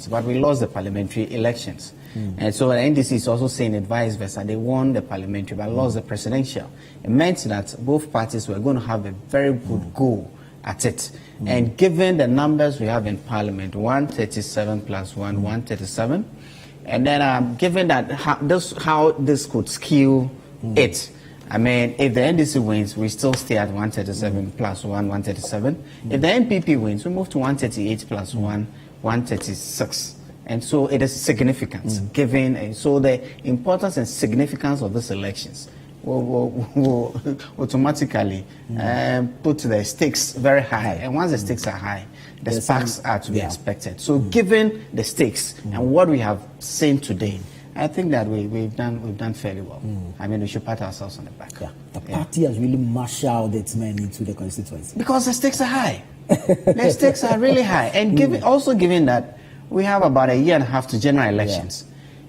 party, but we lost the parliamentary elections. And so the NDC is also saying it vice versa. They won the parliamentary but lost the presidential. It meant that both parties were going to have a very good go at it. And given the numbers we have in parliament, 137 plus 1, 137, and then given that how this could skew it, I mean, if the NDC wins, we still stay at 137 plus 1, 137. If the NPP wins, we move to 138 plus 1, 136. And so it is significant, given, so the importance and significance of these elections will automatically put the stakes very high. And once the stakes are high, the sparks are to be expected. So given the stakes and what we have seen today, I think that we've done fairly well. I mean, we should pat ourselves on the back. The party has really marshaled its men into the constituency. Because the stakes are high. The stakes are really high. And given that we have about a year and a half to general elections.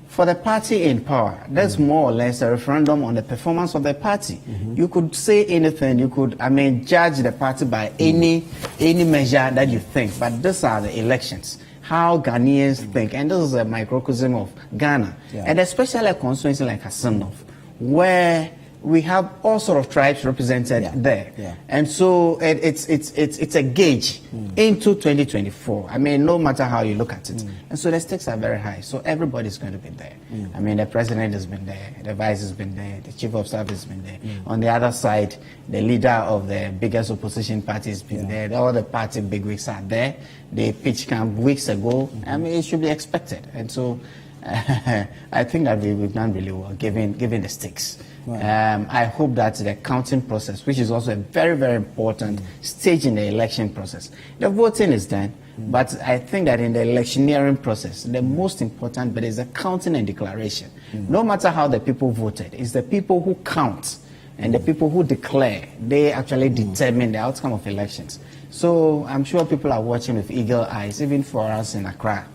For the party in power, that's more or less a referendum on the performance of the party. You could say anything, you could, I mean, judge the party by any measure that you think, but these are the elections. How Ghanaians think, and this is a microcosm of Ghana, and especially a constituency like Assin North, where we have all sort of tribes represented there, and so it's a gauge into 2024. I mean, no matter how you look at it, and so the stakes are very high. So everybody's going to be there. I mean, the president has been there, the vice has been there, the chief of staff has been there. On the other side, the leader of the biggest opposition party has been there. All the party bigwigs are there. They pitched camp weeks ago. I mean, it should be expected, and so I think that we've done really well, given the stakes. I hope that the counting process, which is also a very, very important stage in the election process, the voting is done, but I think that in the electioneering process, the most important bit is the counting and declaration. No matter how the people voted, it's the people who count and the people who declare, they actually determine the outcome of elections. So I'm sure people are watching with eagle eyes, even for us in Accra.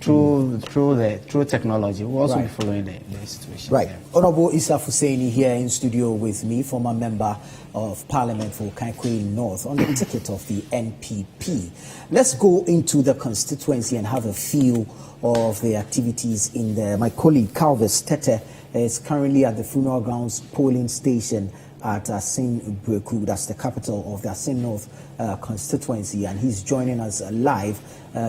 Through technology, we'll also be following the situation. Right. Honorable Issa Fusaini here in studio with me, former member of Parliament for Kankwe North, on the ticket of the NPP. Let's go into the constituency and have a feel of the activities in there. My colleague Calvis Tete is currently at the Funeral Grounds polling station at Assin Breku, that's the capital of the Assin North constituency, and he's joining us live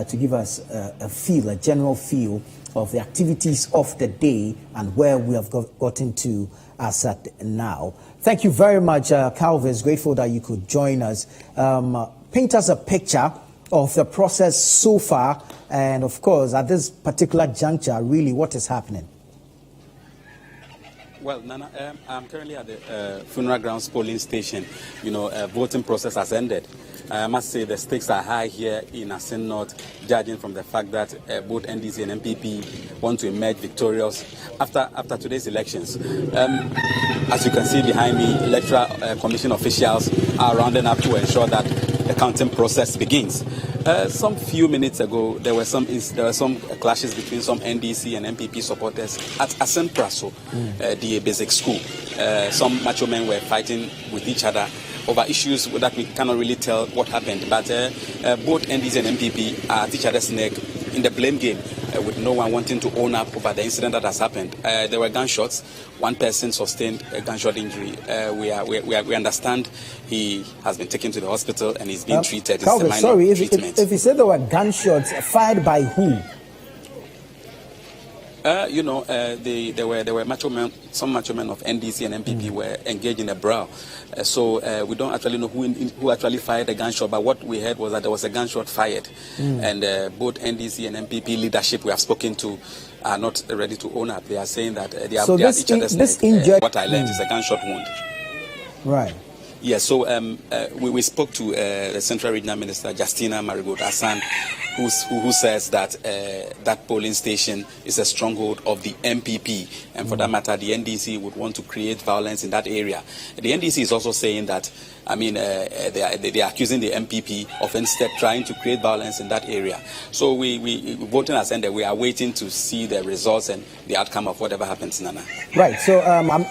to give us a general feel of the activities of the day and where we have gotten to as at now. Thank you very much, Calvis. Grateful that you could join us. Paint us a picture of the process so far, and of course, at this particular juncture, really what is happening. Well, Nana, I'm currently at the Funeral Grounds polling station. You know, voting process has ended. I must say the stakes are high here in Assin North, judging from the fact that both NDC and MPP want to emerge victorious after today's elections. As you can see behind me, Electoral Commission officials are rounding up to ensure that the counting process begins. Some few minutes ago, there were some clashes between some NDC and MPP supporters at Assin Praso, the basic school. Some macho men were fighting with each other over issues that we cannot really tell what happened. But both NDC and MPP are at each other's neck in the blame game, with no one wanting to own up over the incident that has happened. There were gunshots. One person sustained a gunshot injury. We understand he has been taken to the hospital and he's being treated. Calvin, sorry, if you said there were gunshots, fired by who? There were some macho men of NDC and MPP were engaged in a brawl. So we don't actually know who actually fired the gunshot, but what we heard was that there was a gunshot fired. And both NDC and MPP leadership we have spoken to are not ready to own up. They are saying that they are each other's neck. What I learned is a gunshot wound. Right. Yes, so we spoke to the Central Regional Minister, Justina Marigold Assan, who says that that polling station is a stronghold of the MPP, and for that matter, the NDC would want to create violence in that area. The NDC is also saying that, I mean, they are accusing the MPP of instead trying to create violence in that area. So we voting has ended. We are waiting to see the results and the outcome of whatever happens, Nana. Right. So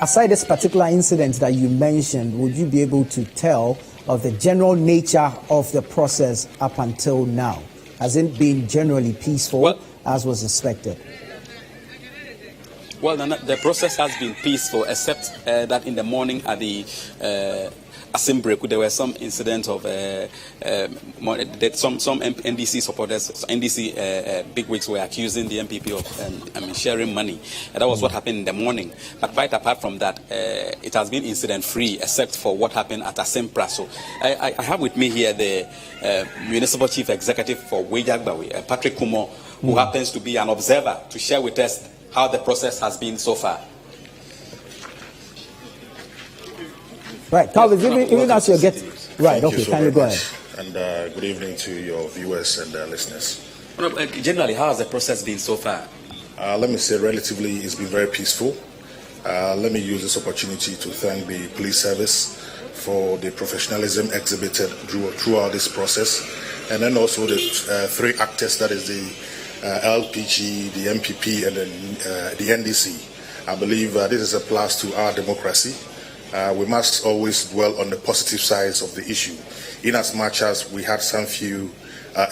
aside this particular incident that you mentioned, would you be able to tell of the general nature of the process up until now? Has it been generally peaceful? Well, as was expected? Well, the process has been peaceful, except that in the morning at the Assin break, there were some incidents of that some NDC supporters, NDC bigwigs were accusing the MPP of sharing money. And that was what happened in the morning. But quite apart from that, it has been incident-free, except for what happened at Assin Praso. I have with me here the Municipal Chief Executive for Wejagbawe, Patrick Kumo, who happens to be an observer, to share with us how the process has been so far. Right, Calvin, even as you get right, okay, so can you go ahead? And good evening to your viewers and listeners. Generally, how has the process been so far? Let me say, relatively, it's been very peaceful. Let me use this opportunity to thank the police service for the professionalism exhibited throughout this process, and then also the three actors, that is the LPG, the MPP, and then the NDC. I believe this is a plus to our democracy. We must always dwell on the positive sides of the issue, in as much as we had some few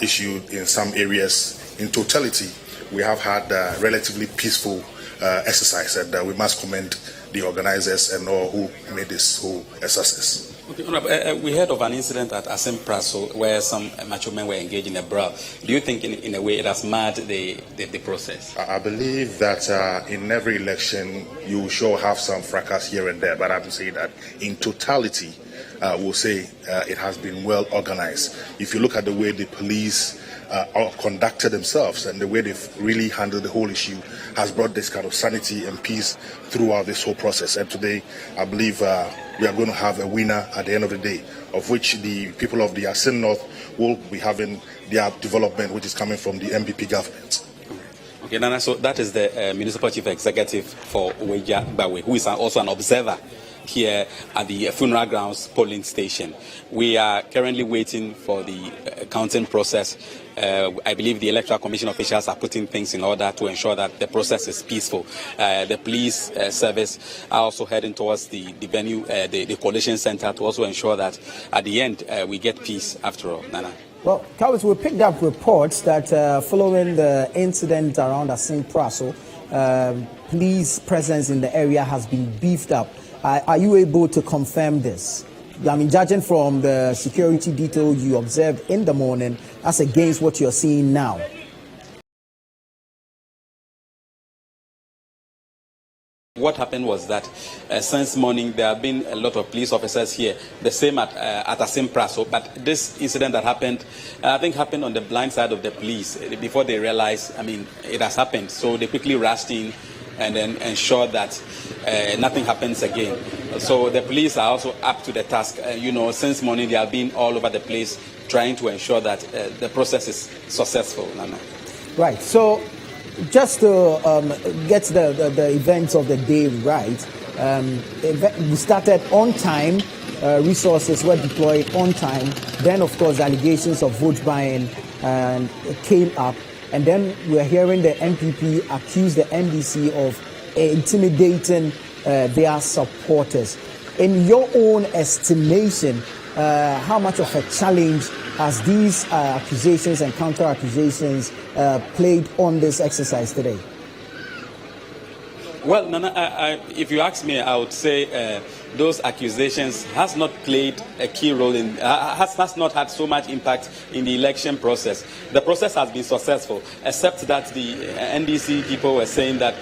issues in some areas. In totality, we have had a relatively peaceful exercise, and we must commend the organizers and all who made this whole success. Okay, we heard of an incident at Assin Praso where some macho men were engaged in a brawl. Do you think in a way it has marred the process? I believe that in every election you sure have some fracas here and there, but I'm saying that in totality we'll say it has been well organized. If you look at the way the police conducted themselves and the way they've really handled the whole issue has brought this kind of sanity and peace throughout this whole process. And today I believe we are going to have a winner at the end of the day, of which the people of the Assin North will be having their development, which is coming from the MPP government. Okay, Nana, so that is the Municipal Chief Executive for Wejagbawe, who is also an observer here at the Funeral Grounds polling station. We are currently waiting for the counting process. I believe the Electoral Commission officials are putting things in order to ensure that the process is peaceful. The police service are also heading towards the venue, the collation center, to also ensure that at the end we get peace after all. Nana. Well, Calvin, we picked up reports that following the incident around Assin Praso, police presence in the area has been beefed up. Are you able to confirm this? I mean, judging from the security detail you observed in the morning, as against what you're seeing now. What happened was that since morning there have been a lot of police officers here, the same at Assin Praso, but this incident that happened, I think happened on the blind side of the police before they realized, I mean, it has happened. So they quickly rushed in and then ensure that nothing happens again. So the police are also up to the task. Since morning they have been all over the place trying to ensure that the process is successful. Nana. Right. So just to get the events of the day right, we started on time. Resources were deployed on time. Then, of course, allegations of vote buying came up. And then we're hearing the MPP accuse the NDC of intimidating their supporters. In your own estimation, how much of a challenge has these accusations and counter-accusations played on this exercise today? Well, Nana, if you ask me, I would say those accusations has not played a key role in, has not had so much impact in the election process. The process has been successful, except that the NDC people were saying that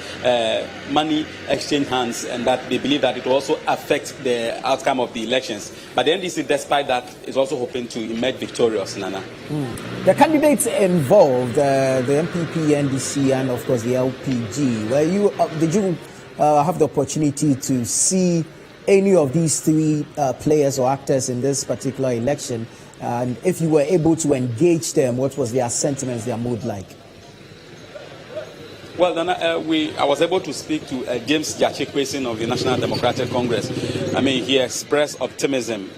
money exchanged hands and that they believe that it will also affect the outcome of the elections. But the NDC, despite that, is also hoping to emerge victorious, Nana. The candidates involved, the MPP, NDC, and of course the LPG, did you have the opportunity to see any of these three players or actors in this particular election? And if you were able to engage them, what was their sentiments, their mood like? Well, Nana, I was able to speak to James Jachikwesin of the National Democratic Congress. I mean, he expressed optimism.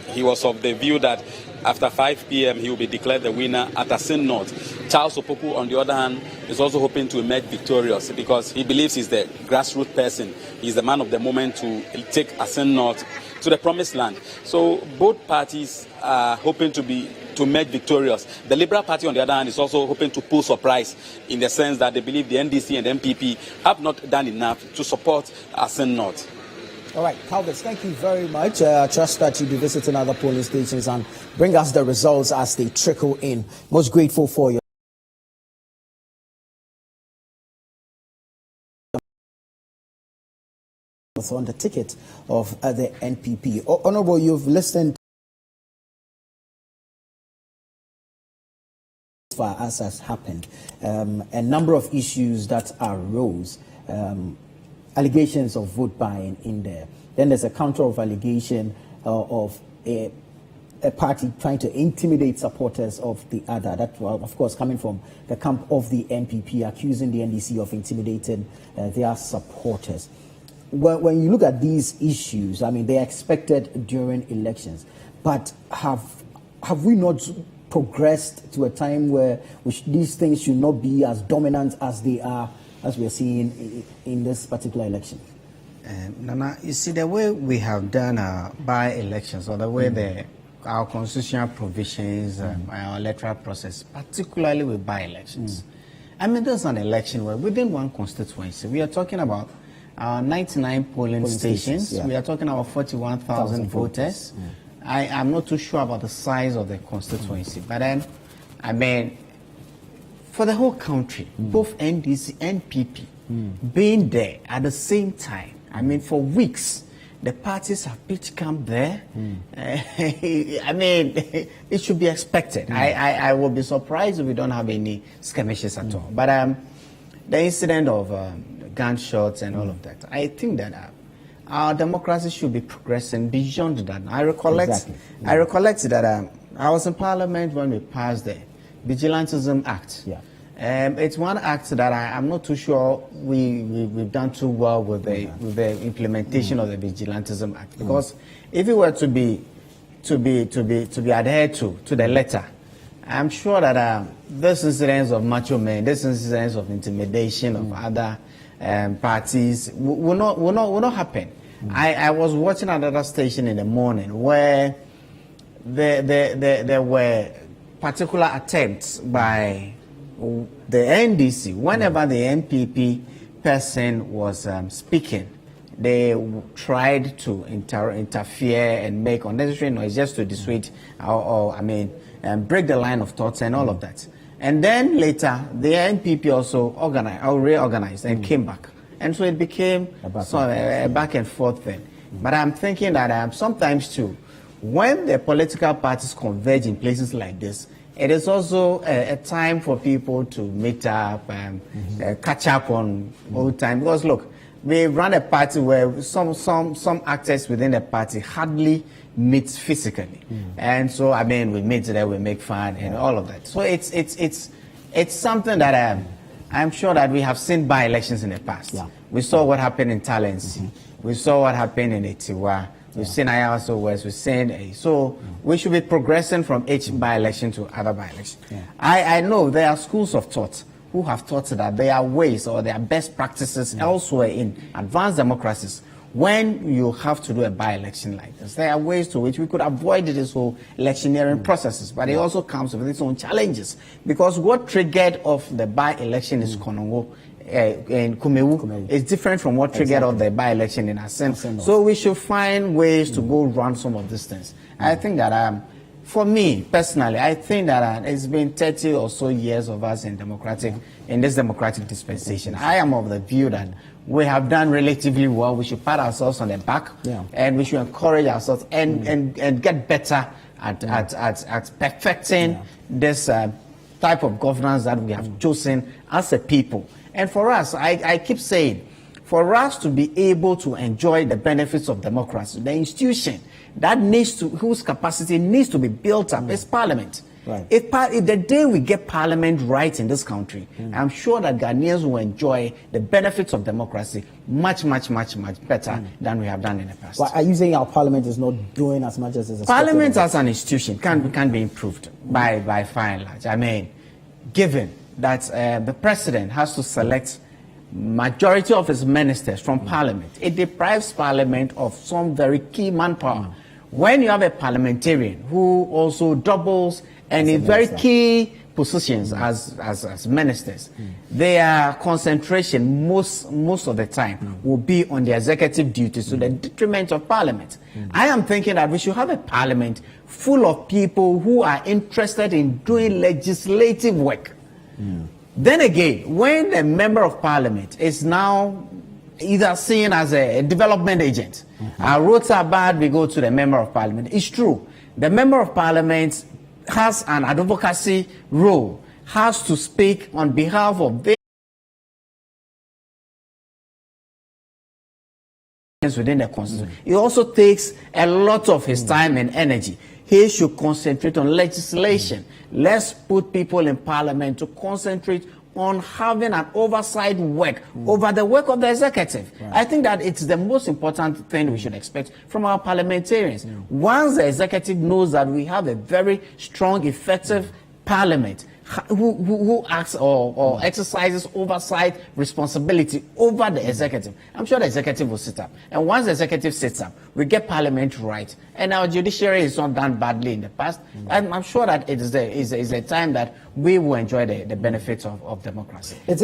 He was of the view that after 5 p.m. he will be declared the winner at Assin North. Charles Opoku, on the other hand, is also hoping to emerge victorious because he believes he's the grassroots person. He's the man of the moment to take Assin North to the promised land. So both parties are hoping to to emerge victorious. The Liberal Party, on the other hand, is also hoping to pull surprise in the sense that they believe the NDC and MPP have not done enough to support Assin North. All right, Calvis, thank you very much. I trust that you'll be visiting other polling stations and bring us the results as they trickle in. Most grateful for your on the ticket of the NPP. Honorable, you've listened as far as has happened. A number of issues that arose. Allegations of vote buying in there. Then there's a counter of allegation of a party trying to intimidate supporters of the other. That, of course, coming from the camp of the NPP, accusing the NDC of intimidating their supporters. When you look at these issues, I mean, they are expected during elections, but have we not progressed to a time where these things should not be as dominant as they are, as we are seeing in this particular election? Nana, you see, the way we have done our by-elections, or the way our constitutional provisions, our electoral process, particularly with by-elections. I mean, there's an election where within one constituency, we are talking about our 99 polling stations. We are talking about 41,000 voters. I am not too sure about the size of the constituency, but then, I mean, for the whole country, both NDC and PP being there at the same time, I mean, for weeks, the parties have pitched camp there. I mean, it should be expected. I will be surprised if we don't have any skirmishes at all. But the incident of gunshots and all of that, I think that our democracy should be progressing beyond that. I recollect that I was in Parliament when we passed the Vigilantism Act. It's one act that I'm not too sure we've done too well with the implementation of the Vigilantism Act, because if it were to be adhered to the letter, I'm sure that this incidents of macho men, this incidents of intimidation of other parties will not happen. I was watching another station in the morning where there were particular attempts by the NDC. Whenever the NPP person was speaking, they tried to interfere and make unnecessary noise just to dissuade or break the line of thoughts and all of that. And then later, the NPP also reorganized and came back. And so it became a back and forth thing. But I'm thinking that sometimes too, when the political parties converge in places like this, it is also a time for people to meet up and catch up on old time. Because look, we run a party where some actors within the party hardly meet physically, and so I mean we meet there, we make fun and all of that. So it's something that I'm sure that we have seen by elections in the past. We saw what happened in Talensi, we saw what happened in Etiwa. We've seen Ayawaso West, we've seen so we should be progressing from each by-election to other by-election. I know there are schools of thought who have thought that there are ways or there are best practices elsewhere in advanced democracies. When you have to do a by-election like this, there are ways to which we could avoid this whole electioneering processes, but it also comes with its own challenges, because what triggered off the by-election is Konongo in Kumewu is different from what triggered off the by-election in Assin. So we should find ways to go around some of these things. I think that for me personally, I think that it's been 30 or so years of us in this democratic dispensation. I am of the view that we have done relatively well. We should pat ourselves on the back, and we should encourage ourselves and get better at perfecting this type of governance that we have chosen as a people. And for us, I keep saying, for us to be able to enjoy the benefits of democracy, the institution whose capacity needs to be built up is Parliament. If the day we get Parliament right in this country, I'm sure that Ghanaians will enjoy the benefits of democracy much better than we have done in the past. Well, are you saying our Parliament is not doing as much as Parliament as an institution can be improved by far and large? I mean, given that the president has to select majority of his ministers from Parliament, it deprives Parliament of some very key manpower. When you have a parliamentarian who also doubles and in very key positions as ministers, their concentration most of the time will be on the executive duties to the detriment of Parliament. I am thinking that we should have a Parliament full of people who are interested in doing legislative work. Then again, when a member of Parliament is now either seen as a development agent, our roads are bad, we go to the member of Parliament. It's true. The member of Parliament has an advocacy role, has to speak on behalf of the within the constitution. It also takes a lot of his time and energy. He should concentrate on legislation. Let's put people in Parliament to concentrate on having an oversight work over the work of the executive. I think that it's the most important thing we should expect from our parliamentarians. Once the executive knows that we have a very strong, effective Parliament who acts or exercises oversight responsibility over the executive, I'm sure the executive will sit up. And once the executive sits up, we get Parliament right. And our judiciary is not done badly in the past. I'm sure that it is a time that we will enjoy the benefits of democracy. It's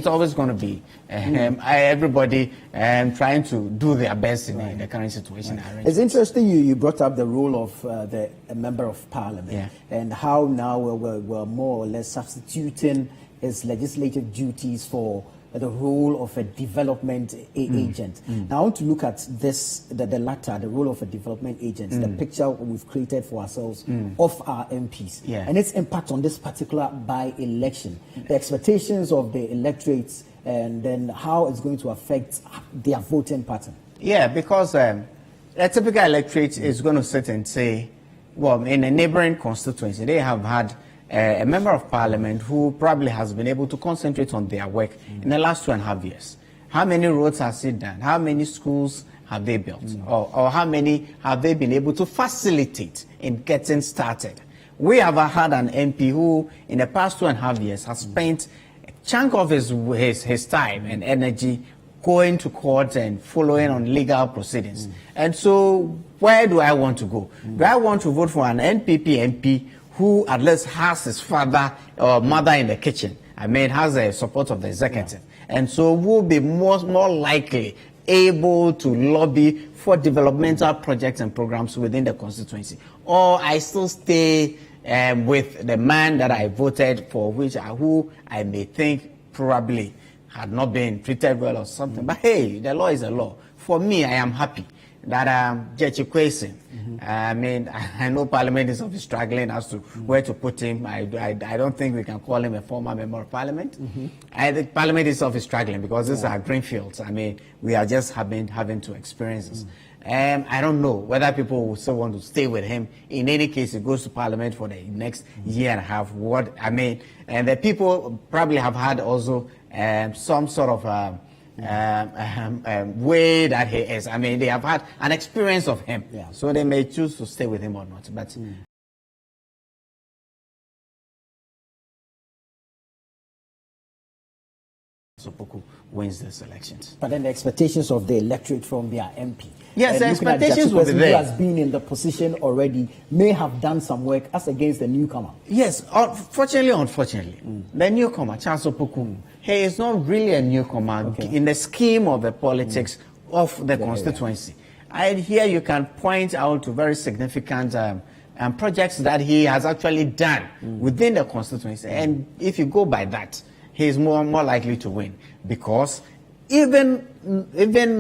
always going to be everybody trying to do their best in the current situation. It's interesting you brought up the role of the member of Parliament and how now we're more or less substituting his legislative duties for the role of a development agent. Now I want to look at this, the latter, the role of a development agent, the picture we've created for ourselves of our MPs and its impact on this particular by-election, the expectations of the electorates, and then how it's going to affect their voting pattern. Yeah, because a typical electorate is going to sit and say, well, in a neighboring constituency, they have had a member of Parliament who probably has been able to concentrate on their work in the last 2.5 years. How many roads has he done? How many schools have they built? Or how many have they been able to facilitate in getting started? We have had an MP who, in the past 2.5 years, has spent a chunk of his time and energy going to court and following on legal proceedings. And so, where do I want to go? Do I want to vote for an NPP MP who at least has his father or mother in the kitchen? I mean, has the support of the executive. And so will be more likely able to lobby for developmental projects and programs within the constituency. Or I still stay with the man that I voted for, who I may think probably had not been treated well or something. But hey, the law is a law. For me, I am happy that Judge Kwesi, I mean, I know Parliament is obviously struggling as to where to put him. I don't think we can call him a former member of Parliament. I think Parliament itself is struggling because these are greenfields. I mean, we are just having to experience this. I don't know whether people will still want to stay with him. In any case, he goes to Parliament for the next year and a half. And the people probably have had also some sort of way that he is. I mean, they have had an experience of him, so they may choose to stay with him or not. But Sopoku wins this elections. But then the expectations of the electorate from their MP. Yes, the expectations will be there. Who has been in the position already may have done some work as against the newcomer. Yes, unfortunately, the newcomer, Charles Sopoku, he is not really a newcomer in the scheme of the politics of the constituency. Here you can point out to very significant projects that he has actually done within the constituency. And if you go by that, he is more likely to win, because even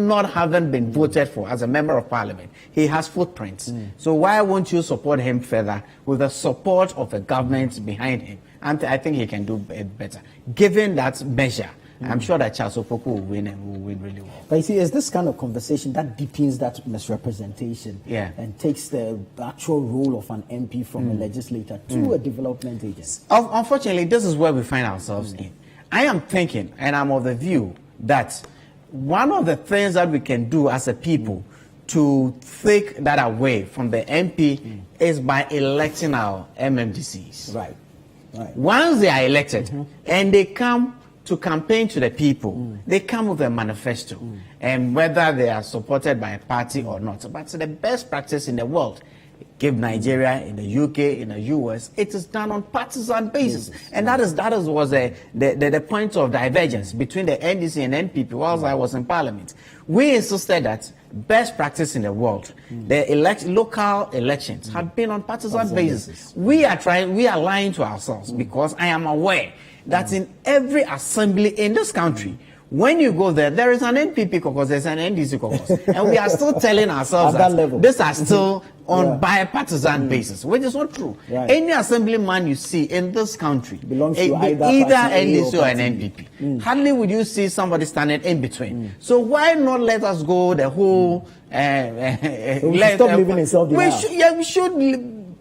not having been voted for as a member of Parliament, he has footprints. So why won't you support him further with the support of the government behind him? And I think he can do it better. Given that measure, I'm sure that Charles Opoku will win and will win really well. But you see, it's this kind of conversation that deepens that misrepresentation and takes the actual role of an MP from a legislator to a development agent. Unfortunately, this is where we find ourselves in. I am thinking, and I'm of the view, that one of the things that we can do as a people to take that away from the MP is by electing our MMDCs. Right. Once they are elected and they come to campaign to the people, they come with a manifesto, and whether they are supported by a party or not. But the best practice in the world, give Nigeria, in the UK, in the US, it is done on partisan basis. And that was the point of divergence between the NDC and NPP whilst I was in Parliament. We insisted that best practice in the world, the local elections have been on partisan basis. We are lying to ourselves because I am aware that in every assembly in this country, when you go there, there is an NPP caucus, there's an NDC caucus, and we are still telling ourselves that these are still on bipartisan basis, which is not true. Any assemblyman you see in this country belongs to either NDC or an NPP. Hardly would you see somebody standing in between. So why not let us go the whole? We should stop living in self-denial. We should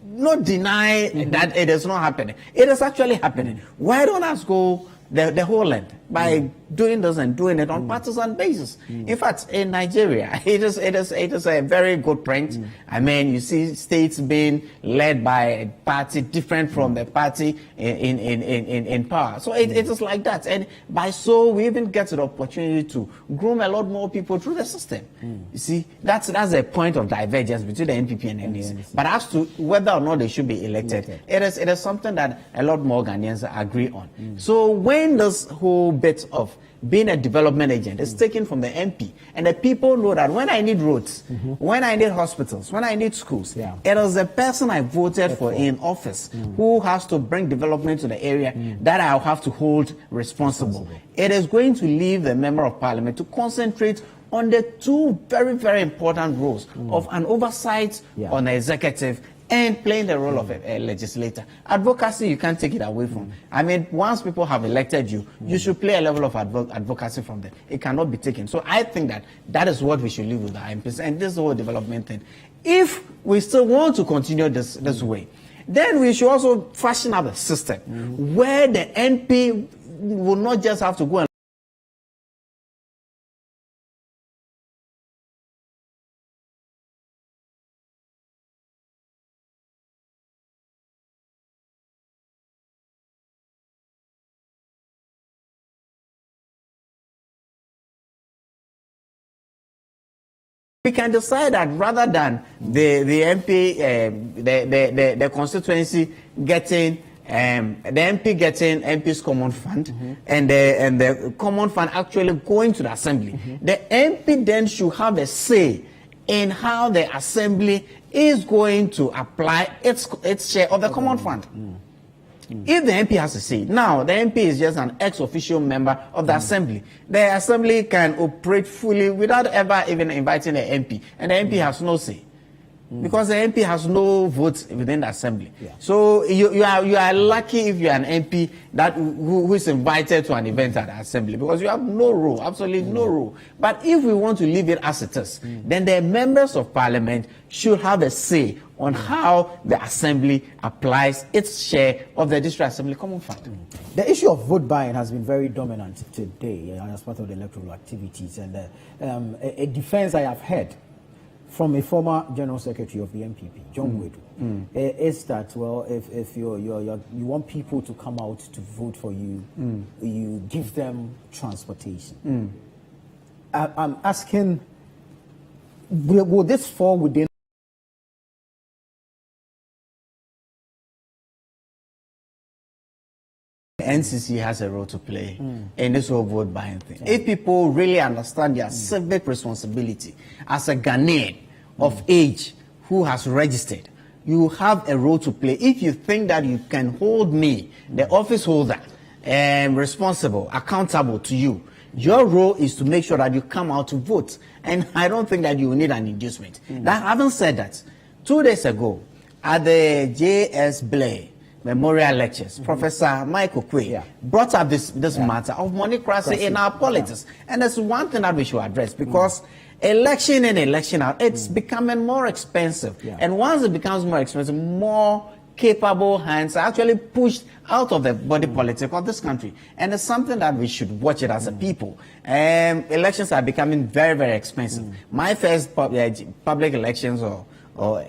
not deny that it is not happening. It is actually happening. Why don't us go the whole length by doing this and doing it on partisan basis? In fact, in Nigeria, it is a very good print. I mean, you see states being led by a party different from the party in power. So it is like that, and by so we even get the opportunity to groom a lot more people through the system. You see, that's a point of divergence between the NPP and NDC. But as to whether or not they should be elected, it is something that a lot more Ghanaians agree on. So when this whole bit of being a development agent is taken from the MP, and the people know that when I need roads, when I need hospitals, when I need schools, it is the person I voted for in office who has to bring development to the area that I'll have to hold responsible. It is going to leave the member of parliament to concentrate on the two very, very important roles of an oversight on the executive and playing the role of a legislator. Advocacy, you can't take it away from. I mean, once people have elected you, you should play a level of advocacy from them. It cannot be taken. So I think that is what we should leave with our MPs, and this whole development thing. If we still want to continue this way, then we should also fashion up a system where the MP will not just have to go and we can decide that rather than the MP, the constituency getting the MP getting MP's common fund and the common fund actually going to the assembly, the MP then should have a say in how the assembly is going to apply its share of the common fund. If the MP has a say, now the MP is just an ex-officio member of the assembly. The assembly can operate fully without ever even inviting the MP, and the MP has no say. Because the MP has no votes within the assembly. So you are lucky if you are an MP who is invited to an event at the assembly, because you have no role, absolutely no role. But if we want to leave it as it is, then the members of parliament should have a say on how the assembly applies its share of the district assembly common fund. The issue of vote buying has been very dominant today as part of the electoral activities, and a defense I have heard from a former General Secretary of the NPP, John Wedu, is that, well, if you want people to come out to vote for you, you give them transportation. I'm asking, will this fall within NCC has a role to play in this whole vote buying thing. If people really understand their civic responsibility as a Ghanaian of age who has registered, you have a role to play. If you think that you can hold me, the office holder, responsible, accountable to you, your role is to make sure that you come out to vote. And I don't think that you will need an inducement. That, having said that, 2 days ago at the J.S. Blair Memorial Lectures, Professor Michael Quay brought up this matter of moneycracy in our politics. And that's one thing that we should address, because election in, election out, it's becoming more expensive. And once it becomes more expensive, more capable hands are actually pushed out of the body politic of this country. And it's something that we should watch it as a people. Elections are becoming very, very expensive. My first public elections or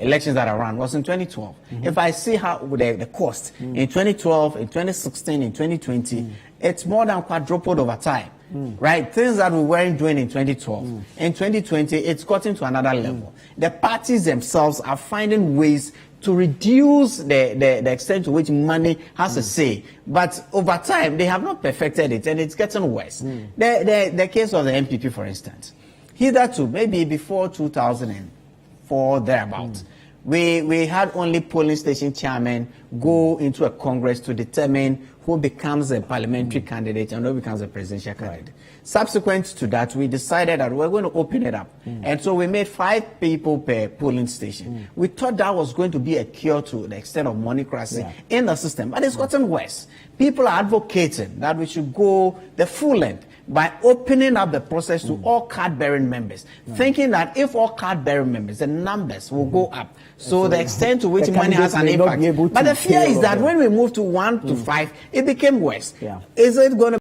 elections that I ran was in 2012. If I see how the cost in 2012, in 2016, in 2020, it's more than quadrupled over time. right? Things that we weren't doing in 2012. In 2020, it's gotten to another level. The parties themselves are finding ways to reduce the extent to which money has a say. But over time, they have not perfected it, and it's getting worse. The case of the MPP, for instance, hitherto, maybe before 2004, thereabouts, we had only polling station chairmen go into a congress to determine who becomes a parliamentary candidate and who becomes a presidential candidate. Subsequent to that, we decided that we're going to open it up. And so we made 5 people per polling station. We thought that was going to be a cure to the extent of monocracy in the system, but it's gotten worse. People are advocating that we should go the full length by opening up the process to all card-bearing members, thinking that if all card-bearing members, the numbers will go up. So the extent to which money has an impact. But the fear is that when we move to 1 to 5, it became worse. Is it going to?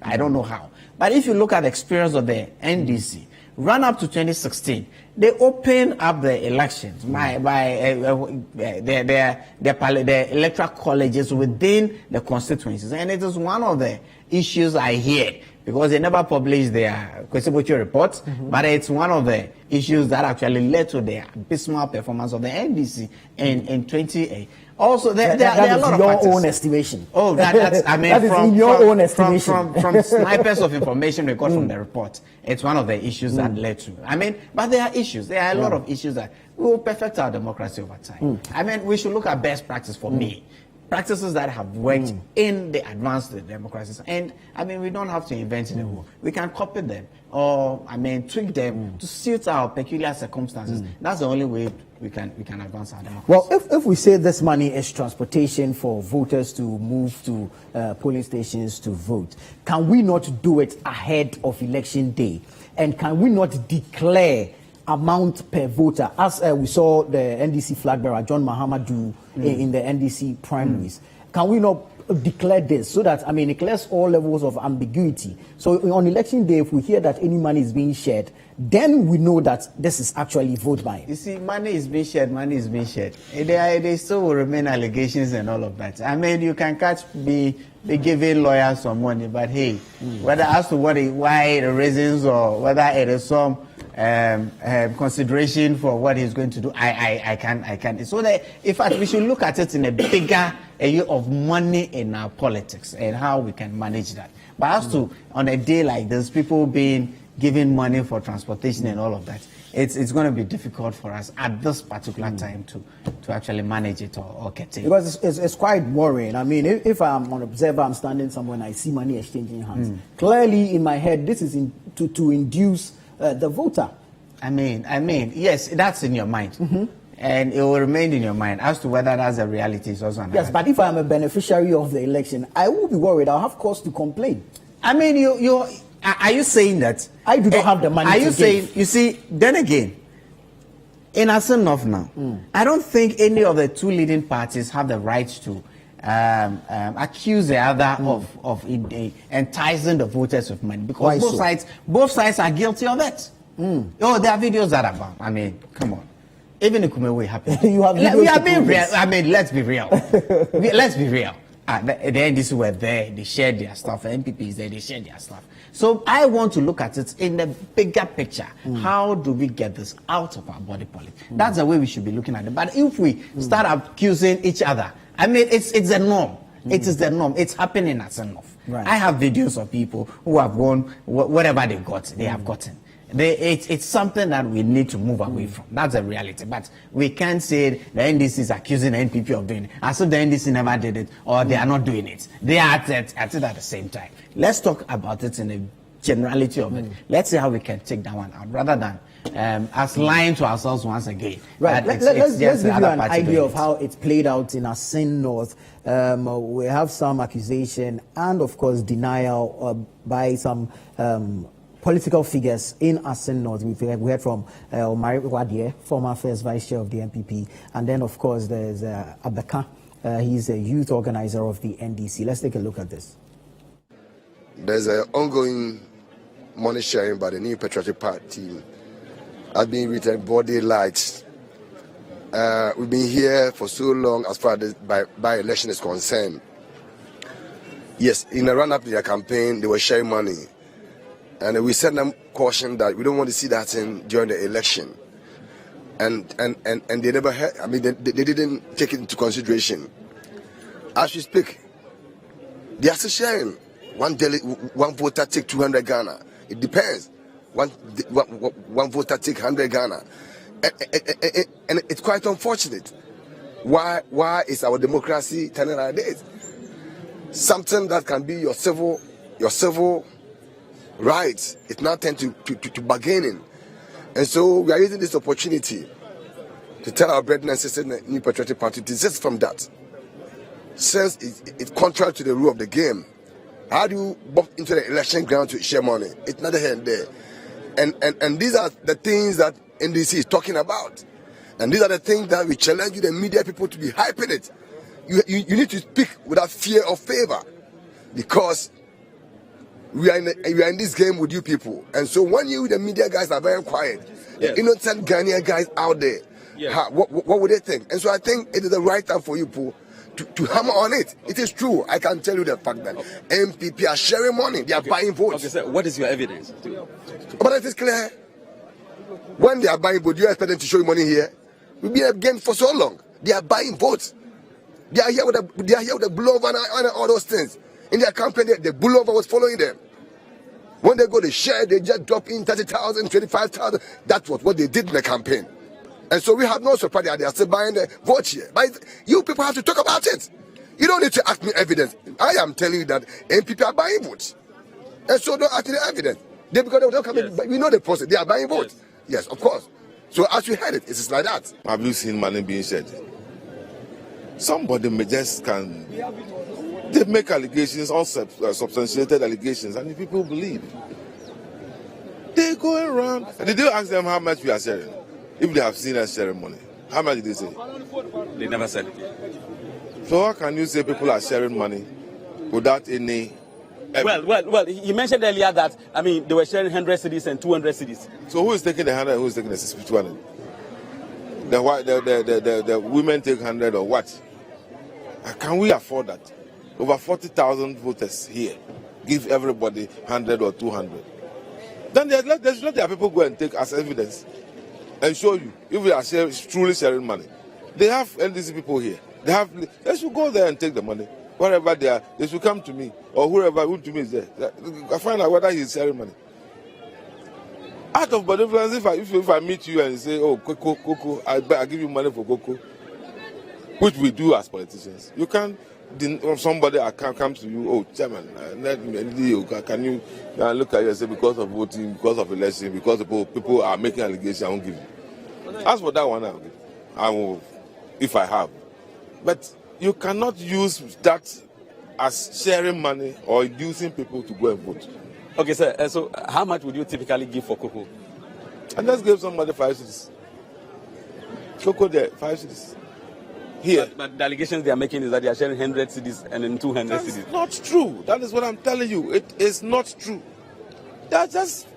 I don't know how. But if you look at the experience of the NDC, run up to 2016, they opened up the elections by the electoral colleges within the constituencies. And it is one of the issues I hear, because they never published their constituency report, but it's one of the issues that actually led to the abysmal performance of the NDC in 2018. Also, there are a lot of factors. Your own estimation. Oh, that's, I mean, that is in your own estimation. From snipers of information we got from the report, it's one of the issues that led to. I mean, but there are issues. There are a lot of issues that we will perfect our democracy over time. I mean, we should look at best practice for me. Practices that have worked in the advanced democracies. And, I mean, we don't have to invent the wheel. We can copy them or, I mean, tweak them to suit our peculiar circumstances. That's the only way we can advance our democracy. Well, if we say this money is transportation for voters to move to polling stations to vote, can we not do it ahead of election day? And can we not declare amount per voter, as we saw the NDC flag bearer John Mahama do in the NDC primaries? Can we not declare this so that, I mean, it clears all levels of ambiguity? So on election day, if we hear that any money is being shared, then we know that this is actually vote buying. You see, money is being shared, money is being shared. They still will remain allegations and all of that. I mean, you can catch me giving lawyers some money, but hey, whether as to why the reasons or whether it is some consideration for what he's going to do, I can't. So that, in fact, we should look at it in a bigger area of money in our politics and how we can manage that. But as to, on a day like this, people being given money for transportation and all of that, it's going to be difficult for us at this particular time to actually manage it or get it. Because it's quite worrying. I mean, if I'm an observer, I'm standing somewhere and I see money exchanging hands. Clearly, in my head, this is to induce the voter. I mean, yes, that's in your mind. And it will remain in your mind. As to whether that's a reality is also another. Yes, but if I'm a beneficiary of the election, I will be worried. I'll have cause to complain. I mean, are you saying that I do not have the money? Are you saying? You see, then again, in Assin North now, I don't think any of the 2 leading parties have the right to accuse the other of enticing the voters with money, because both sides are guilty of it. Oh, there are videos that are about. I mean, come on. Even if Kumewe happened, we are being real. I mean, let's be real. Let's be real. The NDC were there, they shared their stuff. The MPP is there, they shared their stuff. So I want to look at it in the bigger picture. How do we get this out of our body politic? That's the way we should be looking at it. But if we start accusing each other, I mean, it's the norm. It is the norm. It's happening at Assin North. I have videos of people who have gone, whatever they got, they have gotten. It's something that we need to move away from. That's a reality. But we can't say the NDC is accusing the NPP of doing it, as if the NDC never did it or they are not doing it. They are at it at the same time. Let's talk about it in the generality of it. Let's see how we can take that one out, rather than us lying to ourselves once again. Right. Let's give you an idea of how it played out in Assin North. We have some accusation and, of course, denial by some political figures in Assin North. We heard from Omari Wadie, former first vice chair of the MPP, and then, of course, there's Abeka. He's a youth organizer of the NDC. Let's take a look at this. There's an ongoing money sharing by the New Patriotic Party. Has been written body lights. We've been here for so long as far as by-election is concerned. Yes, in the run-up to their campaign, they were sharing money. And we sent them caution that we don't want to see that during the election. And they never heard, I mean, they didn't take it into consideration. As we speak, they are still sharing. One voter take 200 Ghana. It depends. One voter take 100 Ghana. And it's quite unfortunate. Why is our democracy turning like this? Something that can be your civil rights, it now tends to bargaining. And so we are using this opportunity to tell our brethren and sisters in the New Patriotic Party to desist from that. Since it's contrary to the rule of the game. How do you bump into the election ground to share money? It's not here and there. And these are the things that NDC is talking about. And these are the things that we challenge you, the media people, to be hyping it. You need to speak without fear or favor. Because we are in this game with you people. And so when you, the media guys, are very quiet, the innocent Ghanaian guys out there, what would they think? And so I think it is the right time for you people to hammer on it. It is true. I can tell you the fact that MPP are sharing money. They are buying votes. Okay, sir, what is your evidence? But it is clear. When they are buying votes, you expect them to show you money here? We've been in the game for so long. They are buying votes. They are here with the blowover and all those things. In their campaign, the blowover was following them. When they go to share, they just drop in 30,000, 25,000. That's what they did in the campaign. And so we have no surprise that they are still buying the votes here. But you people have to talk about it. You don't need to ask me evidence. I am telling you that MPP are buying votes. And so don't ask me the evidence. Because they don't come in, we know the process. They are buying votes. Yes, of course. So as you heard it, it's like that. Have you seen money being shared? Somebody may just they make allegations, unsubstantiated allegations, and the people believe. They go around. Did you ask them how much we are sharing? If they have seen us sharing money, how much did they say? They never said it. So how can you say people are sharing money without any evidence? Well, you mentioned earlier that, I mean, they were sharing 100 cities and 200 cities. So who is taking the 100 and who is taking the 200? The women take 100 or what? Can we afford that? Over 40,000 voters here. Give everybody 100 or 200. Then let's let their people go and take as evidence and show you if we are truly sharing money. They have NDC people here. They should go there and take the money. Wherever they are, they should come to me or who to me is there. I find out whether he is sharing money. Out of benevolence, if I meet you and say, oh, Coco, I give you money for Coco, which we do as politicians, you can't. Somebody comes to you, oh, chairman, can you look at you and say because of voting, because of election, because people are making allegations, I won't give you. As for that one, I'll give. I will, if I have. But you cannot use that as sharing money or inducing people to go and vote. Okay, sir. So how much would you typically give for Coco? I just gave somebody 5 cities. Coco there, 5 cities. Here. But the allegations they are making is that they are sharing 100 cities and then 200 cities. That's not true. That is what I'm telling you. It is not true. They're just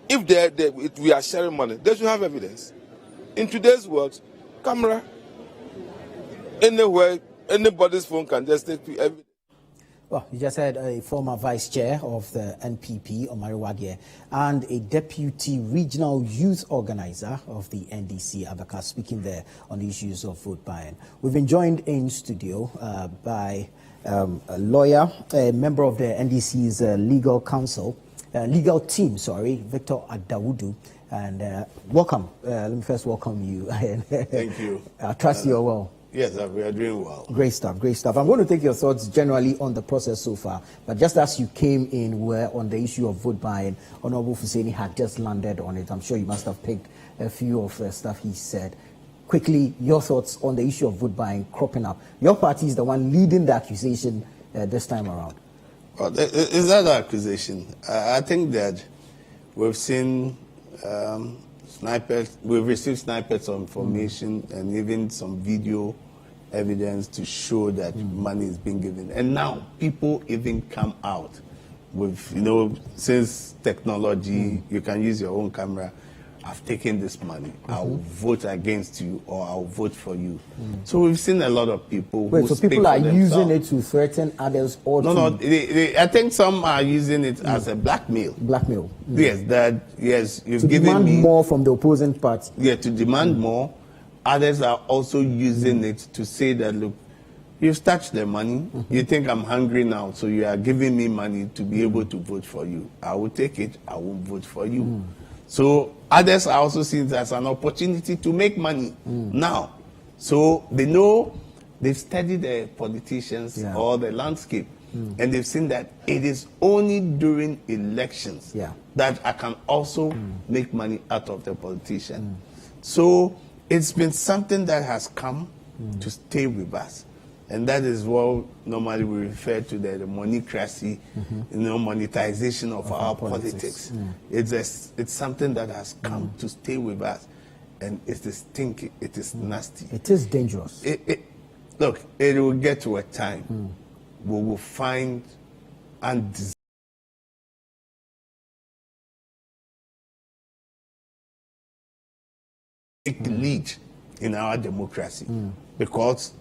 if we are sharing money, they should have evidence. In today's world, camera anywhere, anybody's phone can just take evidence. Well, you just had a former vice chair of the NPP, Omari Wagie, and a deputy regional youth organizer of the NDC, Abaka, speaking there on the issues of vote buying. We've been joined in studio by a lawyer, a member of the NDC's legal team, Victor Adawudu. And welcome. Let me first welcome you. Thank you. I trust you're well. Yes, we are doing well. Great stuff, great stuff. I'm going to take your thoughts generally on the process so far, but just as you came in where on the issue of vote buying, Honorable Fuseni had just landed on it. I'm sure you must have picked a few of the stuff he said. Quickly, your thoughts on the issue of vote buying cropping up. Your party is the one leading the accusation this time around. Well, is that an accusation? I think that we've seen we've received snippets of information and even some video evidence to show that money is being given. And now people even come out with, since technology, you can use your own camera, I've taken this money, I'll vote against you or I'll vote for you. So we've seen a lot of people Wait, who so speak people for are themselves. using it to threaten others or No, to I think some are using it as a blackmail. blackmail? Yes, you've To given demand me more from the opposing party. Yeah, to demand more. Others are also using it to say that, look, you've touched the money. You think I'm hungry now, so you are giving me money to be able to vote for you. I will take it. I won't vote for you. So others are also seeing it as an opportunity to make money now. So they know, they've studied the politicians or the landscape, and they've seen that it is only during elections that I can also make money out of the politician. So it's been something that has come to stay with us. And that is what normally we refer to the moneycracy, monetization of our politics. It's something that has come to stay with us. And it is stinky, it is nasty. It is dangerous. Look, it will get to a time we will find undesirable lead in our democracy. Because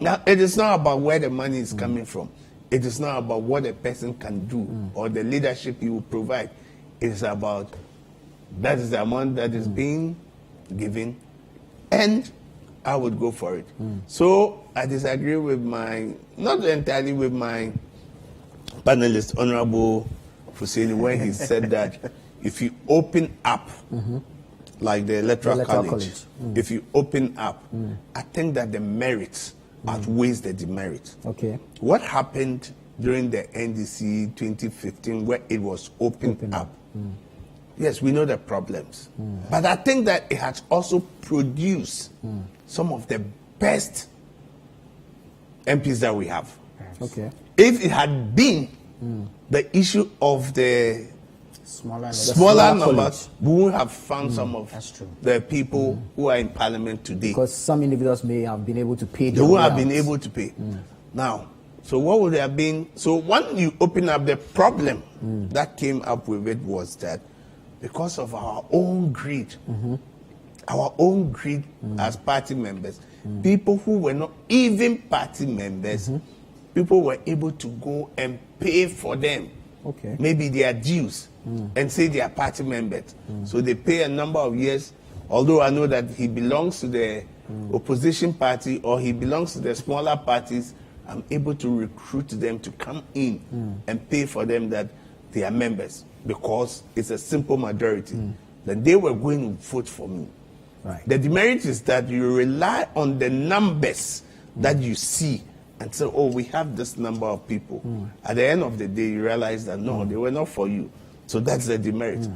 now it is not about where the money is coming from. It is not about what a person can do or the leadership he will provide. It is about that is the amount that is being given, and I would go for it. So I disagree with not entirely with my panelist, Honorable Fuseni, when he said that if you open up like the Electoral College. If you open up, I think that the merits outweighs the demerit. Okay. What happened during the NDC 2015 where it was opened up? Yes, we know the problems. But I think that it has also produced some of the best MPs that we have. Okay. If it had been the issue of the smaller numbers, we would have found some of the people who are in parliament today. Because some individuals may have been able to pay. They would have been able to pay. Now, so what would have been? So when you open up, the problem that came up with it was that because of our own greed, as party members, people who were not even party members, people were able to go and pay for them. Okay. Maybe their dues and say they are party members. So they pay a number of years, although I know that he belongs to the opposition party or he belongs to the smaller parties, I'm able to recruit them to come in and pay for them that they are members because it's a simple majority. That they were going to vote for me. Right. The demerit is that you rely on the numbers that you see and say, oh, we have this number of people. At the end of the day, you realize that no, they were not for you. So that's the demerit.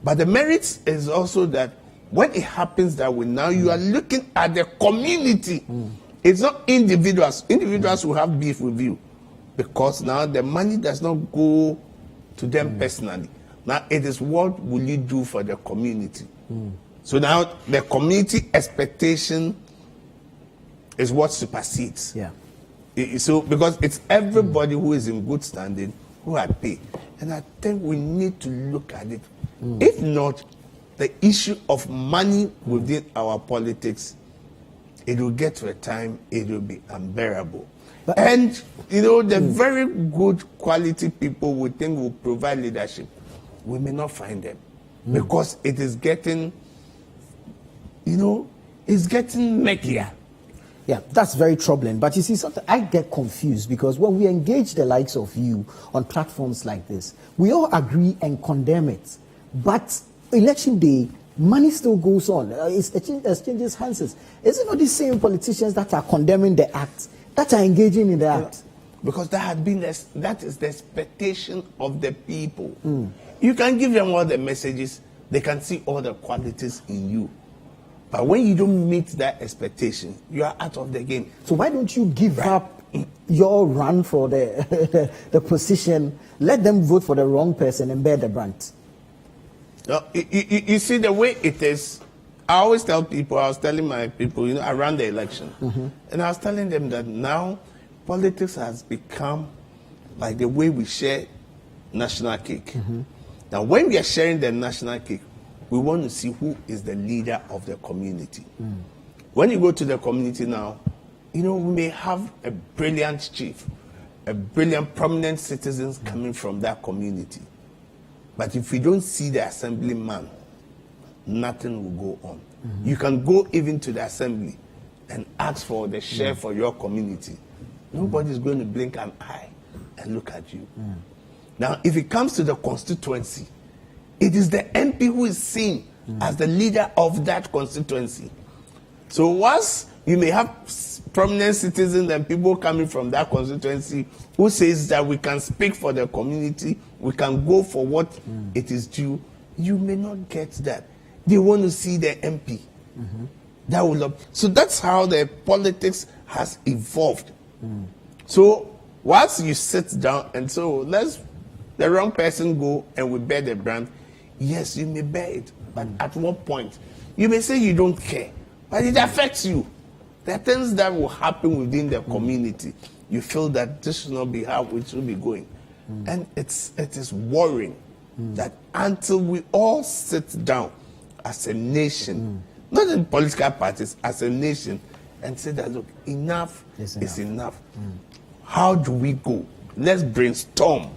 But the merit is also that when it happens that way, now you are looking at the community. It's not individuals. Individuals will have beef with you because now the money does not go to them personally. Now it is what will you do for the community. So now the community expectation is what supersedes. Yeah. So because it's everybody who is in good standing who had paid. And I think we need to look at it. If not, the issue of money within our politics, it will get to a time it will be unbearable. And, the very good quality people we think will provide leadership, we may not find them. Because it is getting, it's getting murkier. Yeah, that's very troubling. But you see, sometimes I get confused because when we engage the likes of you on platforms like this, we all agree and condemn it. But election day, money still goes on. It exchanges hands. Is it not the same politicians that are condemning the act, that are engaging in the act? Because that is the expectation of the people. You can give them all the messages, they can see all the qualities in you. But when you don't meet that expectation, you are out of the game. So why don't you give up your run for the the position? Let them vote for the wrong person and bear the brunt. You see the way it is. I always tell people, I was telling my people, around the election, and I was telling them that now politics has become like the way we share national cake. Now, when we are sharing the national cake, we want to see who is the leader of the community. When you go to the community now, we may have a brilliant chief, a brilliant prominent citizens coming from that community. But if we don't see the assemblyman, nothing will go on. You can go even to the assembly and ask for the share for your community. Nobody's going to blink an eye and look at you. Now, if it comes to the constituency, it is the MP who is seen as the leader of that constituency. So once you may have prominent citizens and people coming from that constituency who says that we can speak for the community, we can go for what it is due, you may not get that. They want to see the MP. That will so that's how the politics has evolved. So once you sit down and so let's the wrong person go and we bear the brand, yes, you may bear it, but at what point? You may say you don't care, but it affects you. There are things that will happen within the community. You feel that this should not be how it should be going. And it is worrying that until we all sit down as a nation, not in political parties, as a nation, and say that, look, enough is enough. How do we go? Let's brainstorm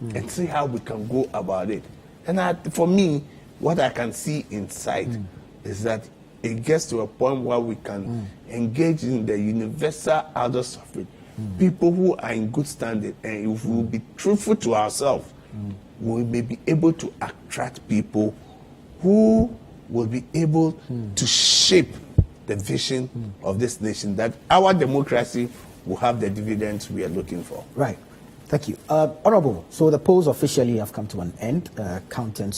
and see how we can go about it. And for me, what I can see inside is that it gets to a point where we can engage in the universal adult suffrage. People who are in good standing, and if we will be truthful to ourselves, we may be able to attract people who will be able to shape the vision of this nation, that our democracy will have the dividends we are looking for. Right. Thank you. Honorable, so the polls officially have come to an end. Counting,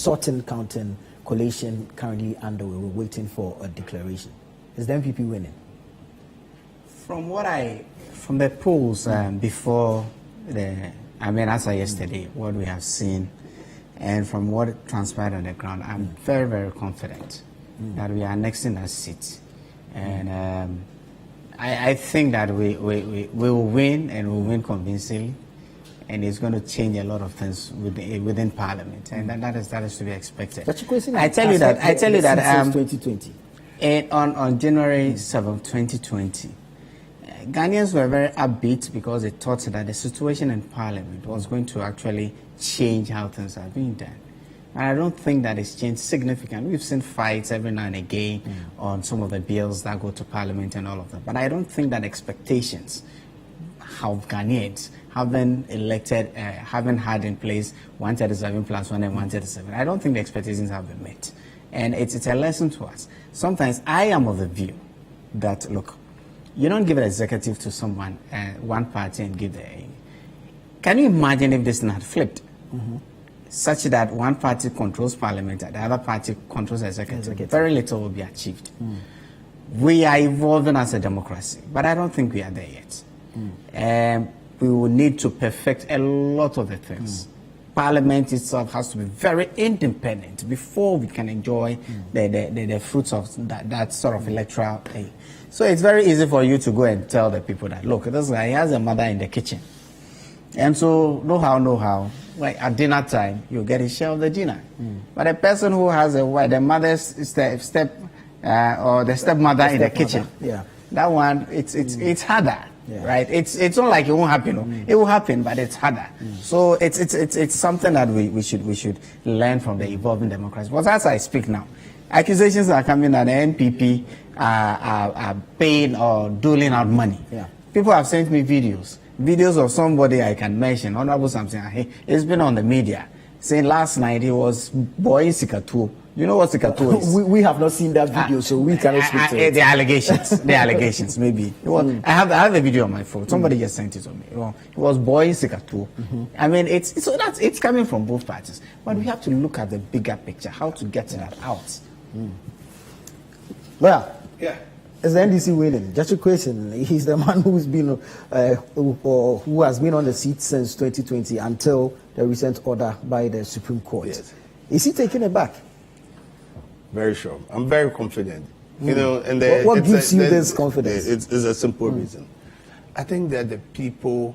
collation currently underway. We're waiting for a declaration. Is the MPP winning? From the polls before as of yesterday, what we have seen, and from what transpired on the ground, I'm very, very confident that we are annexing that seat. And I think that we will win, and we'll win convincingly. And it's going to change a lot of things within Parliament, and that is to be expected. I tell you that 2020. And on January 7th, 2020, Ghanaians were very upbeat because they thought that the situation in Parliament was going to actually change how things are being done. And I don't think that it's changed significantly. We've seen fights every now and again on some of the bills that go to Parliament and all of that. But I don't think that expectations of Ghanaians having elected, having had in place 137 plus 1 and 137, I don't think the expectations have been met. And it's a lesson to us. Sometimes I am of the view that, look, you don't give an executive to someone, one party, and give the... Can you imagine if this thing had flipped? Such that one party controls Parliament and the other party controls the executive. Very little will be achieved. We are evolving as a democracy, but I don't think we are there yet. We will need to perfect a lot of the things. Parliament itself has to be very independent before we can enjoy the fruits of that sort of electoral thing. So it's very easy for you to go and tell the people that, look, this guy has a mother in the kitchen. And so, no how, like at dinner time, you get a share of the dinner. But a person who has a wife, the mother's step or the stepmother in the kitchen, that one, it's harder. Right? It's not like it won't happen. It will happen, but it's harder. So it's something that we should learn from the evolving democracy. Because as I speak now, accusations are coming that the NPP are paying or doling out money. People have sent me videos of somebody I can mention, Honorable Samson. It's been on the media saying last night he was boy Sikatu. You know what Sikatu is? we have not seen that video, so we cannot speak to it. The allegations, maybe. I have a video on my phone. Somebody just sent it to me. It was boy Sikatu. I mean, it's coming from both parties, but we have to look at the bigger picture, how to get that out. Well, is the NDC winning? Just a question. He's the man who's been, who has been on the seat since 2020 until the recent order by the Supreme Court. Is he taking it back? Very sure. I'm very confident. You know, and what gives you this confidence? It's a simple reason. I think that the people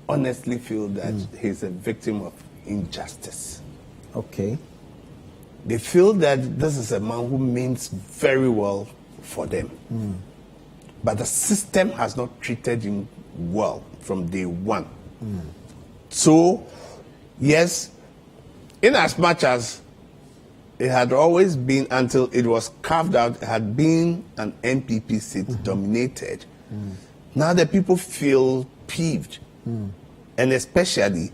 honestly feel that he's a victim of injustice. Okay. They feel that this is a man who means very well for them. But the system has not treated him well from day one. So, yes, in as much as it had always been, until it was carved out, it had been an NPP seat dominated. Now the people feel peeved. And especially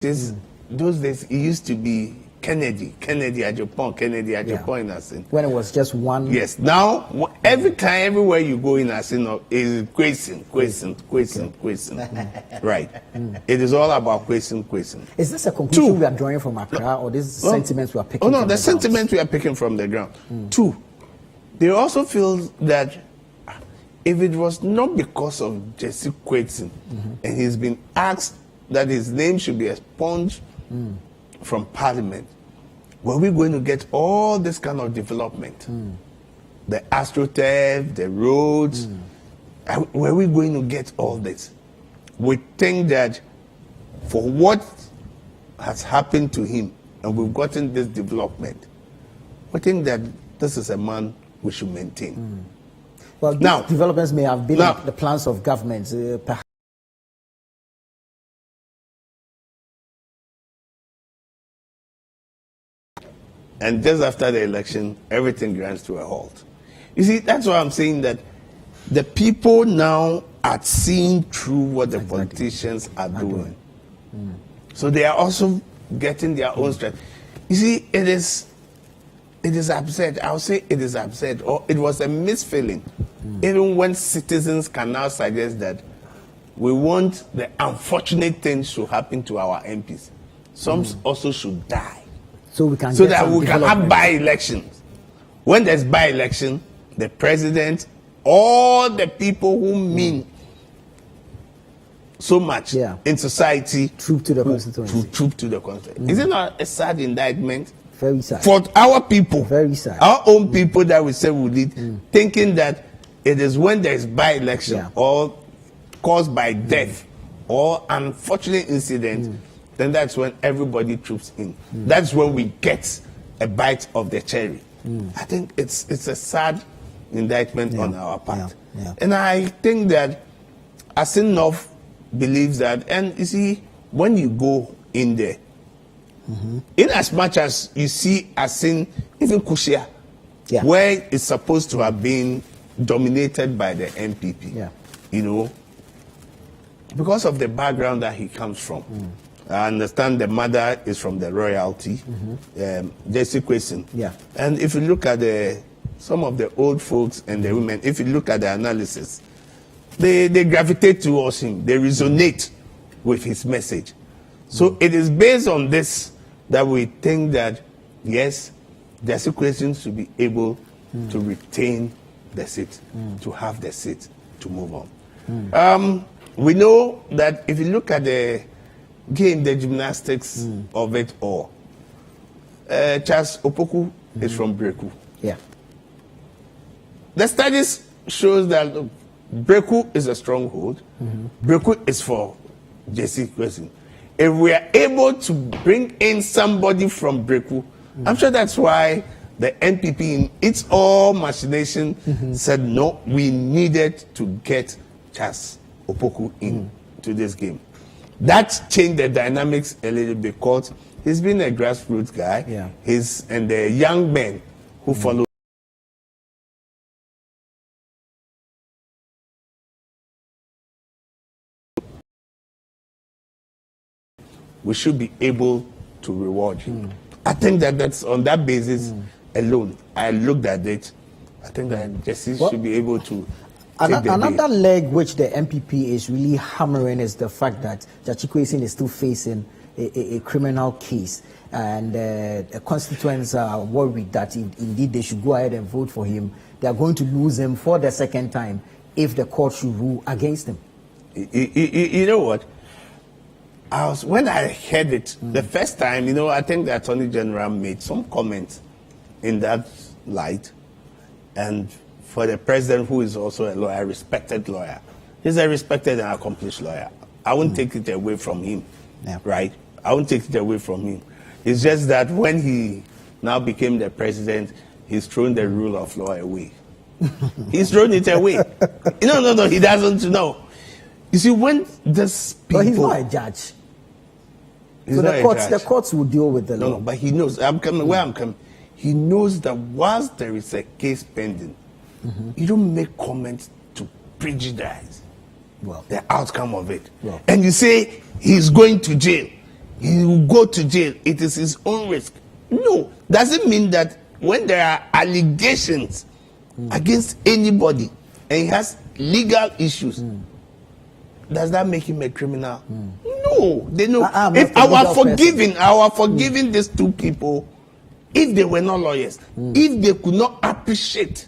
those days, it used to be Kennedy at Japan, Kennedy at Japan in Assin. When it was just one. Yes. Now, every time, everywhere you go in Assin, is question. Right. It is all about question. Is this a conclusion we are drawing from Accra, or this is sentiments we are picking? Oh no, from the sentiments we are picking from the ground. Two, they also feel that if it was not because of Jesse Quaitson, and he's been asked that his name should be expunged from Parliament, were we going to get all this kind of development? The AstroTurf, the roads, were we going to get all this? We think that for what has happened to him, and we've gotten this development, we think that this is a man we should maintain. Well, these now, developments may have been the plans of governments, perhaps. And just after the election, everything grinds to a halt. You see, that's why I'm saying that the people now are seeing through what the politicians are doing. So they are also getting their own strength. You see, it is absurd. I'll say it is absurd, or it was a misfeeling. Even when citizens can now suggest that we want the unfortunate things to happen to our MPs. Some also should die. So we can that we can have by-elections. When there's by-election, the president, all the people who mean so much in society, troop to the constituency. Troop to the constituency. Is it not a sad indictment? Very sad. For our people, very sad. Our own people that we say we lead, thinking that it is when there is by-election or caused by death or unfortunate incident, then that's when everybody troops in. That's when we get a bite of the cherry. I think it's a sad indictment on our part. And I think that Assin North believes that, and you see, when you go in there, in as much as you see Assin, even Kushia, where it's supposed to have been dominated by the NPP, you know, because of the background that he comes from. I understand the mother is from the royalty, Jesse Quaitson. And if you look at some of the old folks and the women, if you look at the analysis, they gravitate towards him. They resonate with his message. So it is based on this that we think that, yes, Jesse Quaitson should be able to retain the seat, to have the seat, to move on. We know that if you look at the game, the gymnastics of it all, Charles Opoku is from Breku. The studies shows that Breku is a stronghold. Breku is for Jesse Quaitson. If we are able to bring in somebody from Breku, I'm sure that's why the NPP in its all machination said no, we needed to get Charles Opoku in to this game. That changed the dynamics a little bit because he's been a grassroots guy. And the young men who follow we should be able to reward him. I think that's on that basis alone. I looked at it. I think that Jesse should be able to. Another leg which the MPP is really hammering is the fact that Jesse Quaitson is still facing a criminal case, and the constituents are worried that if indeed they should go ahead and vote for him, they are going to lose him for the second time if the court should rule against him. You know what? When I heard it the first time, I think the Attorney General made some comments in that light, and for the president, who is also a lawyer, a respected lawyer, he's a respected and accomplished lawyer. I won't take it away from him. Yeah. Right? I won't take it away from him. It's just that when he now became the president, he's thrown the rule of law away. He's thrown it away. No, he doesn't know. You see, when this people... But he's not a judge. So the courts will deal with the law. No, but he knows. I'm coming where I'm coming. He knows that whilst there is a case pending, you don't make comments to prejudice the outcome of it. Well. And you say he's going to jail. He will go to jail. It is his own risk. No, doesn't mean that when there are allegations against anybody and he has legal issues, does that make him a criminal? No, they know. If our forgiving these two people, if they were not lawyers, if they could not appreciate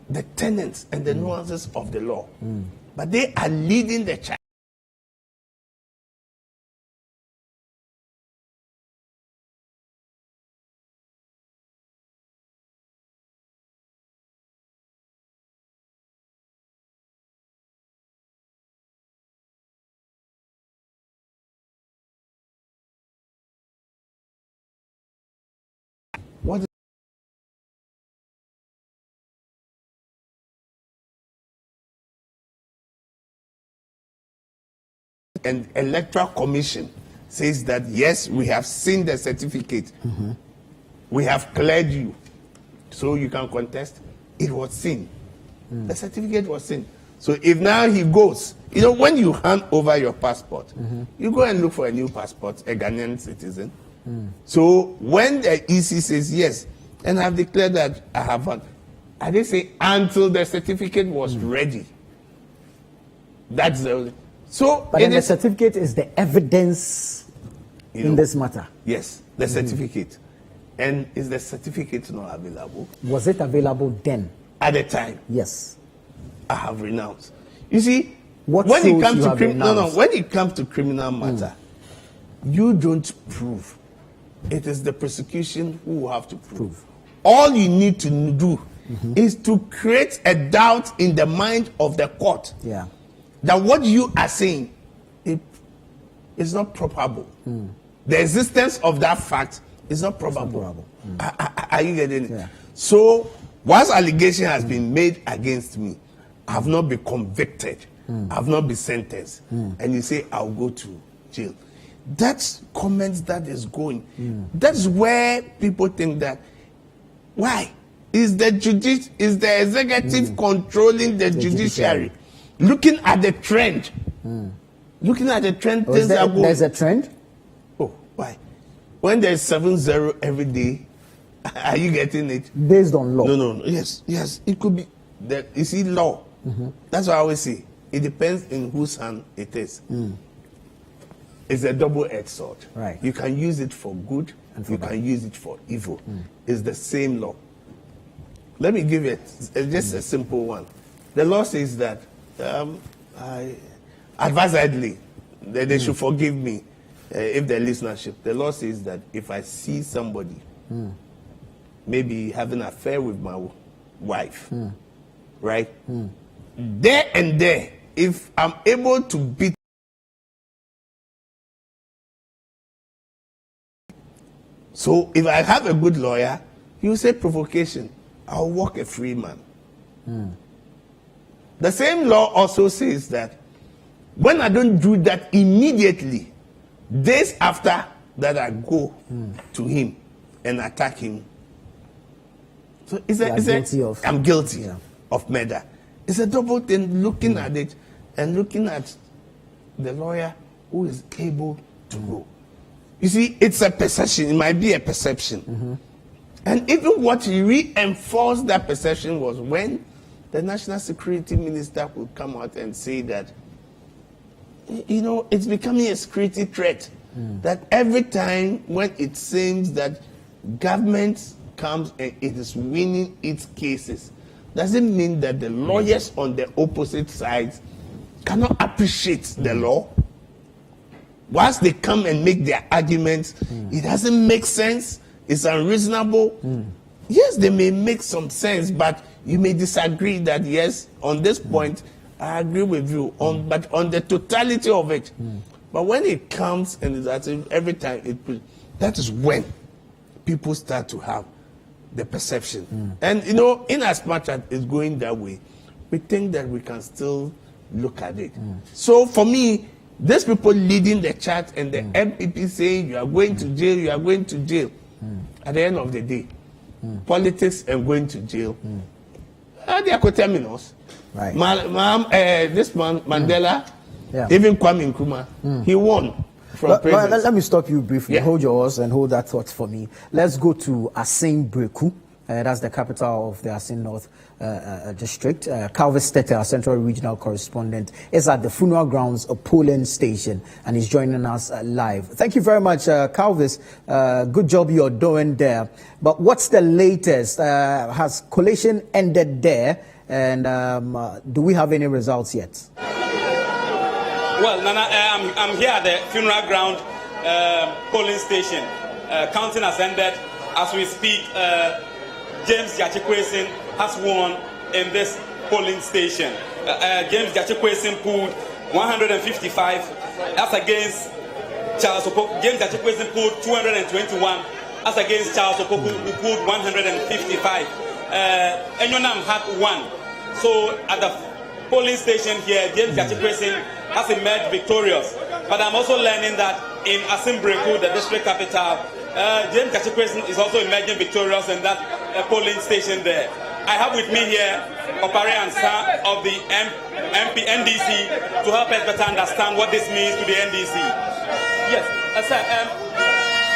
the tenets and the nuances of the law, but they are leading the charge. What is and Electoral Commission says that yes, we have seen the certificate. We have cleared you, so you can contest. It was seen. The certificate was seen. So if now he goes, when you hand over your passport, you go and look for a new passport, a Ghanaian citizen. So when the EC says yes, and I've declared that I have one, I did say until the certificate was ready. That's the so. But then the certificate is the evidence in this matter. Yes, the certificate. And is the certificate not available? Was it available then? At the time? Yes. I have renounced. You see, when it comes to criminal matter, you don't prove. It is the prosecution who will have to prove. All you need to do is to create a doubt in the mind of the court that what you are saying is not probable. The existence of that fact is not probable. Are you getting it? Yeah. So, once allegation has been made against me, I have not been convicted, I have not been sentenced, and you say I'll go to jail. That's comments that is going. That's where people think that why is the executive controlling the judiciary? Looking at the trend, things are going. There's a trend. Oh, why? When there's 7-0 every day, are you getting it? Based on law. No. Yes. It could be that. You see, law. That's what I always say. It depends in whose hand it is. It's a double-edged sword. Right. You can use it for good, and you can use it for evil. It's the same law. Let me give you just a simple one. The law says that, advisedly, that they should forgive me if they're listenership. The law says that if I see somebody maybe having an affair with my wife, right? There and there, if I'm able to beat so if I have a good lawyer, he will say provocation. I'll walk a free man. The same law also says that when I don't do that immediately, days after that I go to him and attack him. So I'm guilty of murder. It's a double thing, looking at it and looking at the lawyer who is able to go. You see, it's a perception. It might be a perception. And even what reinforced that perception was when the National Security Minister would come out and say that, it's becoming a security threat. That every time when it seems that government comes and it is winning its cases, doesn't mean that the lawyers on the opposite sides cannot appreciate the law. Once they come and make their arguments, it doesn't make sense, it's unreasonable. Yes, they may make some sense, but you may disagree that, yes, on this point, I agree with you but on the totality of it. But when it comes and it's as if every time that is when people start to have the perception. And in as much as it's going that way, we think that we can still look at it. So for me, these people leading the chat and the MPP saying you are going to jail, you are going to jail. At the end of the day, politics and going to jail, they are coterminous. Right. This man, Mandela, even Kwame Nkrumah, he won from prison. Let me stop you briefly. Yeah. Hold yours and hold that thought for me. Let's go to Assin Breku. That's the capital of the Assin North district. Calvis Tete, our central regional correspondent, is at the funeral grounds of polling station and is joining us live. Thank you very much, Calvis. Good job you're doing there. But what's the latest? Has collation ended there? And do we have any results yet? Well, Nana, I'm here at the funeral ground polling station. Counting has ended. As we speak, James Jachikwesin has won in this polling station. James Jachikwesin pulled 155. That's against Charles Opoku. James Jachikwesin pulled 221. That's against Charles Opoku, who pulled 155. Enyonam had 1. So at the polling station here, James Jachikwesin has emerged victorious. But I'm also learning that in Assin Breku, the district capital, James Jachikwesin is also emerging victorious in that polling station there. I have with me here Opare Ansa of the NDC to help us better understand what this means to the NDC. Yes, sir,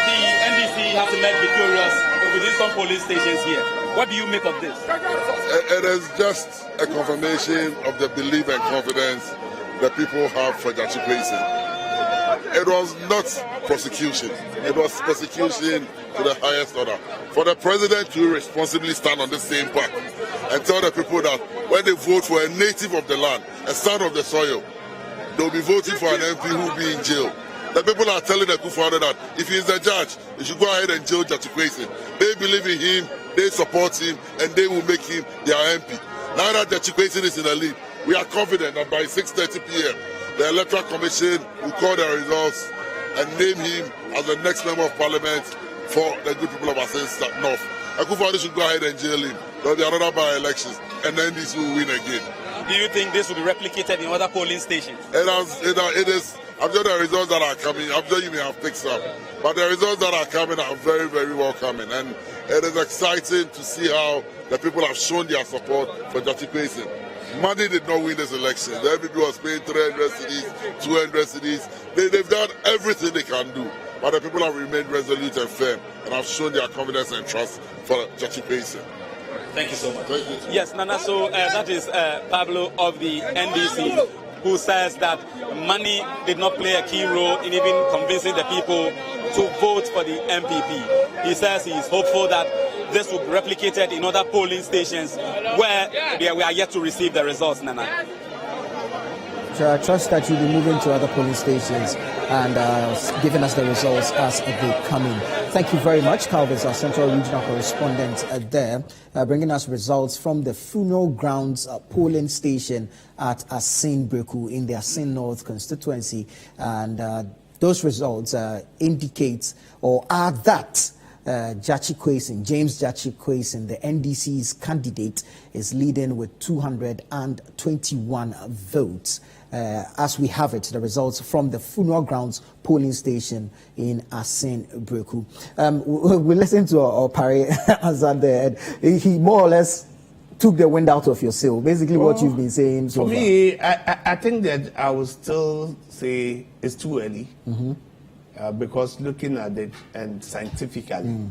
the NDC has emerged victorious within some polling stations here. What do you make of this? It is just a confirmation of the belief and confidence that people have for Jachikwesin. It was not prosecution. It was persecution to the highest order. For the president to responsibly stand on the same path and tell the people that when they vote for a native of the land, a son of the soil, they'll be voting for an MP who will be in jail. The people are telling the Kufuor that if he's a judge, he should go ahead and jail Jachikwesin. They believe in him, they support him, and they will make him their MP. Now that Jachikwesin is in the lead, we are confident that by 6:30 p.m., the Electoral Commission will call the results and name him as the next member of parliament for the good people of Assin North. Kufuor should go ahead and jail him. There will be another by-elections, and then this will win again. Do you think this will be replicated in other polling stations? It is. I'm sure the results that are coming, I'm sure you may have picked some, but the results that are coming are very, very welcoming. And it is exciting to see how the people have shown their support for Jachikwesin. Money did not win this election. The MPP was paying 300 cedis, 200 cedis. They've done everything they can do, but the people have remained resolute and firm and have shown their confidence and trust for Jachikwesin. Thank you so much. Yes, Nana, so that is Pablo of the NDC, who says that money did not play a key role in even convincing the people to vote for the MPP. He says he is hopeful that this will be replicated in other polling stations where we are yet to receive the results, Nana. So I trust that you'll be moving to other polling stations and giving us the results as they come in. Thank you very much, Calvis, our central regional correspondent there, bringing us results from the funeral grounds polling station at Assin Breku in the Assin North constituency. And those results indicate or are that Jachikwesin, James Jachikwesin, the NDC's candidate, is leading with 221 votes. As we have it, the results from the funeral grounds polling station in Assin Breku. We listened to Opare Azad there. He more or less took the wind out of your sail. Basically, what you've been saying so far. For me, I think that I would still say it's too early. Because looking at it and scientifically,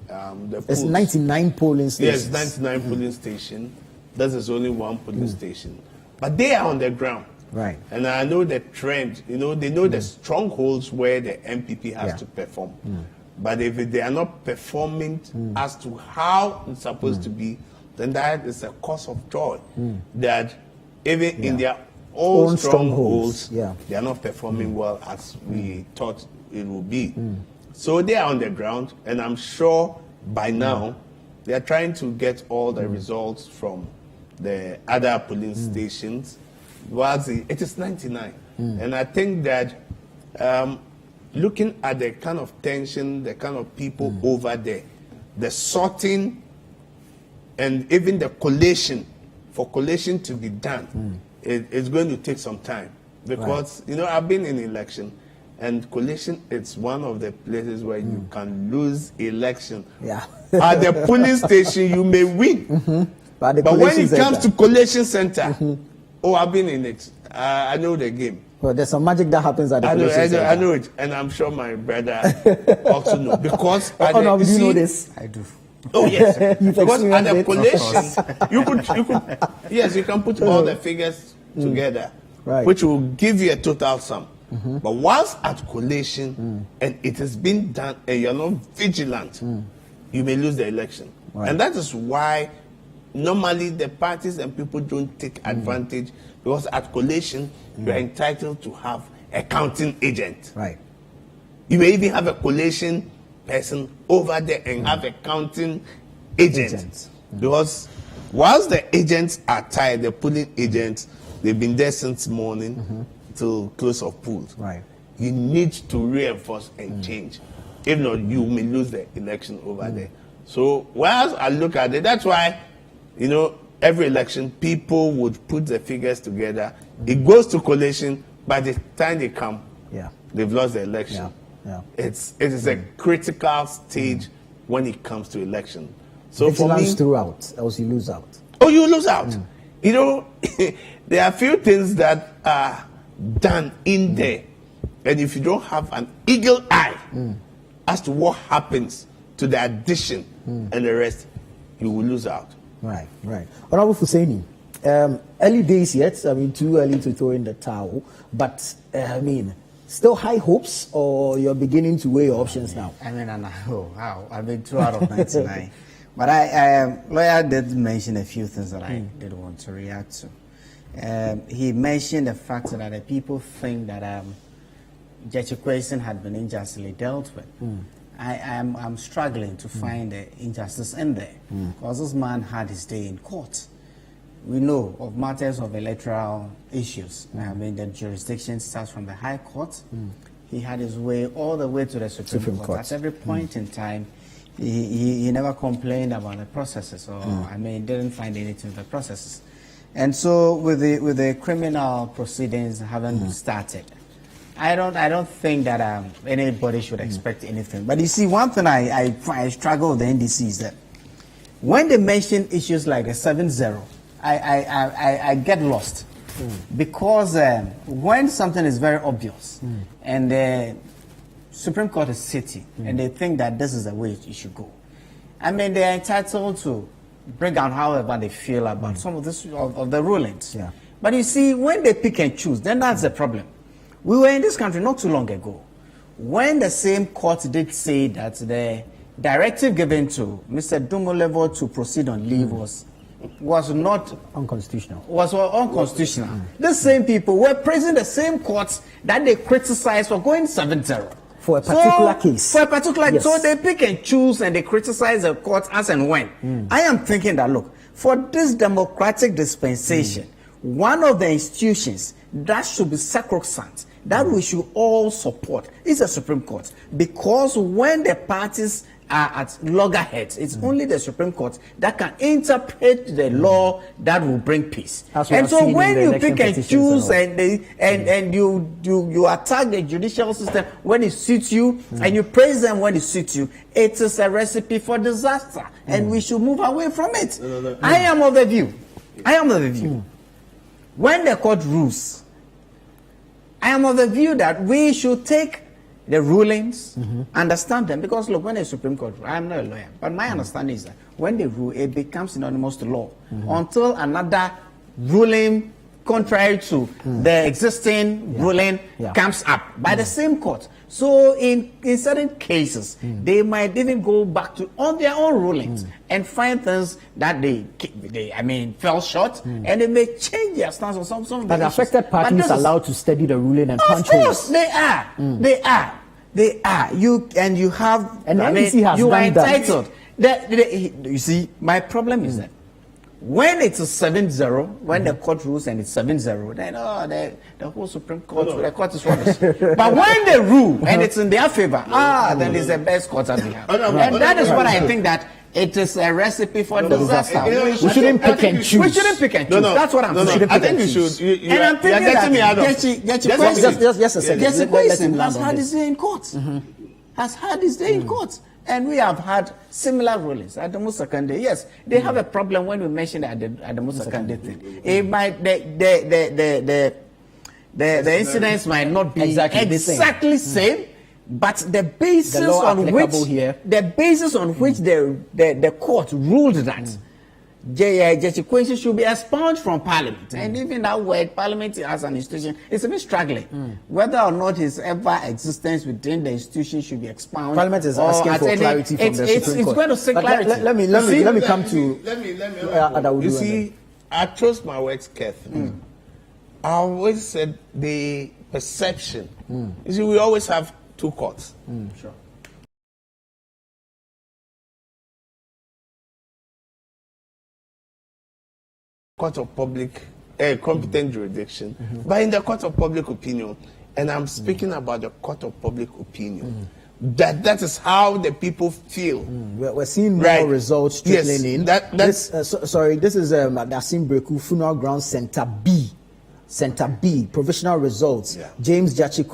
it's 99 polling stations. Yes, 99 polling station. That is only one polling station, but they are on the ground, right? And I know the trend. They know the strongholds where the MPP has to perform. But if they are not performing as to how it's supposed to be, then that is a cause of joy. That even in their own strongholds, they are not performing well as we thought it would be. So they are on the ground, and I'm sure by now they are trying to get all the results from the other polling stations it is 99. And I think that looking at the kind of tension, the kind of people over there, the sorting, and even the collation, for collation to be done, it's going to take some time. Because, I've been in election, and collation, it's one of the places where you can lose election. Yeah. At the polling station, you may win. But when it comes to collation center, I've been in it. I know the game. Well, there's some magic that happens at the collation center. I know it, and I'm sure my brother also knows. Because do you know this? I do. Oh yes, because at the experienced collation, you could, yes, you can put all the figures together, right, which will give you a total sum. But whilst at collation, and it has been done, and you're not vigilant, you may lose the election. Right. And that is why normally the parties and people don't take advantage, because at collation, you are entitled to have a counting agent. Right. You may even have a collation person over there and have a counting agent. Because whilst the agents are tired, the polling agents, they've been there since morning till close of polls. Right. You need to reinforce and change. If not, you may lose the election over there. So whilst I look at it, that's why, every election, people would put the figures together. It goes to collation. By the time they come, they've lost the election. Yeah. It is a critical stage when it comes to election. So Vigilance for me, throughout, else you lose out. Oh, you lose out. There are a few things that are done in there, and if you don't have an eagle eye as to what happens to the addition and the rest, you will lose out. Right. Honorable Hussaini, early days yet, too early to throw in the towel, but still high hopes, or you're beginning to weigh your options now? I've been 2 out of 99. But lawyer did mention a few things that I did want to react to. He mentioned the fact that the people think that Judge Equation had been unjustly dealt with. I'm struggling to find the injustice in there, because this man had his day in court. We know of matters of electoral issues. The jurisdiction starts from the High Court. He had his way all the way to the Supreme Court. At every point in time, he never complained about the processes, or didn't find anything in the processes. And so with the criminal proceedings having started, I don't think that anybody should expect anything. But you see, one thing I struggle with the NDC is that when they mention issues like the 7-0, I get lost, because when something is very obvious and the Supreme Court is Citi and they think that this is the way it should go, they're entitled to bring out however they feel about some of this of the rulings. Yeah. But you see, when they pick and choose, then that's the problem. We were in this country not too long ago when the same court did say that the directive given to Mr. Dumolevo to proceed on leave was not unconstitutional. Was unconstitutional. The same people were praising the same courts that they criticized for going 7-0 for a particular case. For a particular, yes. So they pick and choose and they criticize the courts as and when. I am thinking that, look, for this democratic dispensation, one of the institutions that should be sacrosanct, that we should all support, is the Supreme Court, because when the parties are at loggerheads, it's only the Supreme Court that can interpret the law that will bring peace. And so when you pick and choose and you attack the judicial system when it suits you and you praise them when it suits you, it is a recipe for disaster, and we should move away from it. I am of the view when the court rules, I am of the view that we should take the rulings, understand them, because look, when a Supreme Court, I'm not a lawyer, but my understanding is that when they rule, it becomes synonymous to law until another ruling contrary to the existing ruling comes up by the same court. So in certain cases, they might even go back to on their own rulings and find things that they fell short, and they may change their stance on some of the But the affected parties are allowed to study the ruling and punch holes. Of course, they are. They are. You have. And the NDC has you are done entitled. You see, my problem is that When it's 7-0, when the court rules and it's 7-0, then the whole Supreme Court, the court is rubbish. But when they rule and it's in their favor, then it's the best court that we have. And that is what I think that it is a recipe for disaster. We shouldn't pick and choose. We shouldn't pick and choose. That's what I'm saying. I think you should. And I'm thinking that just a second. Jesse Kwesi has had his day in court. Has had his day in court. And we have had similar rulings at the Musakande. Yes, they have a problem when we mention at the Musakande thing. It might the incidents might not be exactly same, but the basis on which the court ruled that Jesse Kwesi should be expunged from Parliament, and even that word Parliament as an institution is a bit struggling. Whether or not his ever existence within the institution should be expunged. Parliament is asking for clarity from the Supreme Court. It's going to say clarity. Let me come to. You see, I trust my words carefully. I always said the perception. You see, we always have two courts. Sure. Court of public competent jurisdiction, but in the court of public opinion, and I'm speaking about the court of public opinion, that is how the people feel. We're seeing more results trickling in. This is Assin Breku Funeral Ground Center B, provisional results. James Judicial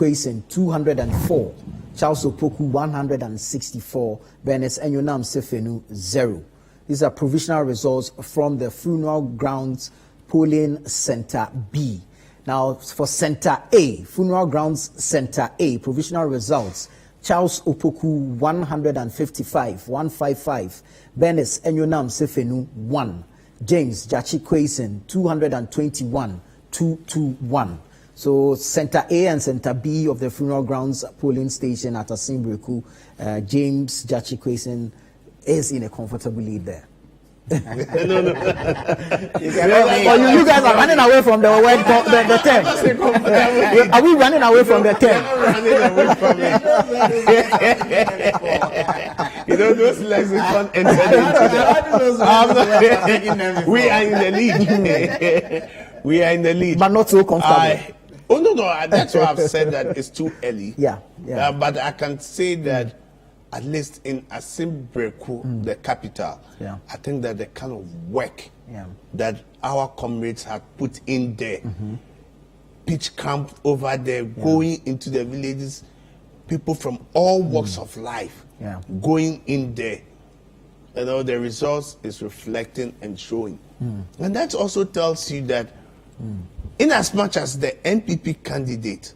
204, Charles Opoku 164, Bernice Enyonam Sefenu 0. These are provisional results from the Funeral Grounds Polling Center B. Now, for Center A, Funeral Grounds Center A, provisional results, Charles Opoku 155, Bernice Enyonam Sefenu 1, James Judicial 221, 221. So Center A and Center B of the Funeral Grounds Polling Station at Assin Breku, James Judicial is in a comfortable lead there. No. You guys are running away from the word, the term. Are we running away from the term? Those lexicon we are in the lead. We are in the lead. But not so comfortable. No. That's why I've said that it's too early. Yeah. But I can say that at least in Assin Breku, the capital, I think that the kind of work that our comrades have put in there, pitch camp over there, going into the villages, people from all walks of life, going in there, the results is reflecting and showing. And that also tells you that in as much as the NPP candidate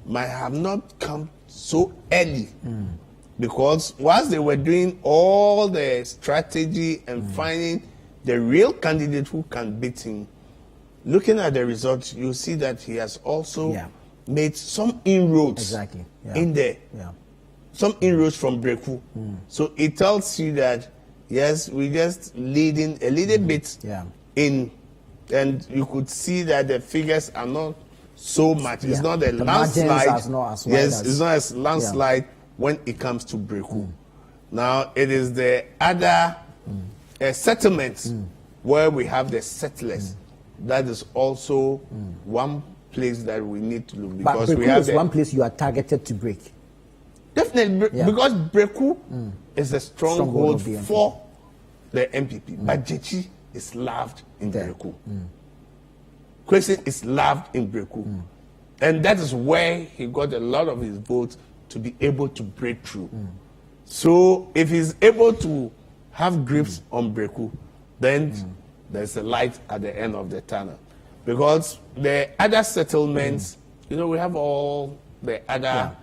might have not come so early, because whilst they were doing all the strategy and finding the real candidate who can beat him, looking at the results, you see that he has also made some inroads in there. Some inroads from Breku. So it tells you that, yes, we're just leading a little bit in, and you could see that the figures are not so much. It's not a landslide. It's not a landslide when it comes to Breku. Now, it is the other settlements where we have the settlers. That is also one place that we need to look, because but we have is one place you are targeted to break. Definitely, because Breku is a stronghold for the MPP. But Jechi is loved in Breku. Kwesi is loved in Breku. And that is where he got a lot of his votes to be able to break through. So if he's able to have grips on Breku, then there's a light at the end of the tunnel. Because the other settlements, we have all the other,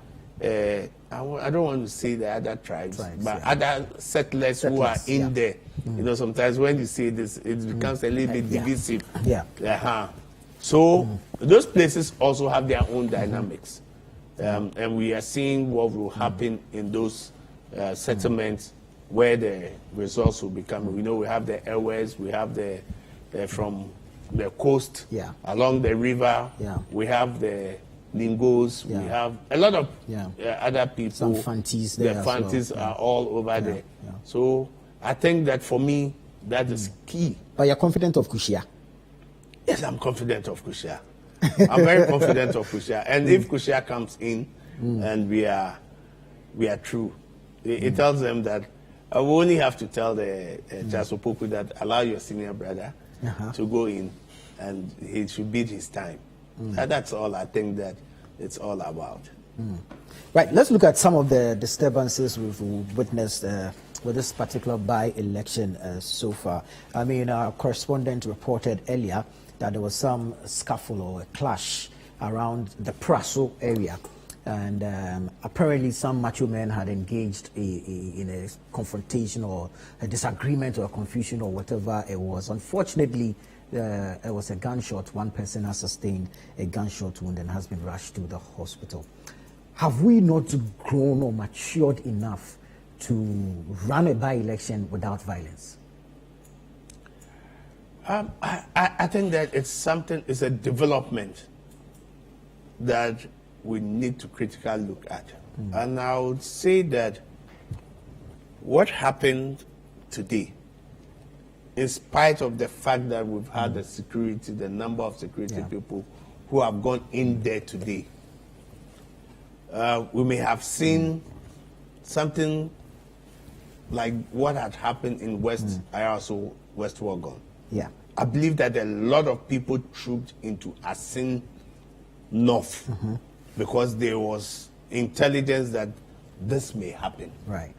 I don't want to say the other tribes but other settlers who are in there. Sometimes when you say this, it becomes a little bit divisive. So those places also have their own dynamics. And we are seeing what will happen in those settlements where the results will be coming. We know we have the airways, we have the from the coast along the river, we have the Lingos, we have a lot of other people. Some Fantis there. The Fantis are all over there. So I think that for me, That is key. But you're confident of Kushia? Yes, I'm confident of Kushia. I'm very confident of Kushia. And if Kushia comes in and we are true, it tells them that I will only have to tell the Chasopoku that allow your senior brother to go in and he should bid his time. That's all I think that it's all about. Right, let's look at some of the disturbances we've witnessed with this particular by-election so far. I mean, our correspondent reported earlier that there was some scuffle or a clash around the Praso area. And apparently some macho men had engaged in a confrontation or a disagreement or a confusion or whatever it was. Unfortunately, it was a gunshot. One person has sustained a gunshot wound and has been rushed to the hospital. Have we not grown or matured enough to run a by-election without violence? I think that it's a development that we need to critically look at. And I would say that what happened today, in spite of the fact that we've had the number of security people who have gone in there today, we may have seen something like what had happened in West Ayaso, West Wuogon. Yeah. I believe that a lot of people trooped into Assin North because there was intelligence that this may happen. Right.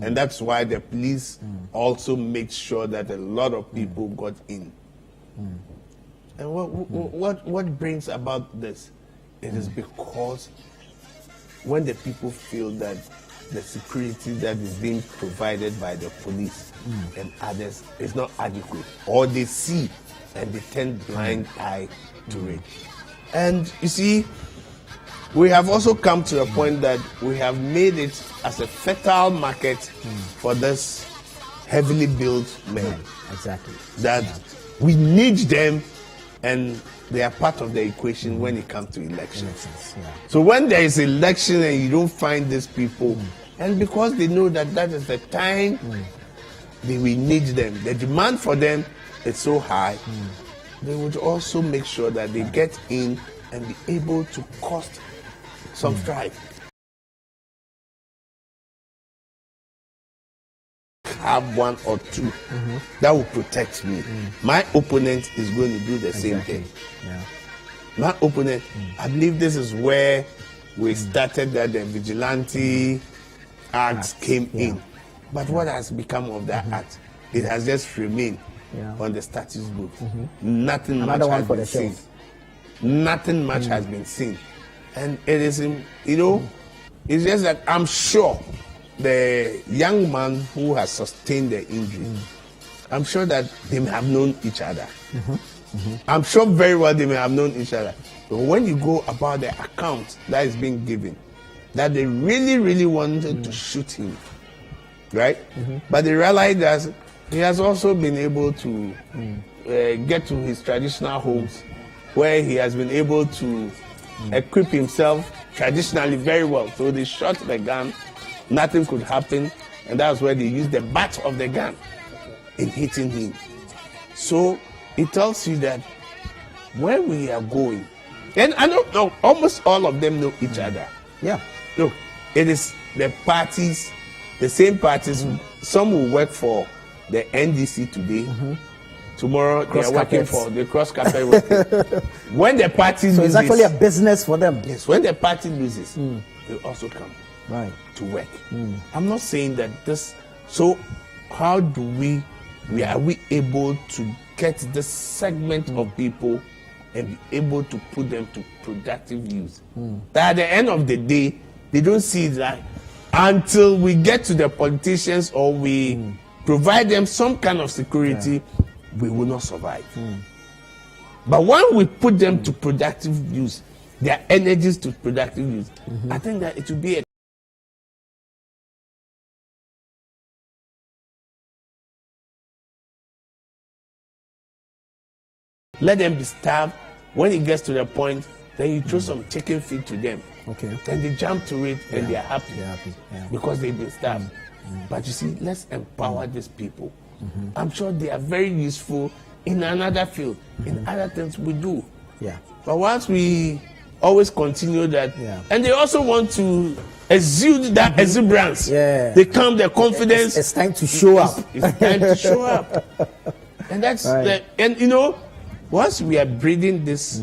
And that's why the police also made sure that a lot of people got in. And what brings about this? It is because when the people feel that the security that is being provided by the police and others is not adequate, or they see and they turn blind eye to it. And you see, we have also come to a point that we have made it as a fertile market for this heavily built men. Exactly. That we need them and they are part of the equation when it comes to elections. So when there is election and you don't find these people, and because they know that that is the time they will need them, the demand for them is so high, they would also make sure that they get in and be able to cost some strife. Have one or two that will protect me. My opponent is going to do the same thing. My opponent, I believe this is where we started that the vigilante acts came in. But what has become of that act? It has just remained on the status book. Nothing much has been seen. Nothing much has been seen. And it is, it's just that I'm sure the young man who has sustained the injury, I'm sure that they may have known each other. I'm sure very well they may have known each other. But when you go about the account that is being given, that they really, really wanted to shoot him, right? But they realized that he has also been able to get to his traditional homes, where he has been able to equip himself traditionally very well. So they shot the gun, nothing could happen, and that's where they used the butt of the gun in hitting him. So it tells you that where we are going, and I don't know, almost all of them know each other. Yeah. Look, it is the parties, the same parties. Some will work for the NDC today. Tomorrow they are working for the cross carpet working. When the party loses, so it's actually a business for them. Yes, when the party loses, they also come to work. I'm not saying that this. So how do are we able to get this segment of people and be able to put them to productive use? That at the end of the day, they don't see that until we get to the politicians or we provide them some kind of security, we will not survive. But when we put them to productive use, their energies to productive use, I think that it will be a let them be starved. When it gets to the point, then you throw some chicken feed to them. Then they jump to it and they are happy. Because they've been starved. But you see, let's empower these people I'm sure they are very useful in another field, in other things we do. Yeah. But once we always continue that, Yeah. and they also want to exude that exuberance. Yeah. They come, their confidence. It's time to show up. It's time to show up. And that's Right. and you know, once we are breeding this,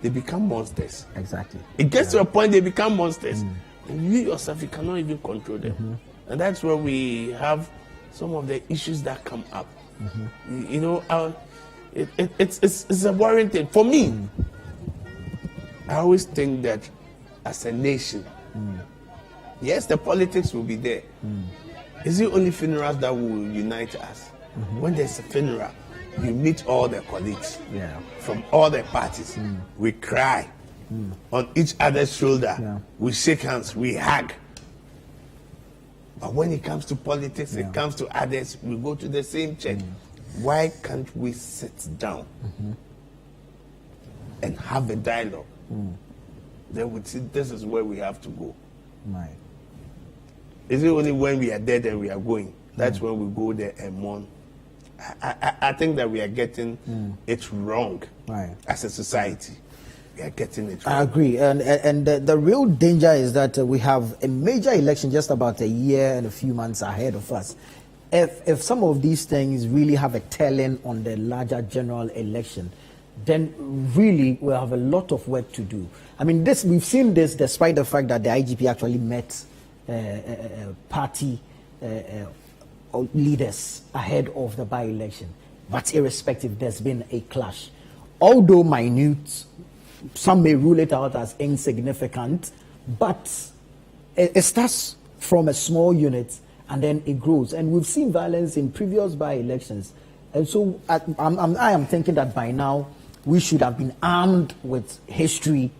they become monsters. Exactly. It gets to a point they become monsters. And you yourself, you cannot even control them. And that's where we have some of the issues that come up. You know, it's a worrying thing. For me, I always think that as a nation, yes, the politics will be there. Is it only funerals that will unite us? When there's a funeral, you meet all the colleagues from all the parties. We cry on each other's shoulder. We shake hands, we hug. But when it comes to politics, it comes to others, we go to the same church. Why can't we sit down and have a dialogue? Then we see this is where we have to go. Right. Is it only when we are dead and we are going? That's when we go there and mourn. I think that we are getting it wrong as a society. We are getting it wrong. I agree. And the real danger is that we have a major election just about a year and a few months ahead of us. If some of these things really have a telling on the larger general election, then really we'll have a lot of work to do. I mean, we've seen this despite the fact that the IGP actually met party leaders ahead of the by-election. But irrespective, there's been a clash. Although minute, some may rule it out as insignificant, but it starts from a small unit and then it grows. And we've seen violence in previous by-elections. And so I am thinking that by now we should have been armed with history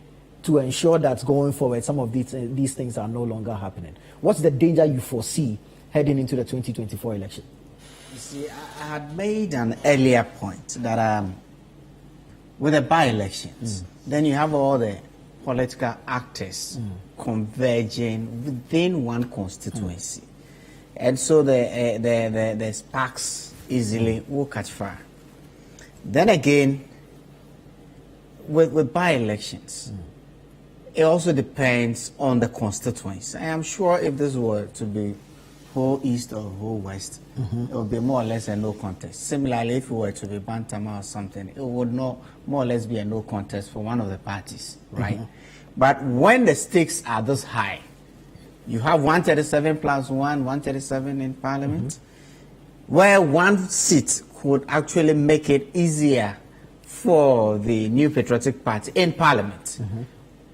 to ensure that going forward some of these things are no longer happening. What's the danger you foresee heading into the 2024 election? You see, I had made an earlier point that with the by-elections, then you have all the political actors converging within one constituency. And so the sparks easily will catch fire. Then again, with by-elections, it also depends on the constituency. I am sure if this were to be whole East or whole West, it would be more or less a no contest. Similarly, if it were to be Bantama or something, it would more or less be a no contest for one of the parties, right? But when the stakes are this high, you have 137 plus 137 in Parliament, where one seat could actually make it easier for the New Patriotic Party in Parliament,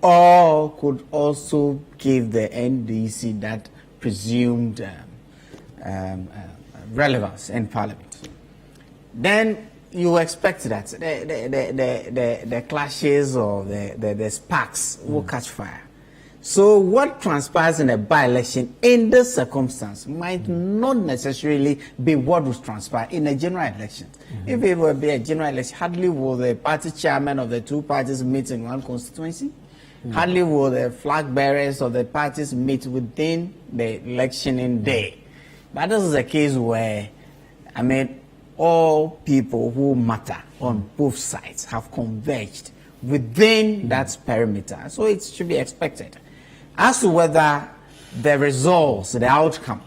or could also give the NDC that presumed relevance in Parliament. Then you expect that the clashes or the sparks will catch fire. So what transpires in a by-election in this circumstance might not necessarily be what will transpire in a general election. If it will be a general election, hardly will the party chairman of the two parties meet in one constituency. Hardly will the flag bearers of the parties meet within the electioning day. But this is a case where, I mean, all people who matter on both sides have converged within that perimeter. So it should be expected. As to whether the results, the outcome,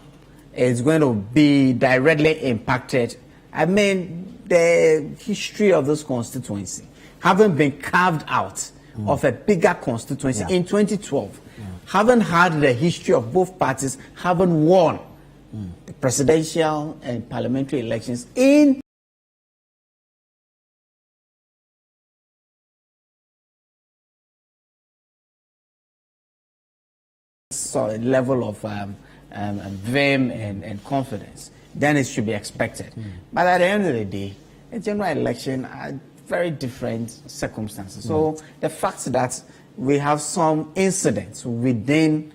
is going to be directly impacted, I mean, the history of this constituency, having been carved out of a bigger constituency in 2012, having had the history of both parties, having won the presidential and parliamentary elections in level of vim and confidence, then it should be expected. But at the end of the day, a general election are very different circumstances. So the fact that we have some incidents within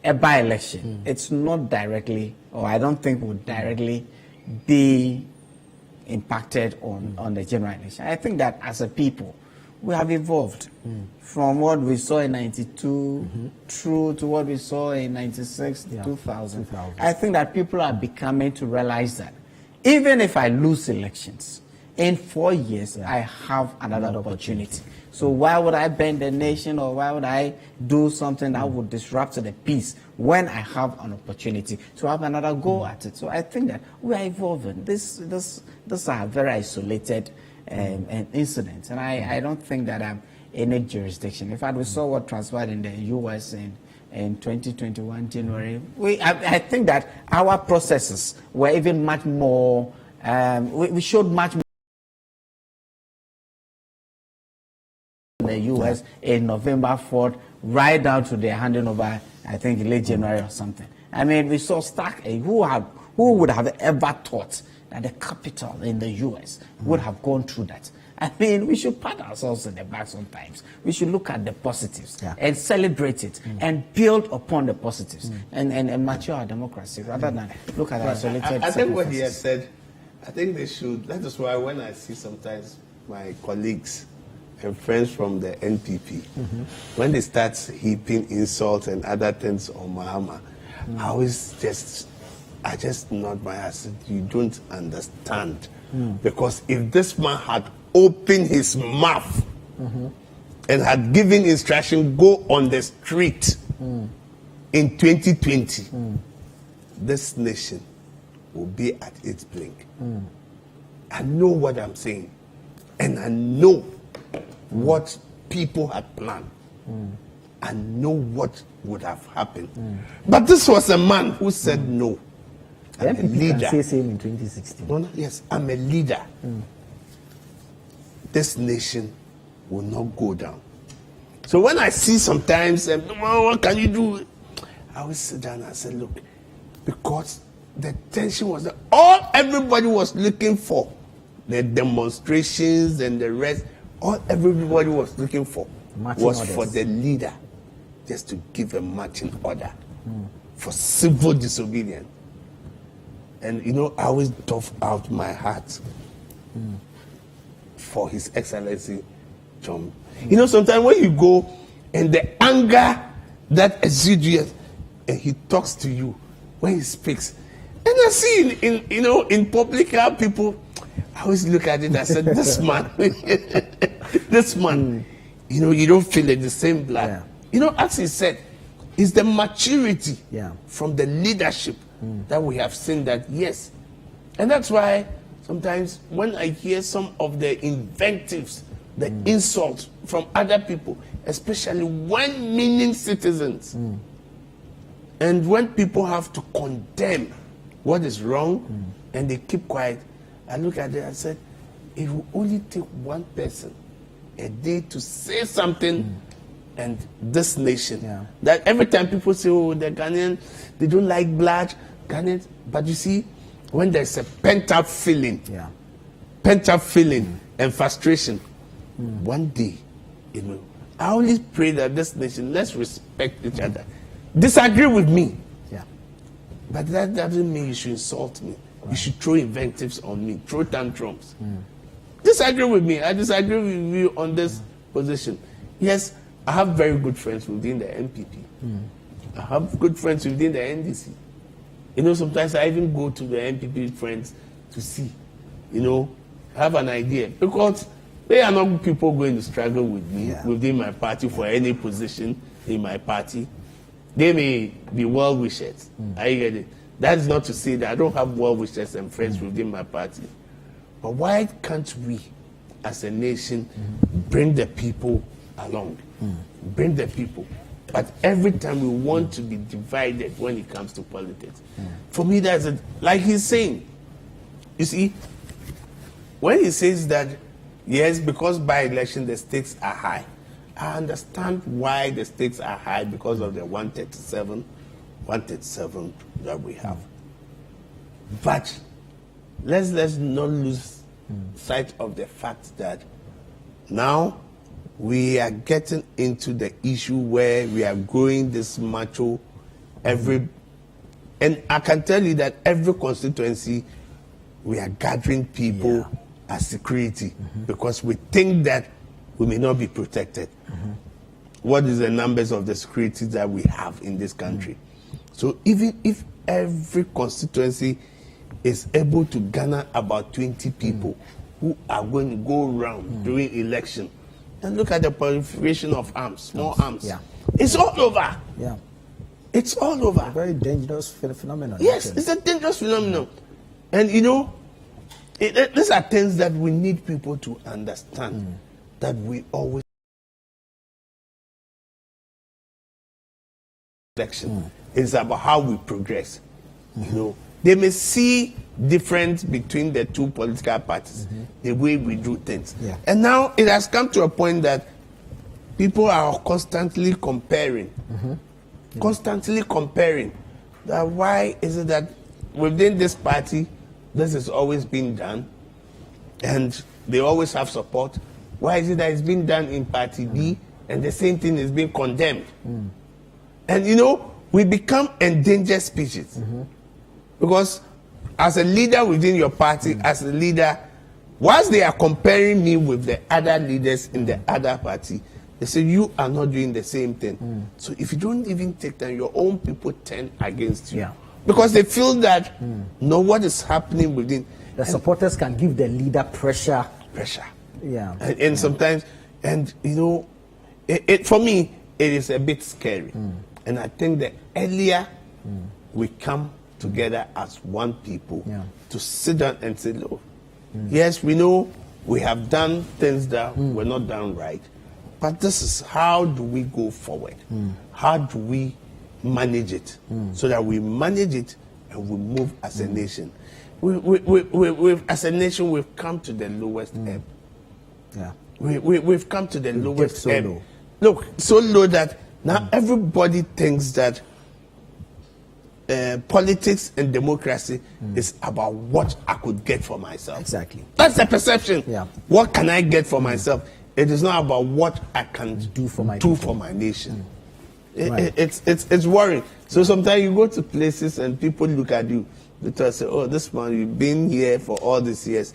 a by-election, it's not directly, or I don't think would directly be impacted on the general election. I think that as a people, we have evolved from what we saw in 92 through to what we saw in 96, 2000. I think that people are becoming to realize that Even if I lose elections, in 4 years, I have another opportunity. So why would I bend the nation, or why would I do something that would disrupt the peace when I have an opportunity to have another go at it? So I think that we are evolving. These are very isolated incidents, and I don't think that any jurisdiction. In fact, we saw what transpired in the U.S. in 2021 January. I think that our processes were even much more. We showed much more in the U.S. in November 4th, right down to the handing over, I think, late January or something. I mean, we saw stark. Who would have ever thought that the capital in the U.S. would have gone through that? I mean, we should pat ourselves in the back sometimes. We should look at the positives and celebrate it and build upon the positives and mature our democracy rather than look at isolated. I think what he has said, I think they should. That is why when I see sometimes my colleagues and friends from the NPP, when they start heaping insults and other things on Mahama, I just nod my head. I said, you don't understand. Because if this man had opened his mouth and had given instruction, go on the street in 2020, this nation will be at its blink. I know what I'm saying, and I know what people had planned. I know what would have happened. But this was a man who said no. I'm a leader. Say same in 2016. No, yes, I'm a leader. This nation will not go down. So when I see sometimes, what can you do? I always sit down and say, look, because the tension was that all everybody was looking for, the demonstrations and the rest, all everybody was looking for was for the leader just to give a marching order for civil disobedience. And I always doff out my heart for His Excellency John. Sometimes when you go and the anger that exudes and he talks to you when he speaks, and I see in public how people, I always look at it and say, this man, this man, you don't feel it, the same blood. As he said, it's the maturity from the leadership that we have seen that, yes. And that's why sometimes when I hear some of the invectives, the insults from other people, especially when meaning citizens, and when people have to condemn what is wrong and they keep quiet, I look at it and said, it will only take one person a day to say something, and this nation, that every time people say, oh, the Ghanaians, they don't like blood, Ghanaians, but you see, when there's a pent-up feeling, and frustration, one day, I only pray that this nation, let's respect each other. Disagree with me, but that doesn't mean you should insult me. You should throw invectives on me, throw tantrums. Disagree with me. I disagree with you on this position. Yes, I have very good friends within the NPP. I have good friends within the NDC. Sometimes I even go to the NPP friends to see, have an idea. Because they are not people going to struggle with me within my party for any position in my party. They may be well-wishers. I get it. That is not to say that I don't have well-wishers and friends within my party. But why can't we, as a nation, bring the people along? Bring the people. But every time we want to be divided when it comes to politics. For me, that's it. Like he's saying. You see, when he says that, yes, because by election the stakes are high, I understand why the stakes are high because of the 137 that we have. But let's not lose sight of the fact that now we are getting into the issue where we are growing this macho and I can tell you that every constituency we are gathering people as security because we think that we may not be protected. What is the numbers of the security that we have in this country? So even if every constituency is able to garner about 20 people who are going to go around during election. And look at the proliferation of arms, small arms. Yeah. It's all over. Yeah. It's all over. A very dangerous phenomenon. Yes, actually. it's a dangerous phenomenon. And you know, these are things that we need people to understand, that we always election. It's about how we progress. You know, they may see difference between the two political parties, the way we do things. Yeah. And now it has come to a point that people are constantly comparing. Constantly comparing. That why is it that within this party, this has always been done, and they always have support? Why is it that it's been done in party B, and the same thing is being condemned? And you know, we become endangered species. Because as a leader within your party, as a leader, whilst they are comparing me with the other leaders in the other party, they say you are not doing the same thing. So if you don't even take them, your own people turn against you. Yeah. Because they feel that know what is happening within. The supporters can give the leader pressure. Yeah. And sometimes, and you know, it for me, it is a bit scary. And I think that earlier we come together as one people to sit down and say, look, yes, we know we have done things that were not done right, but this is how do we go forward? How do we manage it so that we manage it and we move as a nation? As a nation, we've come to the lowest ebb. Yeah. We've come to the lowest so ebb. low. Look, so low that now everybody thinks that politics and democracy is about what I could get for myself. Exactly. That's the perception. Yeah. What can I get for myself? It is not about what I can Do for my nation. Right. It's worrying. So sometimes you go to places and people look at you. They say, "Oh, this man, you've been here for all these years.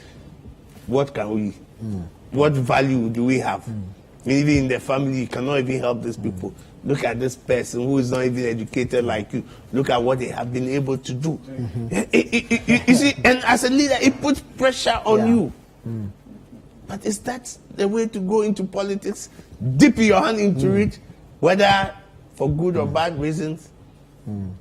What can we? What value do we have? Even in the family, you cannot even help these people. Look at this person who is not even educated like you. Look at what they have been able to do." You see, and as a leader, it puts pressure on you. But is that the way to go into politics? Dip your hand into it, whether for good or bad reasons.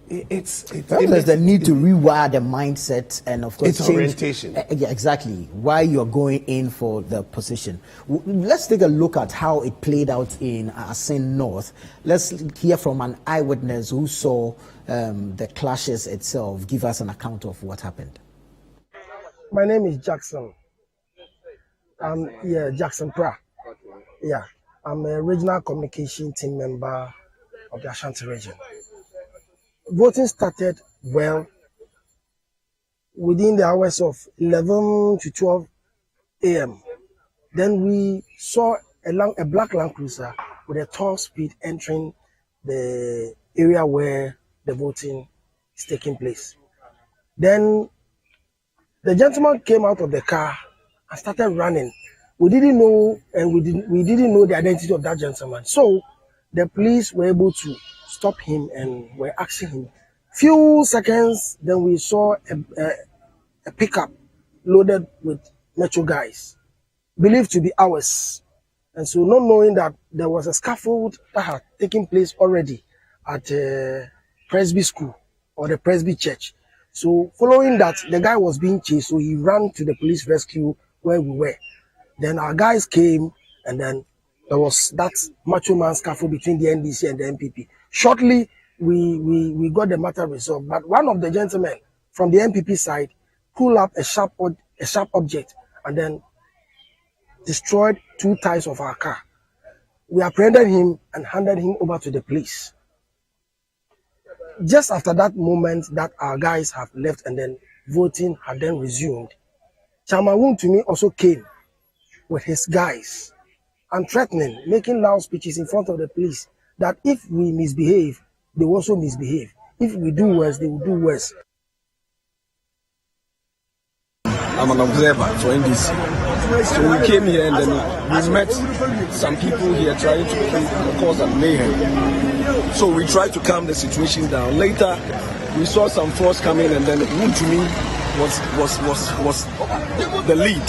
There's the need to rewire the mindset and of course it's change orientation. Yeah, exactly. Why you're going in for the position. Let's take a look at how it played out in Assin North. Let's hear from an eyewitness who saw the clashes itself. Give us an account of what happened. My name is Jackson. Jackson Pra. Yeah, I'm a regional communication team member of the Ashanti region. Voting started well within the hours of 11 to 12 a.m. Then we saw a black Land Cruiser with a top speed entering the area where the voting is taking place. Then the gentleman came out of the car and started running. We didn't know, and we didn't know the identity of that gentleman. So the police were able to stop him and were asking him. Few seconds, then we saw a pickup loaded with metro guys, believed to be ours. And so not knowing that there was a scaffold that had taken place already at Presby School or the Presby Church. So following that, the guy was being chased, so he ran to the police rescue where we were. Then our guys came, and then there was that macho man scaffold between the NDC and the MPP. Shortly, we got the matter resolved. But one of the gentlemen from the MPP side pulled up a sharp object and then destroyed 2 tires of our car. We apprehended him and handed him over to the police. Just after that moment that our guys have left and then voting had then resumed, Chamawun to me also came with his guys and threatening, making loud speeches in front of the police that if we misbehave, they will also misbehave. If we do worse, they will do worse. I'm an observer for NDC. So we came here and then we met some people here trying to cause some mayhem. So we tried to calm the situation down. Later, we saw some force coming and then to me, was the lead.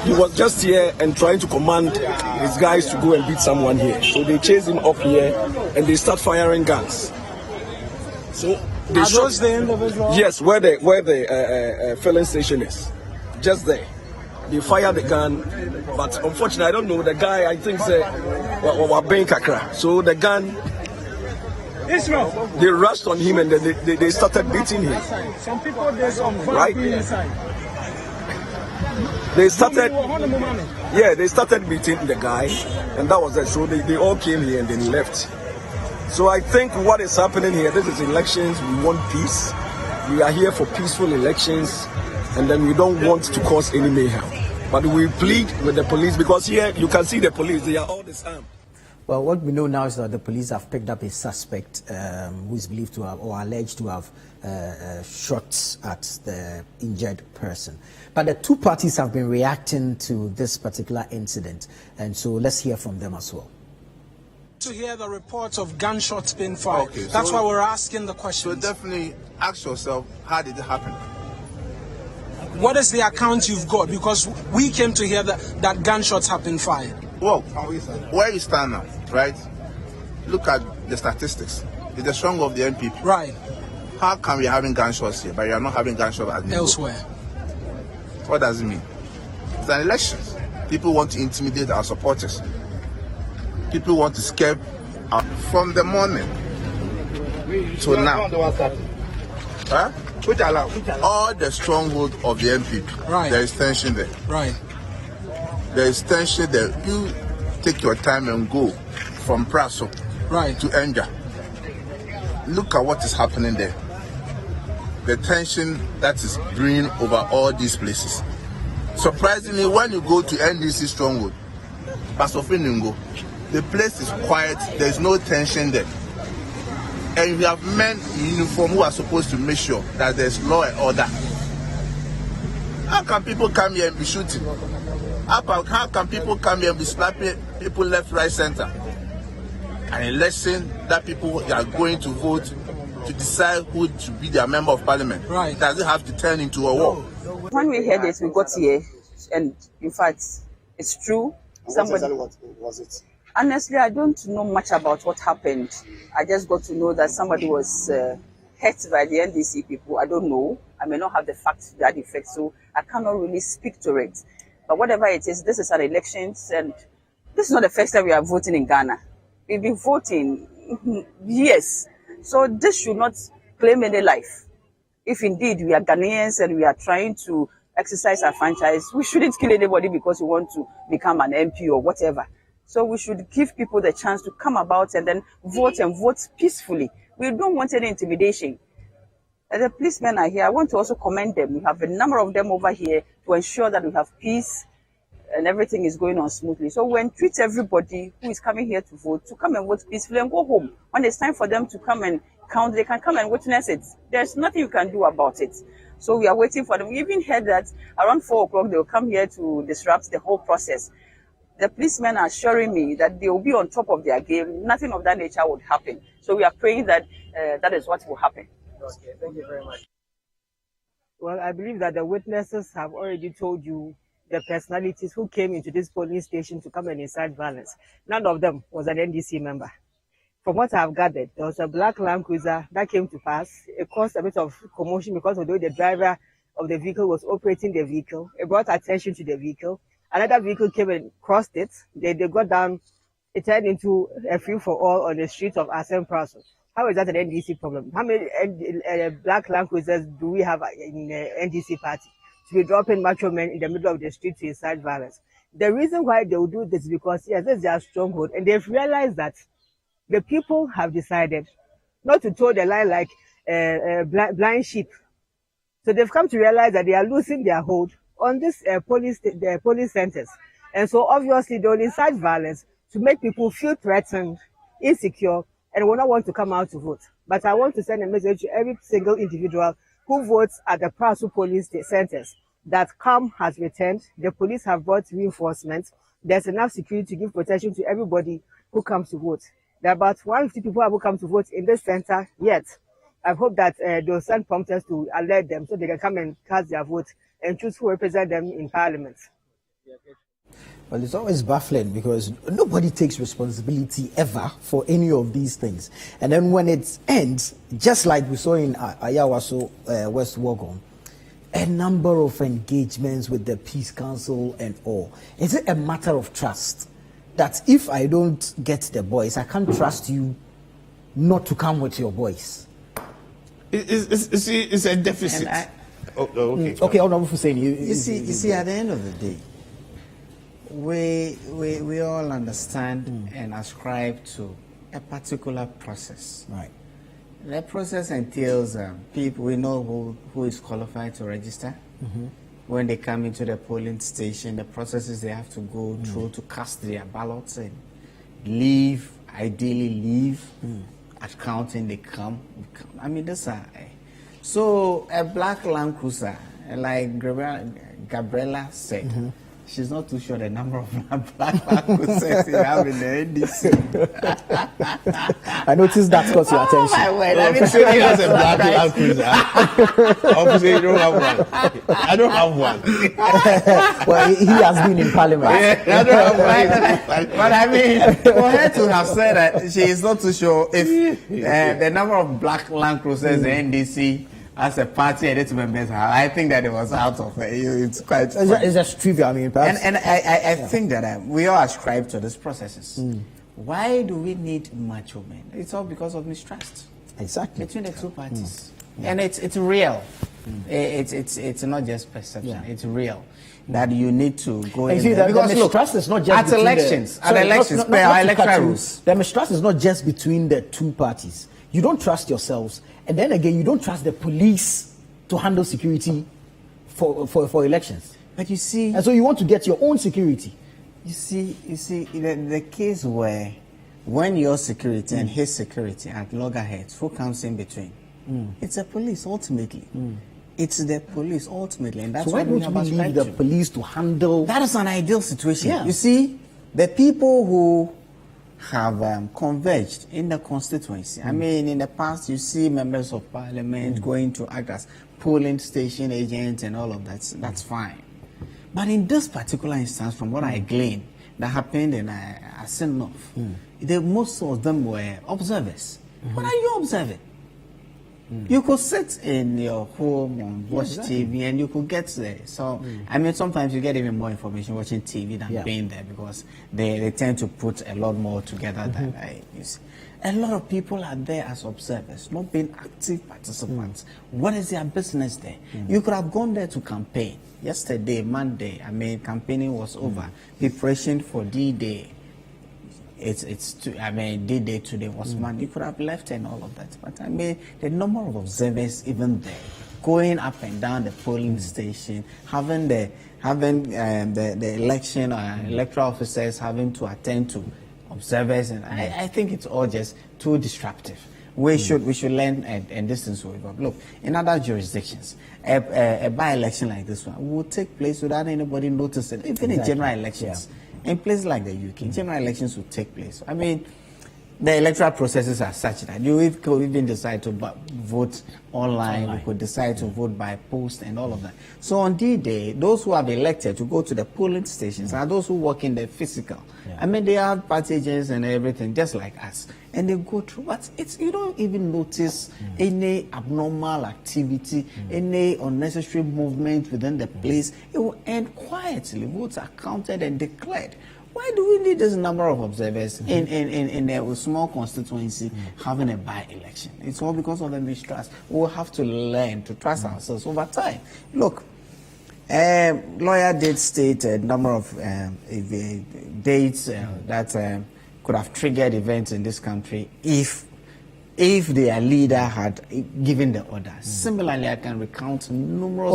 He was just here and trying to command his guys to go and beat someone here. So they chase him up here and they start firing guns. So they shot the individual? Yes, where the filling station is, just there. They fired the gun, but unfortunately, I don't know the guy. I think was being kakra. So the gun. They rushed on him and then they started beating him. Some people right? They started beating the guy, and that was it. So they all came here and then left. So I think what is happening here, this is elections, we want peace. We are here for peaceful elections, and then we don't want to cause any mayhem. But we plead with the police, because here you can see the police, they are all disarmed. Well, what we know now is that the police have picked up a suspect who is believed to have, or alleged to have, shot at the injured person. But the two parties have been reacting to this particular incident, and so let's hear from them as well. To hear the reports of gunshots being fired. Okay, that's why we're asking the question. So definitely ask yourself, how did it happen? What is the account you've got? Because we came to hear that gunshots have been fired. Well, where you stand now, right? Look at the statistics. It's the strong of the MPP. Right. How come we're having gunshots here, but you're not having gunshots elsewhere? What does it mean? It's an election. People want to intimidate our supporters. People want to scare from the morning to now. Huh? All the stronghold of the MPP. Right. There is tension there. Right. There is tension there. You take your time and go from Praso to Enja. Look at what is happening there. The tension that is brewing over all these places. Surprisingly, when you go to NDC stronghold, Pasofiningo, the place is quiet, there is no tension there. And you have men in uniform who are supposed to make sure that there's law and order. How can people come here and be shooting? How can people come here and be slapping people left, right, center? An election that people are going to vote to decide who to be their member of parliament. Right. Does it have to turn into a war? When we heard it, we got here, and in fact, it's true. Exactly what was it? Honestly, I don't know much about what happened. I just got to know that somebody was hurt by the NDC people. I don't know. I may not have the facts to that effect, so I cannot really speak to it. But whatever it is, this is an election, and this is not the first time we are voting in Ghana. We've been voting years. So this should not claim any life. If indeed we are Ghanaians and we are trying to exercise our franchise, we shouldn't kill anybody because we want to become an MP or whatever. So we should give people the chance to come about and then vote, and vote peacefully. We don't want any intimidation. The policemen are here. I want to also commend them. We have a number of them over here to ensure that we have peace and everything is going on smoothly. So we entreat everybody who is coming here to vote to come and vote peacefully and go home. When it's time for them to come and count, they can come and witness it. There's nothing you can do about it. So we are waiting for them. We even heard that around 4 o'clock they will come here to disrupt the whole process. The policemen are assuring me that they will be on top of their game. Nothing of that nature would happen. So we are praying that that is what will happen. Okay, thank you very much. Well, I believe that the witnesses have already told you the personalities who came into this polling station to come and incite violence. None of them was an NDC member. From what I have gathered, there was a black Land Cruiser that came to pass. It caused a bit of commotion because of the way the driver of the vehicle was operating the vehicle. It brought attention to the vehicle. Another vehicle came and crossed it. They got down. It turned into a free-for-all on the streets of Assin North. How is that an NDC problem? How many black Land Cruisers do we have in the NDC party to be dropping macho men in the middle of the street to incite violence? The reason why they will do this is because, yes, this is their stronghold, and they've realized that the people have decided not to toe the line like blind sheep. So they've come to realize that they are losing their hold on this police centers. And so obviously they will incite violence to make people feel threatened, insecure, and will not want to come out to vote. But I want to send a message to every single individual who votes at the Praso police centers that calm has returned. The police have brought reinforcements. There's enough security to give protection to everybody who comes to vote. There are about 150 people who come to vote in this center yet. I hope that they'll send prompters to alert them so they can come and cast their vote and choose who represent them in Parliament. Well, it's always baffling because nobody takes responsibility ever for any of these things. And then when it ends, just like we saw in Ayawaso, West Wuogon, a number of engagements with the Peace Council and all. Is it a matter of trust that if I don't get the boys, I can't trust you not to come with your boys? It's a deficit. Okay, Honorable Hussein, you see, at the end of the day, we all understand and ascribe to a particular process. Right. The process entails people, we know who is qualified to register. When they come into the polling station, the processes they have to go through to cast their ballots and ideally leave. At counting, they come. I mean, that's so a black Land Cruiser, like Gabriela said, she's not too sure the number of black Land Cruisers you have in the NDC. I noticed that caught your attention. My word, I mean, He has a black Land Cruiser. Obviously, you don't have one. I don't have one. Well, he has been in Parliament. Yeah, I don't have one. But I mean, for her to have said that she is not too sure if the number of black Land Cruisers the NDC as a party and its members have, I think that it was out of it. It's quite. It's just trivial. I mean, perhaps. And I think that we all ascribe to these processes. Why do we need macho men? It's all because of mistrust. Exactly. Between the two parties. And it's real. It's not just perception. It's real. That you need to go in there. Because the mistrust is not just at elections. At elections, electoral rules. The mistrust is not just between the two parties. You don't trust yourselves, and then again, you don't trust the police to handle security for elections. But you see, and so you want to get your own security. You see, the case where when your security and his security at loggerheads, who comes in between? It's the police ultimately. It's the police ultimately, and that's so why don't we leave the police to handle? That is an ideal situation. Yeah. You see, the people who have converged in the constituency. I mean, in the past, you see members of parliament going to act as polling station agents and all of that. That's fine. But in this particular instance, from what I gleaned, that happened in Assin North, most of them were observers. What are you observing? You could sit in your home and watch TV and you could get there. So, I mean, sometimes you get even more information watching TV than being there because they tend to put a lot more together than I use. A lot of people are there as observers, not being active participants. What is their business there? You could have gone there to campaign. Yesterday, Monday, I mean, campaigning was over. Preparation for D-Day. D-Day today was Monday. You could have left and all of that. But I mean, the number of observers even there, going up and down the polling station, having the election electoral officers having to attend to observers, and I think it's all just too disruptive. We should learn and distance with it. Look, in other jurisdictions, a by-election like this one will take place without anybody noticing, even in general elections. In places like the UK, general elections will take place. I mean, the electoral processes are such that you could even decide to vote online, you could decide to vote by post and all of that. So on D-Day, those who have elected to go to the polling stations are those who work in the physical. I mean, they have party agents and everything, just like us. And they go through, but you don't even notice any abnormal activity, any unnecessary movement within the place. It will end quietly. Votes are counted and declared. Why do we need this number of observers in a small constituency having a by-election? It's all because of the mistrust. We'll have to learn to trust ourselves over time. Look, lawyer did state a number of dates that could have triggered events in this country if their leader had given the order. Similarly, I can recount numerous.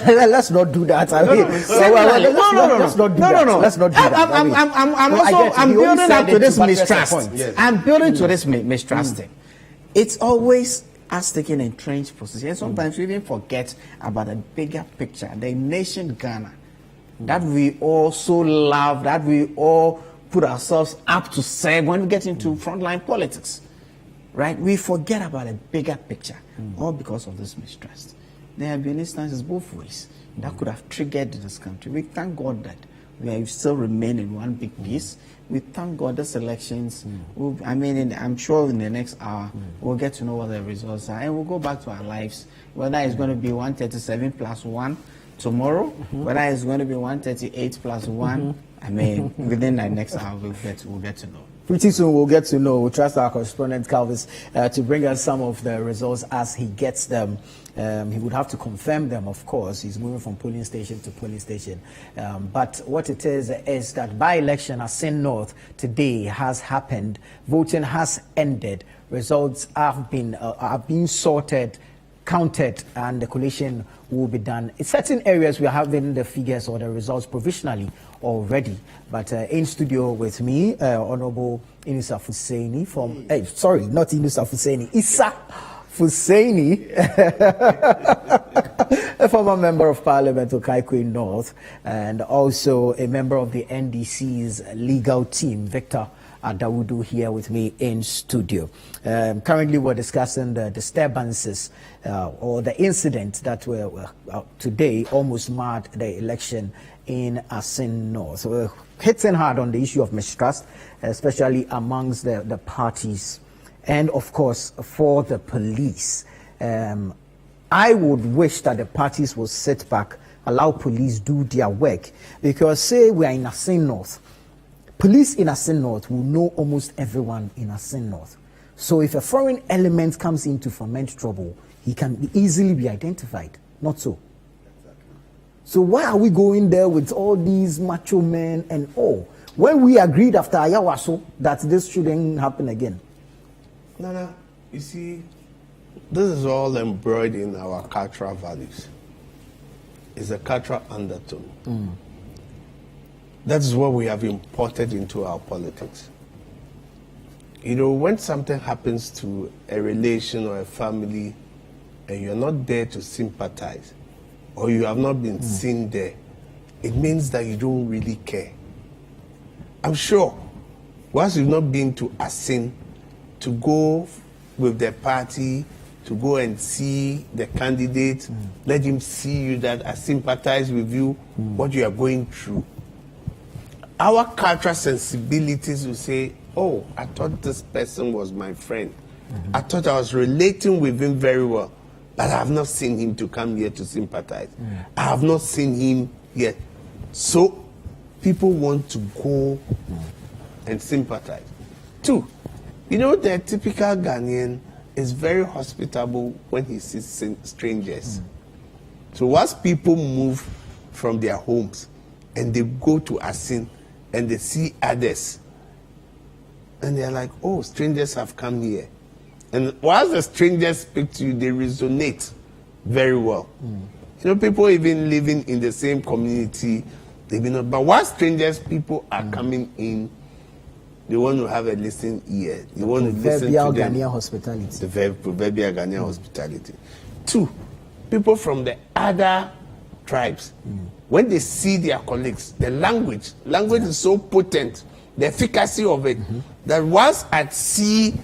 Let's not do that. Let's not do that. I'm building up to this mistrust. I'm building to this mistrust. It's always us taking entrenched position. And sometimes we even forget about the bigger picture, the nation Ghana, that we all so love, that we all put ourselves up to serve when we get into frontline politics. right? We forget about a bigger picture, all because of this mistrust. There have been instances both ways that could have triggered this country. We thank God that we still remain in one big piece. We thank God these elections, I'm sure in the next hour, we'll get to know what the results are, and we'll go back to our lives, whether it's going to be 137 plus 1 tomorrow, whether it's going to be 138 plus 1, within the next hour, we'll get to know. Pretty soon we'll get to know. We'll trust our correspondent Calvis to bring us some of the results as he gets them. He would have to confirm them, of course. He's moving from polling station to polling station. But what it is that by-election Assin North today has happened. Voting has ended. Results have been sorted, counted, and the collation will be done. In certain areas, we are having the figures or the results provisionally already. But in studio with me, Honorable Inusa Fuseni from, not Inusa Fuseni, Issa Fuseni, a former member of Parliament of Kaikui North, and also a member of the NDC's legal team, Victor Adawudu, here with me in studio. Currently, we're discussing the disturbances or the incident that were today almost marred the election in Assin North. So we're hitting hard on the issue of mistrust, especially amongst the parties and, of course, for the police. I would wish that the parties will sit back, allow police do their work, because say we are in Assin North, police in Assin North will know almost everyone in Assin North. So if a foreign element comes in to foment trouble, he can easily be identified. Not so. So why are we going there with all these macho men and all, when we agreed after Ayawaso that this shouldn't happen again? No, you see, this is all embroidered in our cultural values. It's a cultural undertone. That is what we have imported into our politics. You know, when something happens to a relation or a family and you're not there to sympathize, or you have not been seen there, it means that you don't really care. I'm sure, once you've not been to Assin, to go with the party, to go and see the candidate, let him see you that I sympathize with you, what you are going through. Our cultural sensibilities will say, oh, I thought this person was my friend. I thought I was relating with him very well, but I have not seen him to come here to sympathize. I have not seen him yet. So people want to go and sympathize. Two, you know, the typical Ghanaian is very hospitable when he sees strangers. So once people move from their homes and they go to Assin and they see others, and they're like, oh, strangers have come here. And while the strangers speak to you, they resonate very well. You know, people even living in the same community, but while strangers, people are coming in, they want to have a listening ear. They want to listen to them. Ghanaian hospitality. The proverbial Ghanaian hospitality. Two, people from the other tribes, when they see their colleagues, the language is so potent, the efficacy of it, that once I see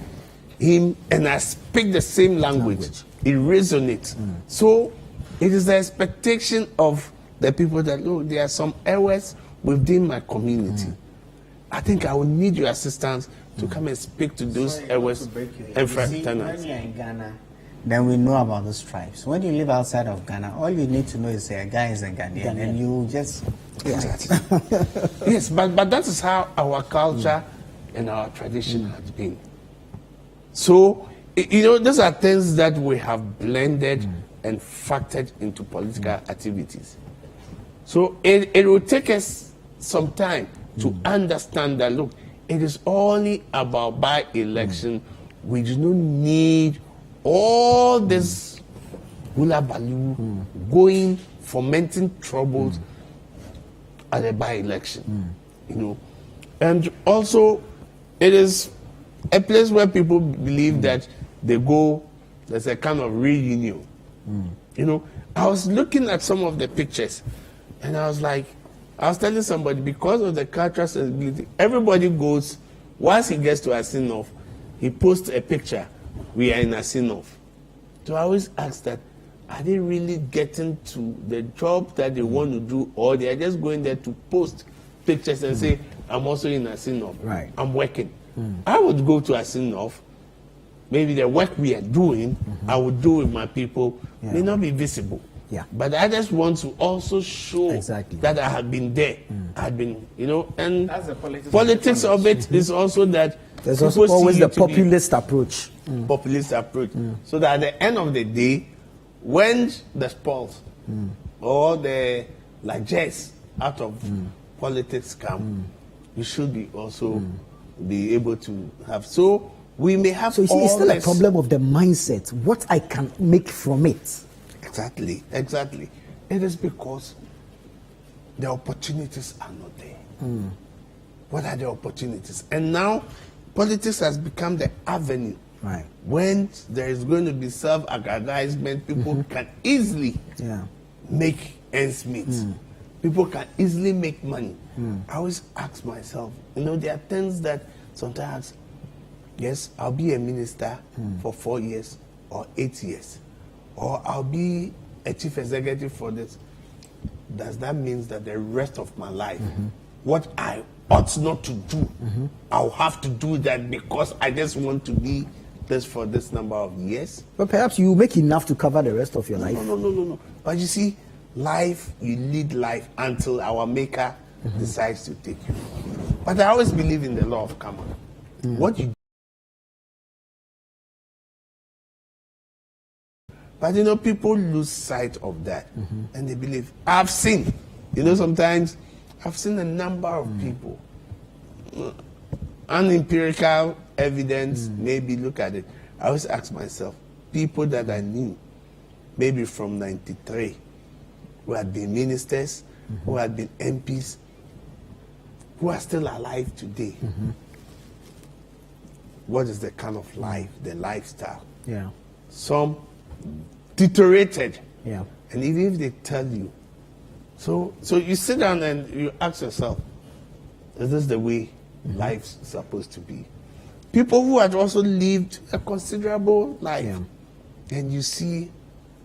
him and I speak the same language. It resonates. So it is the expectation of the people that, look, there are some errors within my community. I think I will need your assistance to come and speak to those errors and fraternals. When you're in Ghana, then we know about those tribes. When you live outside of Ghana, all you need to know is a guy is a Ghanaian, and you just... Yes, but that is how our culture and our tradition has been. So, you know, those are things that we have blended and factored into political activities. So it will take us some time to understand that, look, it is only about by-election. We do not need all this hula baloo going, fomenting troubles at a by-election. You know, and also it is a place where people believe that they go, there's a kind of reunion. You know, I was looking at some of the pictures and I was like, I was telling somebody, because of the cultural sensibility, everybody goes, once he gets to Assin North, he posts a picture we are in Assin North. So I always ask that, are they really getting to the job that they want to do, or they are just going there to post pictures and say, I'm also in Assin North. Right. I'm working. I would go to Assin North. Maybe the work we are doing, I would do with my people, may not be visible. Yeah. But I just want to also show that I have been there. I have been, and That's the politics of it is also that there's people also always see the you to be populist approach. populist approach. So that at the end of the day, when the spoils or the largesse out of politics come, you should be also be able to have. So we may have. So you see, it's all still a this- problem of the mindset. What I can make from it. Exactly. It is because the opportunities are not there. What are the opportunities? And now, politics has become the avenue. Right. When there is going to be self-aggrandizement, people can easily make ends meet. People can easily make money. I always ask myself, there are things that sometimes, yes, I'll be a minister for 4 years or 8 years, or I'll be a chief executive for this. Does that mean that the rest of my life, what I ought not to do, I'll have to do that because I just want to be this for this number of years? But perhaps you make enough to cover the rest of your life. No. But you see, life, you lead life until our maker decides to take you. But I always believe in the law of karma. What you But people lose sight of that, and they believe. I've seen, sometimes I've seen a number of people, unempirical evidence, maybe look at it. I always ask myself, people that I knew, maybe from 93, who had been ministers, who had been MPs, who are still alive today. What is the kind of life, the lifestyle? Yeah. Some deteriorated. Yeah. And even if they tell you, so you sit down and you ask yourself, is this the way life's supposed to be? People who had also lived a considerable life, and you see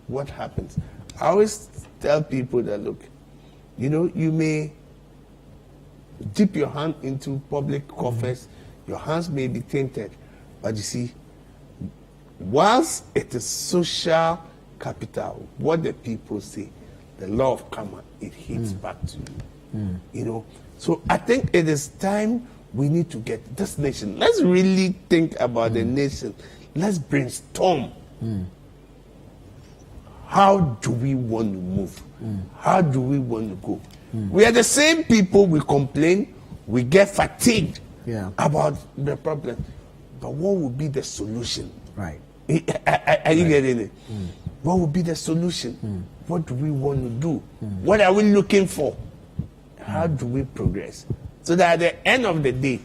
what happens. I always tell people that, look, you may dip your hand into public coffers, your hands may be tainted, but you see, whilst it is social capital, what the people say, the law of karma, it hits back to you. So I think it is time we need to get this nation. Let's really think about the nation. Let's brainstorm. How do we want to move? How do we want to go? We are the same people, we complain, we get fatigued about the problem. But what would be the solution? Right. Are you getting it? What would be the solution? What do we want to do? What are we looking for? How do we progress? So that at the end of the day,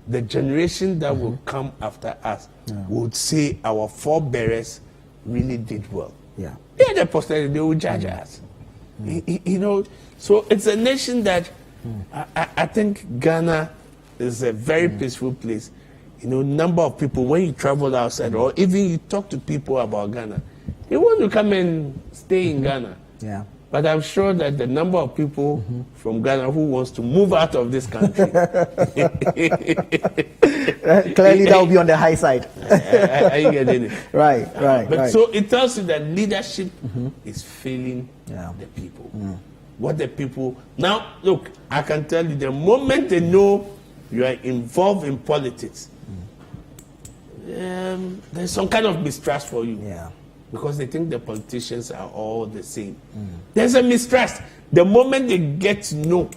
the generation that will come after us would say our forebearers really did well. Yeah. The posterity, they will judge us. So it's a nation that I think Ghana is a very peaceful place. Number of people, when you travel outside or even you talk to people about Ghana, they want to come and stay in Ghana. Yeah. But I'm sure that the number of people from Ghana who wants to move out of this country. Clearly that will be on the high side. Are you getting it? Right. But so it tells you that leadership is failing the people. What the people... Now, look, I can tell you, the moment they know you are involved in politics, there's some kind of mistrust for you. Yeah. Because they think the politicians are all the same. There's a mistrust. The moment they get to know,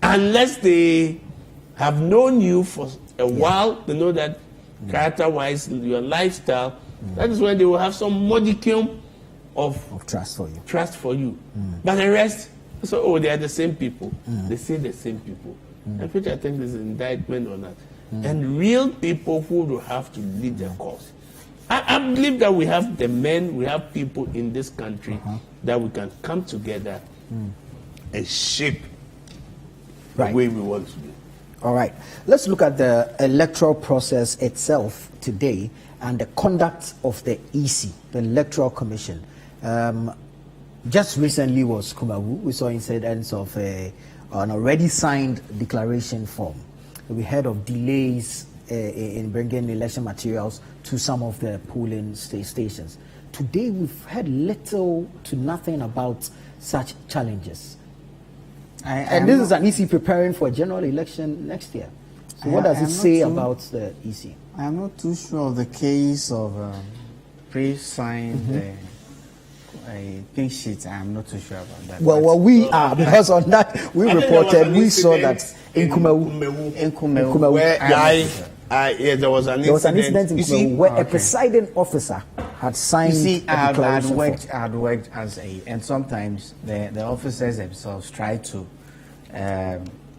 unless they have known you for a while, they know that character-wise, your lifestyle, that is when they will have some modicum of trust for you. But the rest, they are the same people. They say the same people. Which I think is an indictment on that. And real people who will have to lead the cause. I believe that we have the men, we have people in this country that we can come together and shape the way we want to be. All right. Let's look at the electoral process itself today and the conduct of the EC, the Electoral Commission. Just recently was Kumawu. We saw incidents of an already signed declaration form. We heard of delays in bringing election materials to some of the polling stations. Today, we've heard little to nothing about such challenges. And this is an EC preparing for a general election next year. So what does it say about the EC? I'm not too sure of the case of pre-signed pink sheets. I'm not too sure about that. Well, we are, because on that we reported, we saw that in Kumawu, where there was an incident in Kumawu where a presiding officer had signed. You see, I'd worked as and sometimes the officers themselves try to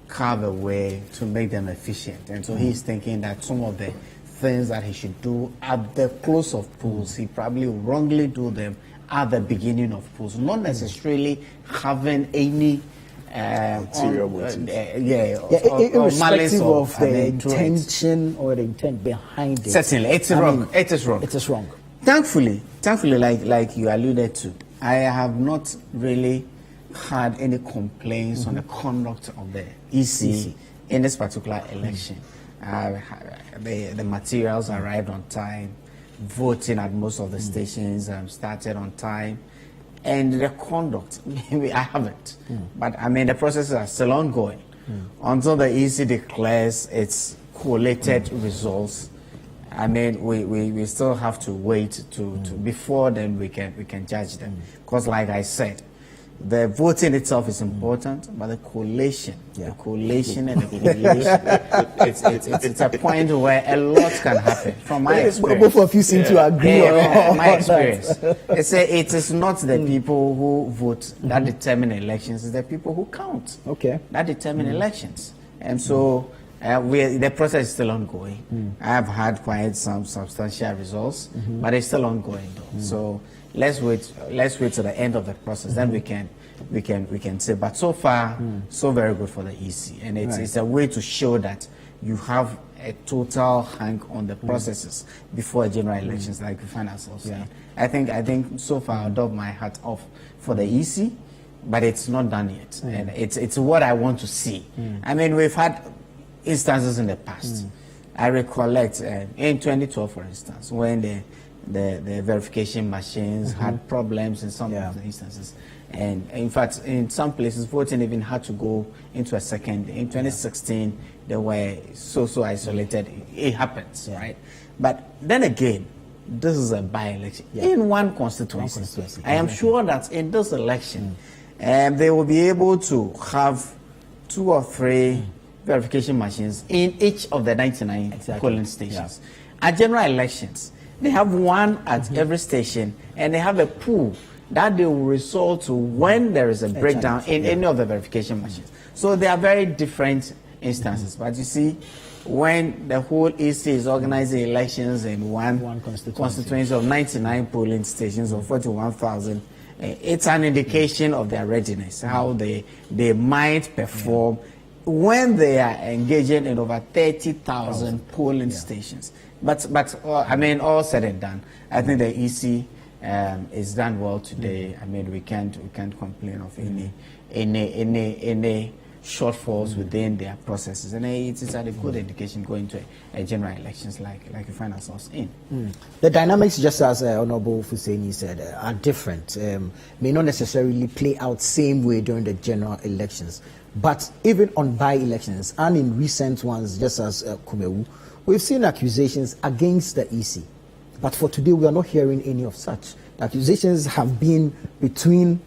carve a way to make them efficient, and so he's thinking that some of the things that he should do at the close of polls, he probably wrongly do them at the beginning of polls, not necessarily having any irrespective of the intention or the intent behind it. Certainly, it is wrong. It is wrong. Thankfully, like you alluded to, I have not really had any complaints on the conduct of the EC in this particular election. The materials arrived on time. Voting at most of the stations started on time, and the conduct, maybe I haven't. But I mean, the processes are still ongoing until the EC declares its collated results. I mean, we still have to wait to before then we can judge them, because like I said, the voting itself is important, but the collation and the collation, it's a point where a lot can happen. From my experience, both of you seem to agree. My experience, it is not the people who vote that determine elections; it's the people who count. That determine elections, and so the process is still ongoing. I have had quite some substantial results, but it's still ongoing though. So let's wait to the end of the process, then we can say. But so far, so very good for the EC, and it's a way to show that you have a total hang on the processes before general elections, like we find ourselves in. I think so far I'll dub my hat off for the EC, but it's not done yet, and it's what I want to see. I mean, we've had instances in the past. I recollect in 2012, for instance, when the verification machines had problems in some of the instances. And in fact, in some places, voting even had to go into a second. In 2016, they were so isolated. It happens, right? But then again, this is a by-election in one constituency. I am sure that in this election, they will be able to have 2 or 3 verification machines in each of the 99 polling stations. At general elections, they have one at every station, and they have a pool that they will resort to when there is a breakdown in any of the verification machines. So they are very different instances. But you see, when the whole EC is organizing elections in one constituency of 99 polling stations of 41,000, it's an indication of their readiness, how they might perform when they are engaging in over 30,000 polling stations. But I mean, all said and done, I think the EC is done well today. I mean, we can't complain of any shortfalls within their processes, and it's a good indication going to a general elections like we find ourselves in. The dynamics, just as Honorable Fuseni said, are different. May not necessarily play out same way during the general elections, but even on by-elections and in recent ones, just as Kumewu, we've seen accusations against the EC. But for today, we are not hearing any of such. The accusations have been between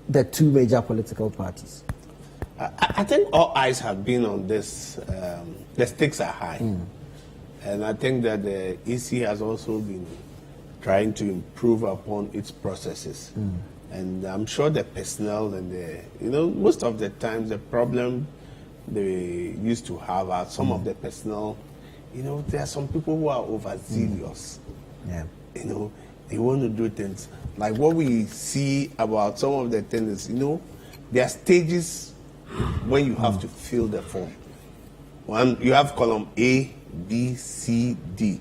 the 2 major political parties. I think all eyes have been on this. The stakes are high. And I think that the EC has also been trying to improve upon its processes. And I'm sure the personnel and most of the times the problem they used to have are some of the personnel. There are some people who are overzealous. They want to do things. Like what we see about some of the things, there are stages when you have to fill the form. you have column A, B, C, D.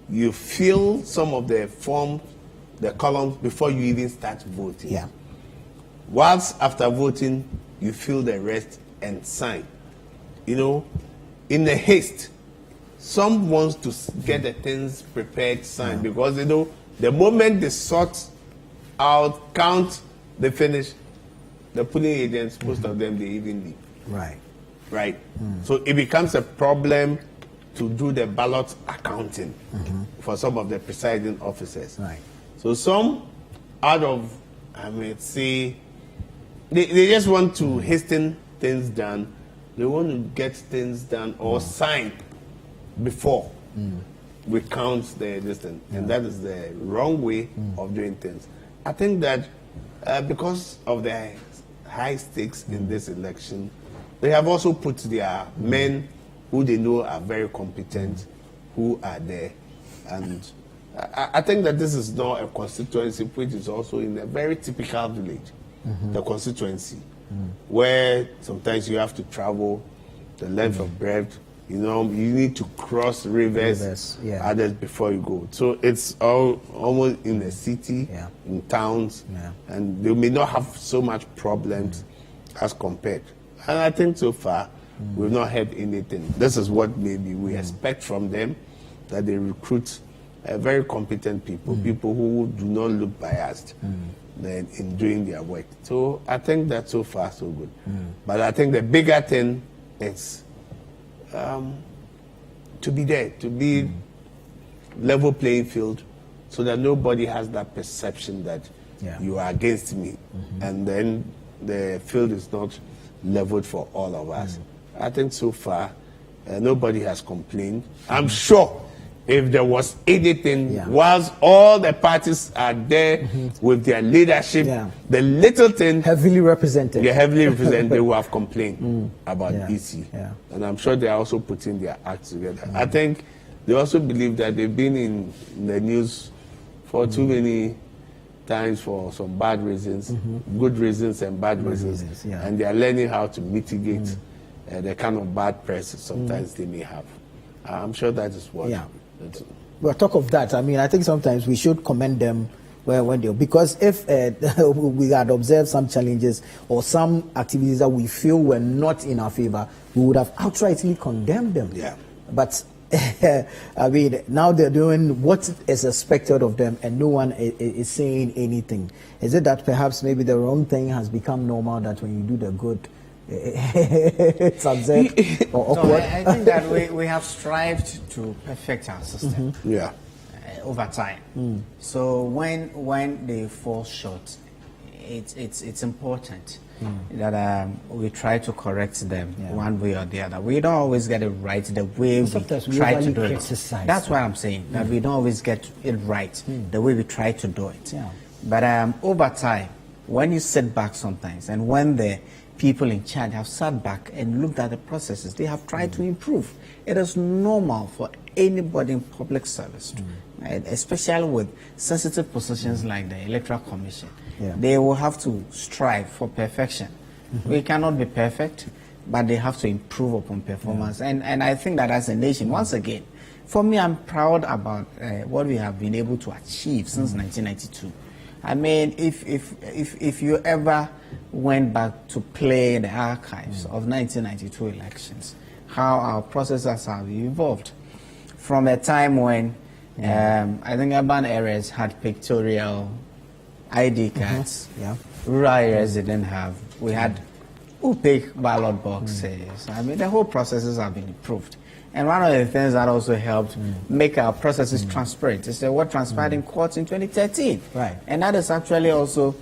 You fill some of the forms, the columns before you even start voting. Yeah. Whilst after voting, you fill the rest and sign. You know, in a haste, some wants to get the things prepared, signed, because you know the moment they sort out, count, they finish. The polling agents, most of them, they even leave. Right. Right. So it becomes a problem to do the ballot accounting for some of the presiding officers. Right. So some out of, I mean, say, they just want to hasten things done. They want to get things done or signed before we count the distance. And that is the wrong way of doing things. I think that because of the high stakes in this election, they have also put their men who they know are very competent, who are there. And I think that this is not a constituency which is also in a very typical village, the constituency, where sometimes you have to travel the length of breadth. You know, you need to cross rivers, others before you go. So it's almost in the city, in towns, and they may not have so much problems as compared. And I think so far, we've not heard anything. This is what maybe we expect from them, that they recruit very competent people, people who do not look biased in doing their work. So I think that so far, so good. But I think the bigger thing is to be there, to be level playing field, so that nobody has that perception that you are against me, and then the field is not leveled for all of us. I think so far nobody has complained. I'm sure if there was anything, whilst all the parties are there with their leadership, the little thing heavily represented, they will have complained about EC. And I'm sure they are also putting their acts together. I think they also believe that they've been in the news for too many times for some bad reasons, good reasons and bad reasons, and they are learning how to mitigate the kind of bad press sometimes they may have. I'm sure that is what. Well, talk of that. I mean, I think sometimes we should commend them when they, because if we had observed some challenges or some activities that we feel were not in our favor, we would have outrightly condemned them. But I mean, now they're doing what is expected of them, and no one is saying anything. Is it that perhaps maybe the wrong thing has become normal, that when you do the good, it's absurd or awkward? No, I think that we have strived to perfect our system over time. So when they fall short, it's important that we try to correct them one way or the other. We don't always get it right the way we try to do it. That's what I'm saying, that we don't always get it right the way we try to do it. But over time, when you sit back sometimes, and when the people in charge have sat back and looked at the processes, they have tried to improve. It is normal for anybody in public service, right? Especially with sensitive positions like the Electoral Commission. They will have to strive for perfection. We cannot be perfect, but they have to improve upon performance. And I think that as a nation, once again, for me, I'm proud about what we have been able to achieve since 1992. I mean, if you ever went back to play in the archives of 1992 elections, how our processes have evolved from a time when I think urban areas had pictorial ID cards, rural areas didn't have. We had opaque ballot boxes. I mean, the whole processes have been improved. And one of the things that also helped make our processes transparent is what transpired in courts in 2013. And that is actually also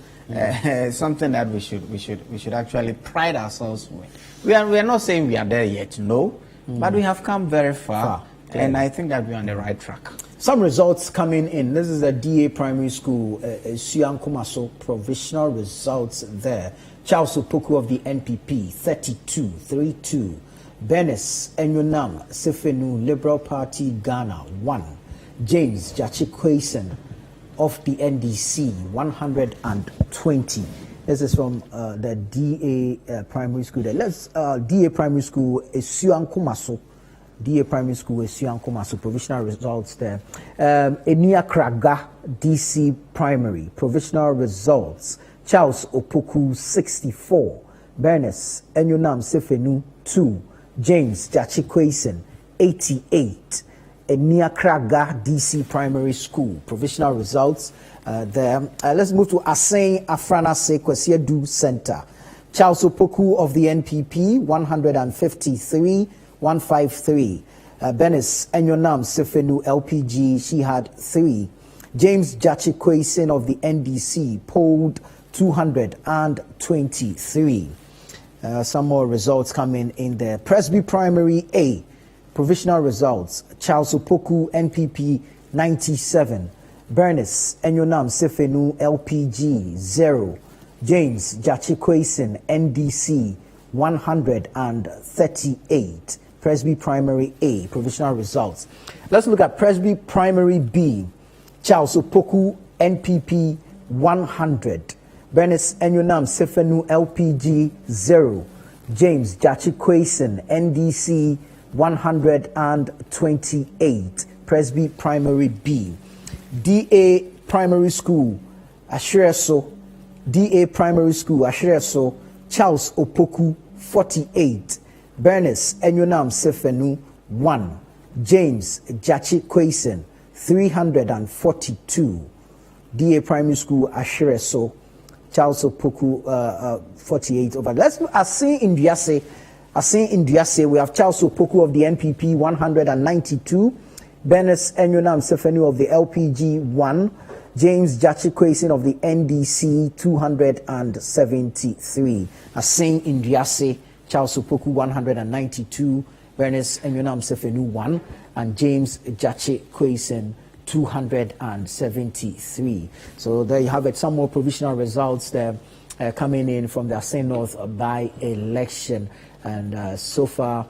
something that we should actually pride ourselves with. We are not saying we are there yet, no, but we have come very far, and I think that we're on the right track. Some results coming in. This is the DA Primary School, Suyankumaso provisional results there. Charles Opoku of the NPP, 32-32. Benes Enyonam Sefenu Liberal Party Ghana 1. James Jachikwason of the NDC 120. This is from the DA primary school. Let's DA primary school is Suankumaso. DA primary school is Suankumaso. Provisional results there. Enia Kraga DC primary. Provisional results. Charles Opoku 64. Bernice Enyonam Sefenu 2. James Jachikweisen 88. Enia Kraga DC primary school. Provisional results there. Let's move to Assin Afrana Sekwesiedu Center. Charles Opoku of the NPP 153 153. Bernice Enyonam Sefenu LPG, she had 3. James Jachikweisen of the NDC polled 223. Some more results coming in there. Presby Primary A, provisional results. Charles Opoku, NPP, 97. Bernice Enyonam Sefenu, LPG, 0. James Jachikweisen, NDC, 138. Presby Primary A, provisional results. Let's look at Presby Primary B. Charles Opoku, NPP, 100. Bernice Enyonam Sefenu, LPG, 0. James Jachikweisen, NDC, 128. Presby Primary B. DA Primary School, Ashreso. DA Primary School, Ashreso. Charles Opoku, 48. Bernice Enyonam Sefenu, 1. James Jachikweisen, 342. DA Primary School, Ashreso. Charles Opoku, 48 over. Let's look at Assin Indiase. We have Charles Opoku of the NPP, 192. Bernice Enyonam Sefenu of the LPG, 1. James Jachikweisen of the NDC, 273. Assin Indiase, Charles Opoku, 192. Bernice Enyonam Sefenu, 1. And James Jachikweisen, 273. So there you have it. Some more provisional results there coming in from the Assin North by-election. And so far,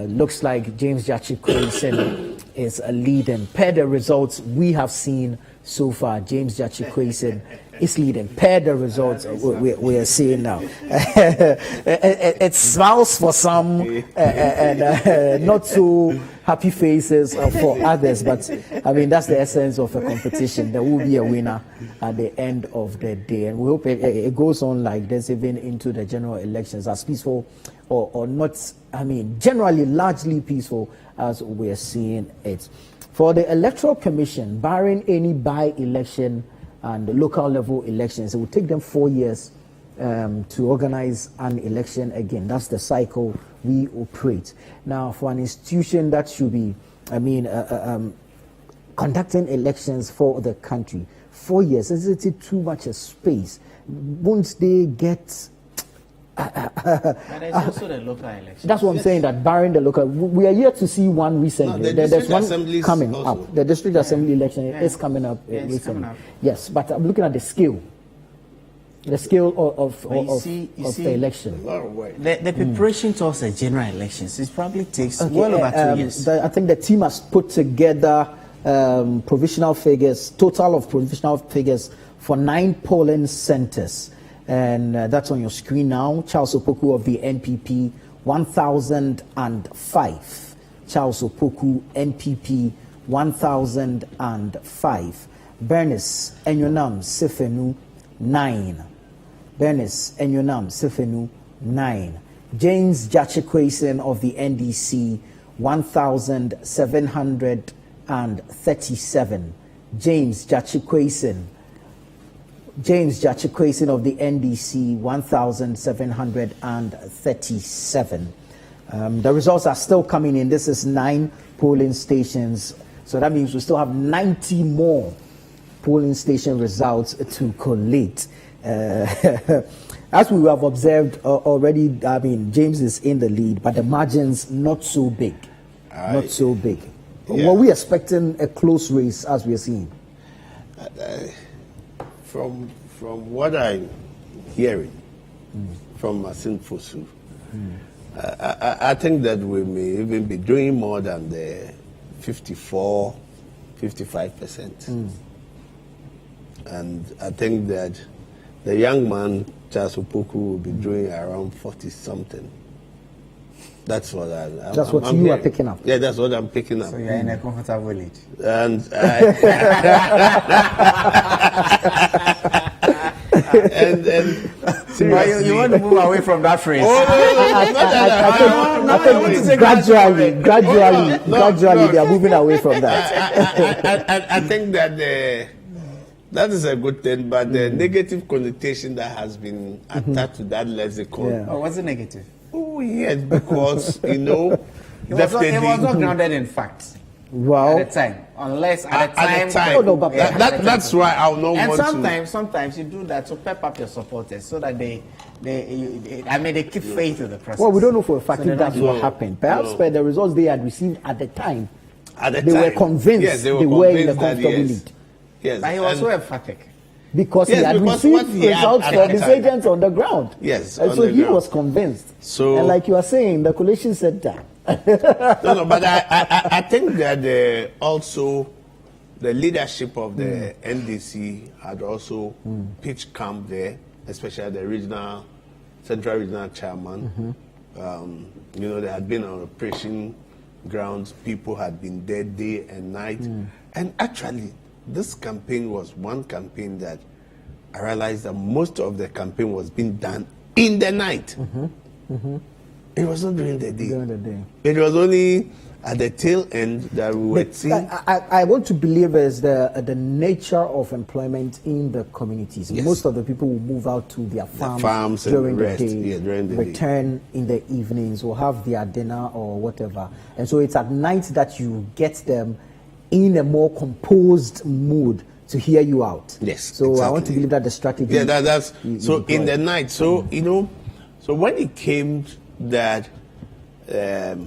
looks like James Jachikweisen is leading. Per the results we have seen so far, James Jachikweisen is leading. Per the results we are seeing now. It smiles for some and not so happy faces for others. But I mean, that's the essence of a competition. There will be a winner at the end of the day. And we hope it goes on like this even into the general elections, as peaceful or not, I mean, generally largely peaceful as we're seeing it. For the Electoral Commission, barring any by-election and local level elections, it will take them 4 years to organize an election again. That's the cycle we operate. Now, for an institution that should be, I mean, conducting elections for the country, 4 years, is it too much a space? Won't they get... But there's also the local elections. That's what I'm saying, that barring the local, we are yet to see one recently. No, there's one coming also up. The district assembly election is coming up recently. Coming up. Yes, but I'm looking at the scale. The scale of the election. The preparation towards the general elections, it probably takes well over 2 years. I think the team has put together provisional figures, total of provisional figures for 9 polling centers. And that's on your screen now. Charles Opoku of the NPP, 1,005. Charles Opoku, NPP, 1,005. Bernice Enyonam Sefenu, 9. Bernice Enyonam Sefenu, 9. James Jachikweisen of the NDC, 1,737. James Jachikweisen of the NDC, 1,737. The results are still coming in. This is 9 polling stations. So that means we still have 90 more polling station results to collate. As we have observed already, I mean, James is in the lead, but the margins not so big. Not so big. Yeah. Were we expecting a close race as we are seeing? From what I'm hearing from Assin Fosu, I think that we may even be doing more than the 55%. And I think that the young man Charles Opoku will be doing around 40 something. That's what That's what you are picking up. Yeah, that's what I'm picking up. So you're in a comfortable age. And and you want to move away from that phrase. I think gradually they are moving away from that. I think that that is a good thing, but the negative connotation that has been attached to that lexicon. Yeah. Oh, what's the negative? Oh, yes, because, you know, it was not grounded in facts. Wow. At the time, unless at the time. Oh, no, but that's why I'll not and want to. sometimes you do that to pep up your supporters so that they keep faith in the process. Well, we don't know for a fact So if that's what happened. Perhaps by the results they had received at the time, they were convinced they were in a comfortable lead. Yes, but he was so emphatic. Because he had received results from his agents on the ground. Yes, and so he was convinced. So, and like you are saying, the collation said that. no, but I think that also the leadership of the NDC had also pitched camp there, especially the central regional chairman. You know, there had been on operation grounds. People had been there day and night. And actually, this campaign was one campaign that I realized that most of the campaign was being done in the night. It was not during the day. It was only at the tail end that we were seeing. I want to believe is the nature of employment in the communities. Yes. Most of the people will move out to their farms during during the the day, during the return in the evenings, or have their dinner or whatever. And so it's at night that you get them in a more composed mood to hear you out. Yes. So exactly. I want to believe that the strategy. Yeah, that's so in the night. So you know, so when it came that they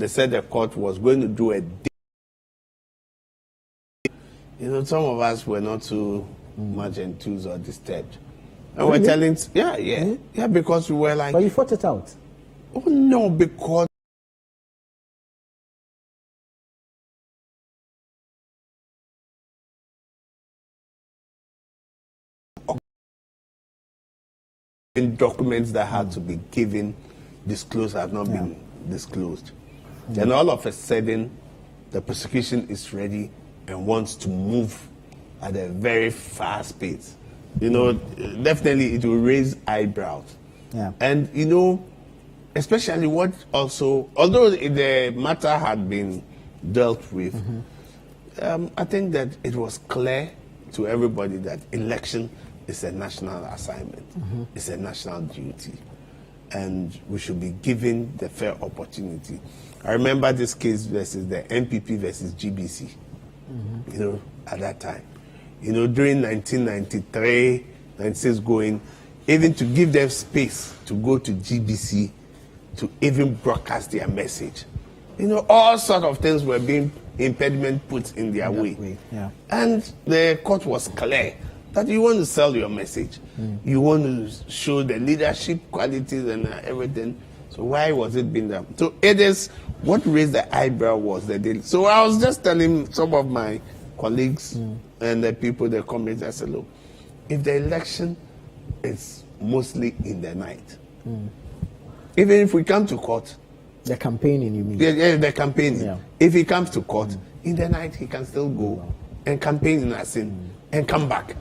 said the court was going to do a day, you know, some of us were not too much enthused or disturbed, and we're telling, yeah, because we were like, but you fought it out. Oh no, because. Documents that had to be given, disclosed, have not been disclosed. Then all of a sudden, the prosecution is ready and wants to move at a very fast pace. You know, definitely it will raise eyebrows. Yeah. And, you know, especially what also, although the matter had been dealt with, I think that it was clear to everybody that election is a national assignment. It's a national duty. And we should be given the fair opportunity. I remember this case versus the NPP versus GBC, you know, at that time. You know, during 1993, 96 going, even to give them space to go to GBC to even broadcast their message. You know, all sort of things were being impediment put in their way. Yeah. And the court was clear that you want to sell your message. You want to show the leadership qualities and everything. So why was it being done? So it is what raised the eyebrow was the deal. So I was just telling some of my colleagues and the people, the comrades, I said, look, if the election is mostly in the night, even if we come to court, the campaigning, you mean? Yeah, the campaigning. Yeah. If he comes to court, in the night he can still go and campaign in Assin and come back.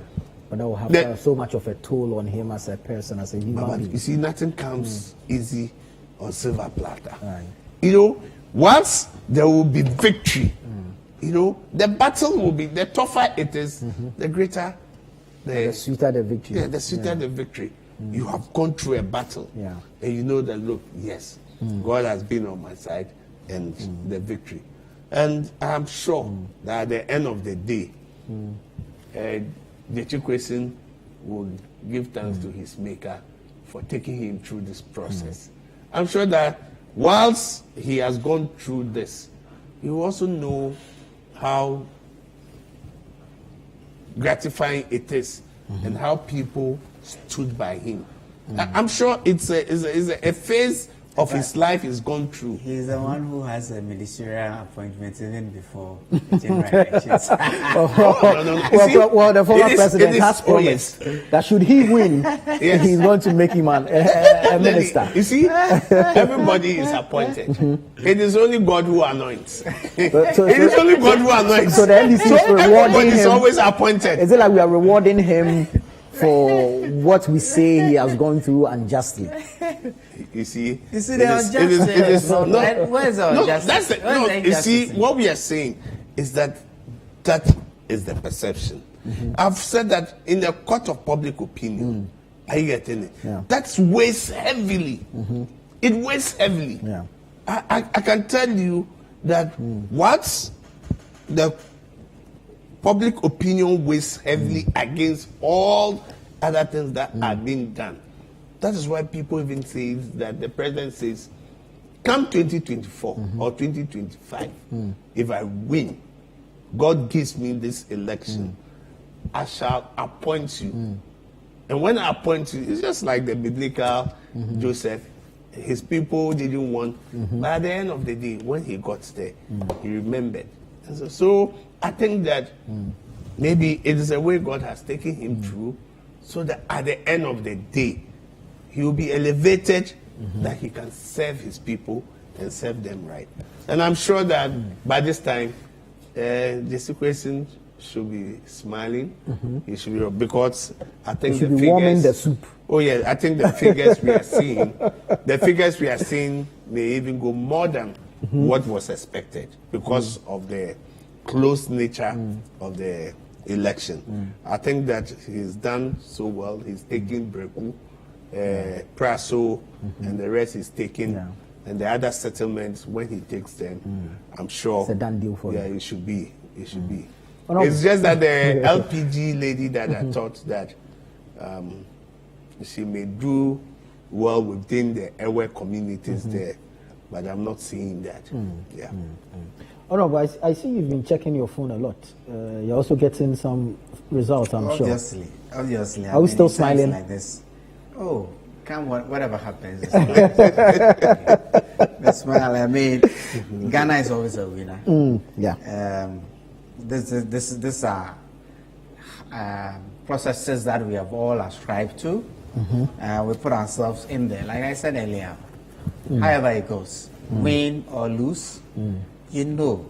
But that will have so much of a toll on him as a person, as a human being. You see, nothing comes easy on silver platter. Right. You know, once there will be victory, you know, the battle will be, the tougher it is, the greater the sweeter the victory. Yeah, the sweeter the victory. You have gone through a battle. Yeah. And you know that, look, yes, God has been on my side and the victory. And I'm sure that at the end of the day, the Chikwesen will give thanks to his maker for taking him through this process. I'm sure that whilst he has gone through this, he will also know how gratifying it is and how people stood by him. I'm sure it's a phase of his life is gone through. He's the one who has a ministerial appointment even before the general elections. Well, the former president has promised that should he win, he's going to make him a minister. You see, everybody is appointed. It is only God who anoints. It is only God who anoints. So the NDC is rewarding him. Is always appointed. Is it like we are rewarding him for what we say he has gone through unjustly? You see, the injustice. Where's the injustice? You see, what we are saying is that is the perception. I've said that in the court of public opinion. Are you getting it? Yeah. That weighs heavily. It weighs heavily. Yeah. I can tell you that once the public opinion weighs heavily against all other things that are being done. That is why people even say that the president says, come 2024 or 2025, if I win, God gives me this election, I shall appoint you. And when I appoint you, it's just like the biblical Joseph. His people didn't want, but at the end of the day, when he got there, he remembered. And so I think that maybe it is a way God has taken him through, so that at the end of the day, he will be elevated, that he can serve his people and serve them right. And I'm sure that by this time, the situation should be smiling. He should be, because I think the figures, warming the soup. Oh yeah, I think the figures we are seeing, may even go more than what was expected because of the close nature of the election. I think that he's done so well. He's taking Breku, Praso, and the rest is taking. And the other settlements, when he takes them, I'm sure it's a done deal for him. It should be. It should be. It's just that the LPG lady that I thought that she may do well within the Ewe communities there, but I'm not seeing that. Oh no, but I see you've been checking your phone a lot. You're also getting some results, I'm sure. Obviously. Are we still smiling? Like this? Oh, whatever happens. The smile. I mean, Ghana is always a winner. These are processes that we have all ascribed to. We put ourselves in there. Like I said earlier, however it goes, win or lose, you know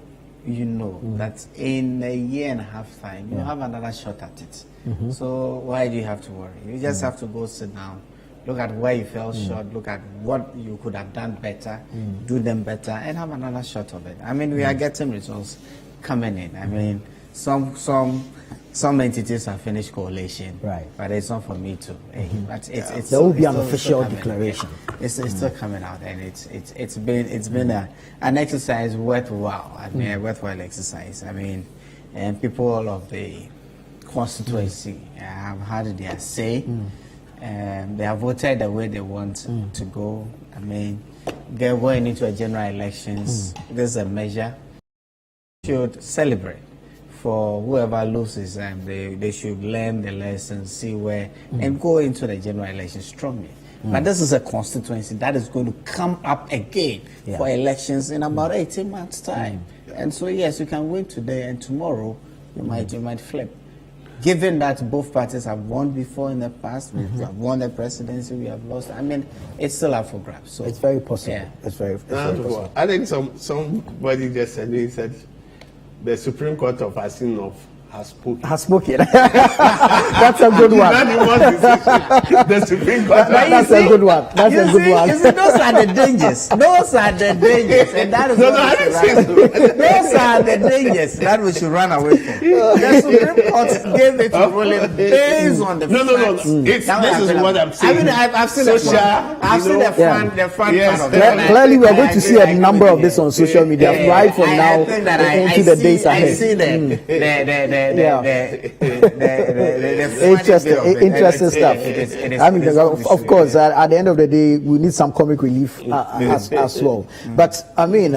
that in a year and a half time, you have another shot at it. So why do you have to worry? You just have to go sit down, look at where you fell short, look at what you could have done better, do them better, and have another shot of it. I mean, we are getting results coming in. I mean, some entities have finished collation, but it's not for me to. But it's there will be an official declaration. It's still coming out, and it's been an exercise worthwhile. I mean, a worthwhile exercise. I mean, and people of the constituency have had their say. They have voted the way they want to go. I mean, they're going into a general elections. There's a measure. Should celebrate. For whoever loses, they should learn the lesson, see where, and go into the general election strongly. But this is a constituency that is going to come up again for elections in about 18 months' time. And so, yes, you can win today, and tomorrow you might flip. Given that both parties have won before in the past, we have won the presidency, we have lost. I mean, it's still up for grabs. So it's very possible. Yeah. It's very possible. I think somebody just said, he said, the Supreme Court of Assin North has spoken. That's a good one. The Supreme Court. That's a good one. That's a good one. You see, those are the dangers. Those are the dangers, and that is those are the dangers that we should run away from. The Supreme Court gave it to ruling based on the facts. This is what I'm saying. I mean, I've seen the fun part of it. Clearly, we are going to see a number of this on social media right from now into the days ahead. I see the interesting stuff. I mean, of course, at the end of the day, we need some comic relief as well. But I mean,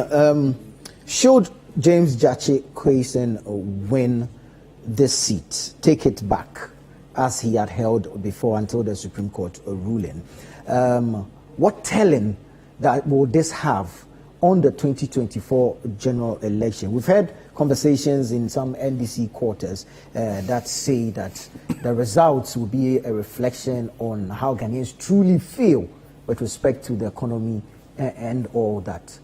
should James Gyakye Quayson win this seat, take it back as he had held before until the Supreme Court ruling, what telling that will this have on the 2024 general election? We've had conversations in some NDC quarters that say that the results will be a reflection on how Ghanaians truly feel with respect to the economy and all that.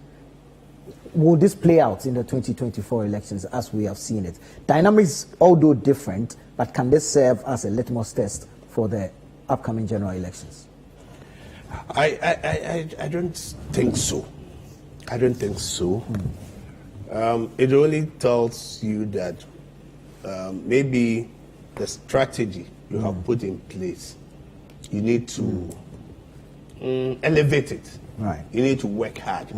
Will this play out in the 2024 elections as we have seen it? Dynamics, although different, but can this serve as a litmus test for the upcoming general elections? I don't think so. I don't think so. It only tells you that maybe the strategy you have put in place, you need to elevate it. Right. You need to work hard.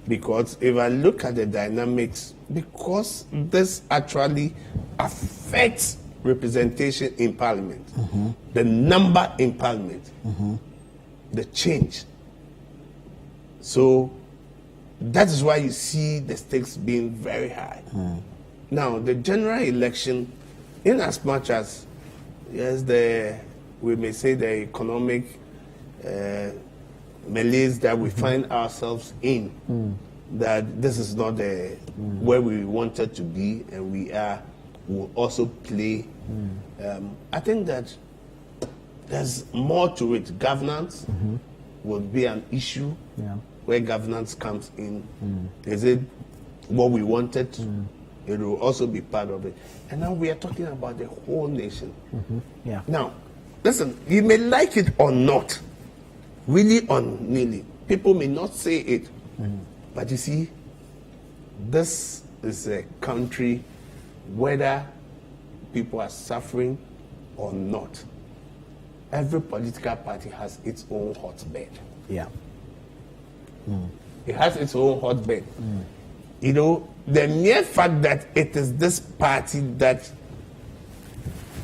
Because if I look at the dynamics, because this actually affects representation in Parliament, the number in Parliament, the change. So that is why you see the stakes being very high. Now, the general election, in as much as, yes, we may say the economic malaise that we find ourselves in, that this is not where we wanted to be, and will also play. I think that there's more to it. Governance will be an issue. Where governance comes in. Is it what we wanted? It will also be part of it. And now we are talking about the whole nation. Now, listen, you may like it or not, really or nearly. People may not say it, but you see, this is a country, whether people are suffering or not, every political party has its own hotbed. It has its own hotbed. You know, the mere fact that it is this party that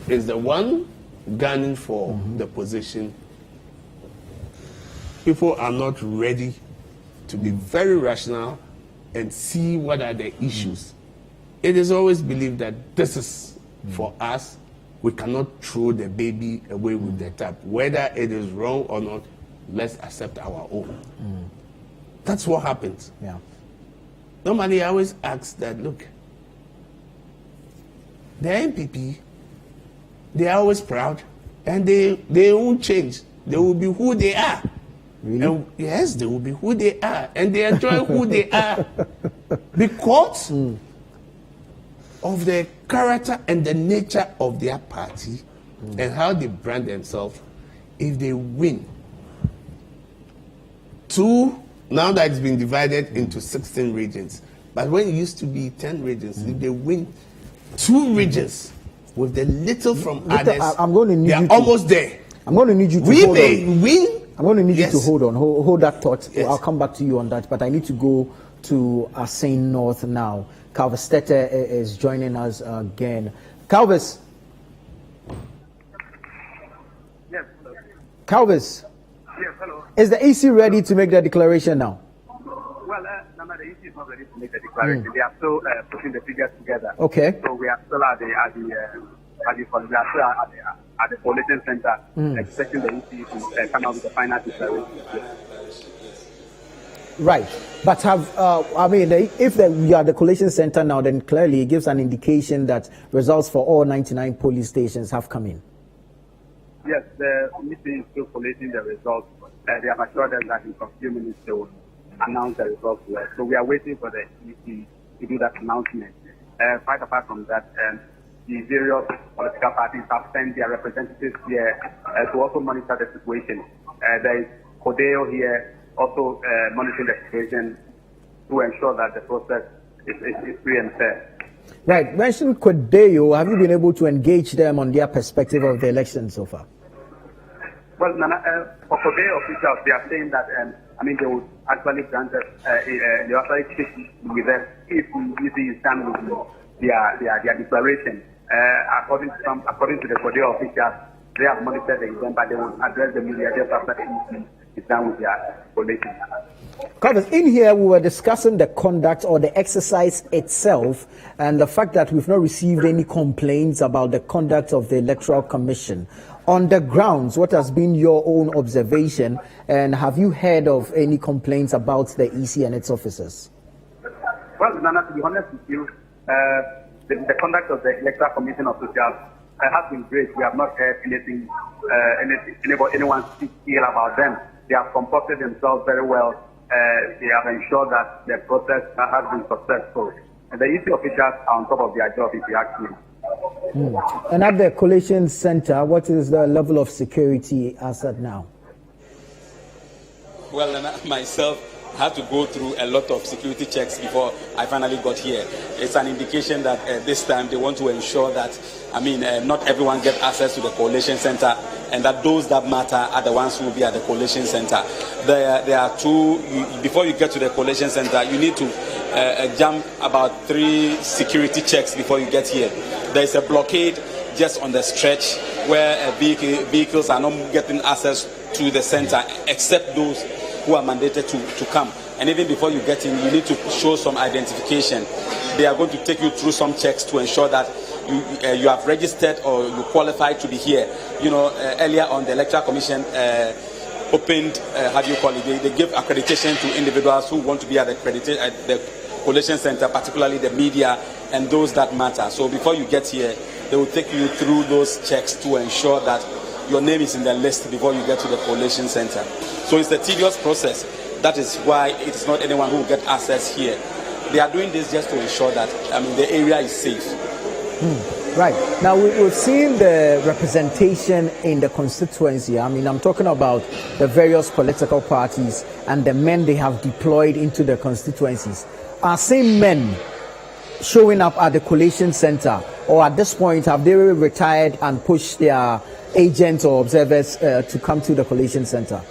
is the one gunning for the position, people are not ready to be very rational and see what are the issues. It is always believed that this is for us. We cannot throw the baby away with the tap. Whether it is wrong or not, let's accept our own. That's what happens. Normally, I always ask that, look, the NPP, they are always proud, and they won't change. They will be who they are. Really? And yes, they will be who they are, and they enjoy who they are because of the character and the nature of their party and how they brand themselves. If they win, now that it's been divided into 16 regions, but when it used to be 10 regions, if they win 2 regions with the little from others, I'm going to need they are you to, almost there. I'm going to need you to We hold may on. win. I'm going to need you to hold that thought. Yes. I'll come back to you on that, but I need to go to Assin North now. Calvis Tete is joining us again. Calvis. Yes. Calvis. Yes, hello. Is the EC ready to make the declaration now? Well, the EC is not ready to make the declaration. They are still putting the figures together. Okay. So we are still at the collation center, expecting the EC to come out with the final declaration. Right. But if you are at the collation center now, then clearly it gives an indication that results for all 99 police stations have come in. Yes, the EC is still collating the results. They have assured us that in a few minutes they will announce the results to us. So we are waiting for the EC to do that announcement. Quite apart from that, the various political parties have sent their representatives here to also monitor the situation. There is Codeo here also monitoring the situation to ensure that the process is free and fair. Right. Mention Codeo. Have you been able to engage them on their perspective of the election so far? Well, for Codeo officials, they are saying that they would actually grant us, they actually check with us if the is done with their declaration. According to the Codeo officials, they have monitored the event, but they will address the media just after the EC is done with their collation. Because in here we were discussing the conduct or the exercise itself and the fact that we've not received any complaints about the conduct of the Electoral Commission. On the grounds, what has been your own observation, and have you heard of any complaints about the EC and its officers? Well, Nana, to be honest with you, the conduct of the Electoral Commission officials has been great. We have not heard anything, anyone speak ill about them. They have comported themselves very well. They have ensured that the process has been successful. And the EC officials are on top of their job, if you ask me. And at the collation center, what is the level of security as at now? Well, myself had to go through a lot of security checks before I finally got here. It's an indication that this time they want to ensure that, not everyone gets access to the collation center, and that those that matter are the ones who will be at the collation center. There are two, before you get to the collation center, you need to jump about 3 security checks before you get here. There is a blockade just on the stretch where vehicles are not getting access to the center except those who are mandated to come. And even before you get in, you need to show some identification. They are going to take you through some checks to ensure that you have registered or you qualified to be here. Earlier on, the Electoral Commission opened, they give accreditation to individuals who want to be at the collation center, particularly the media and those that matter. So before you get here, they will take you through those checks to ensure that your name is in the list before you get to the collation center. So it's a tedious process. That is why it's not anyone who will get access here. They are doing this just to ensure that the area is safe. Right. Now, we've seen the representation in the constituency. I'm talking about the various political parties and the men they have deployed into the constituencies. Are same men showing up at the collation center, or at this point have they retired and pushed their agents or observers to come to the collation center?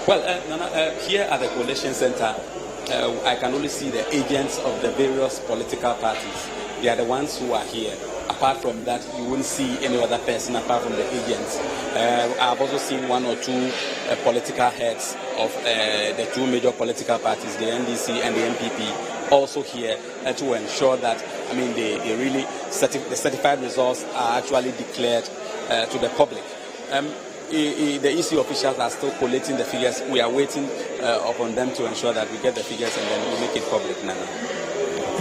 Well, here at the collation center, I can only see the agents of the various political parties. They are the ones who are here. Apart from that, you won't see any other person apart from the agents. I've also seen 1 or 2 political heads of the 2 major political parties, the NDC and the MPP, also here to ensure that the certified results are actually declared to the public. The EC officials are still collating the figures. We are waiting upon them to ensure that we get the figures and then we make it public now.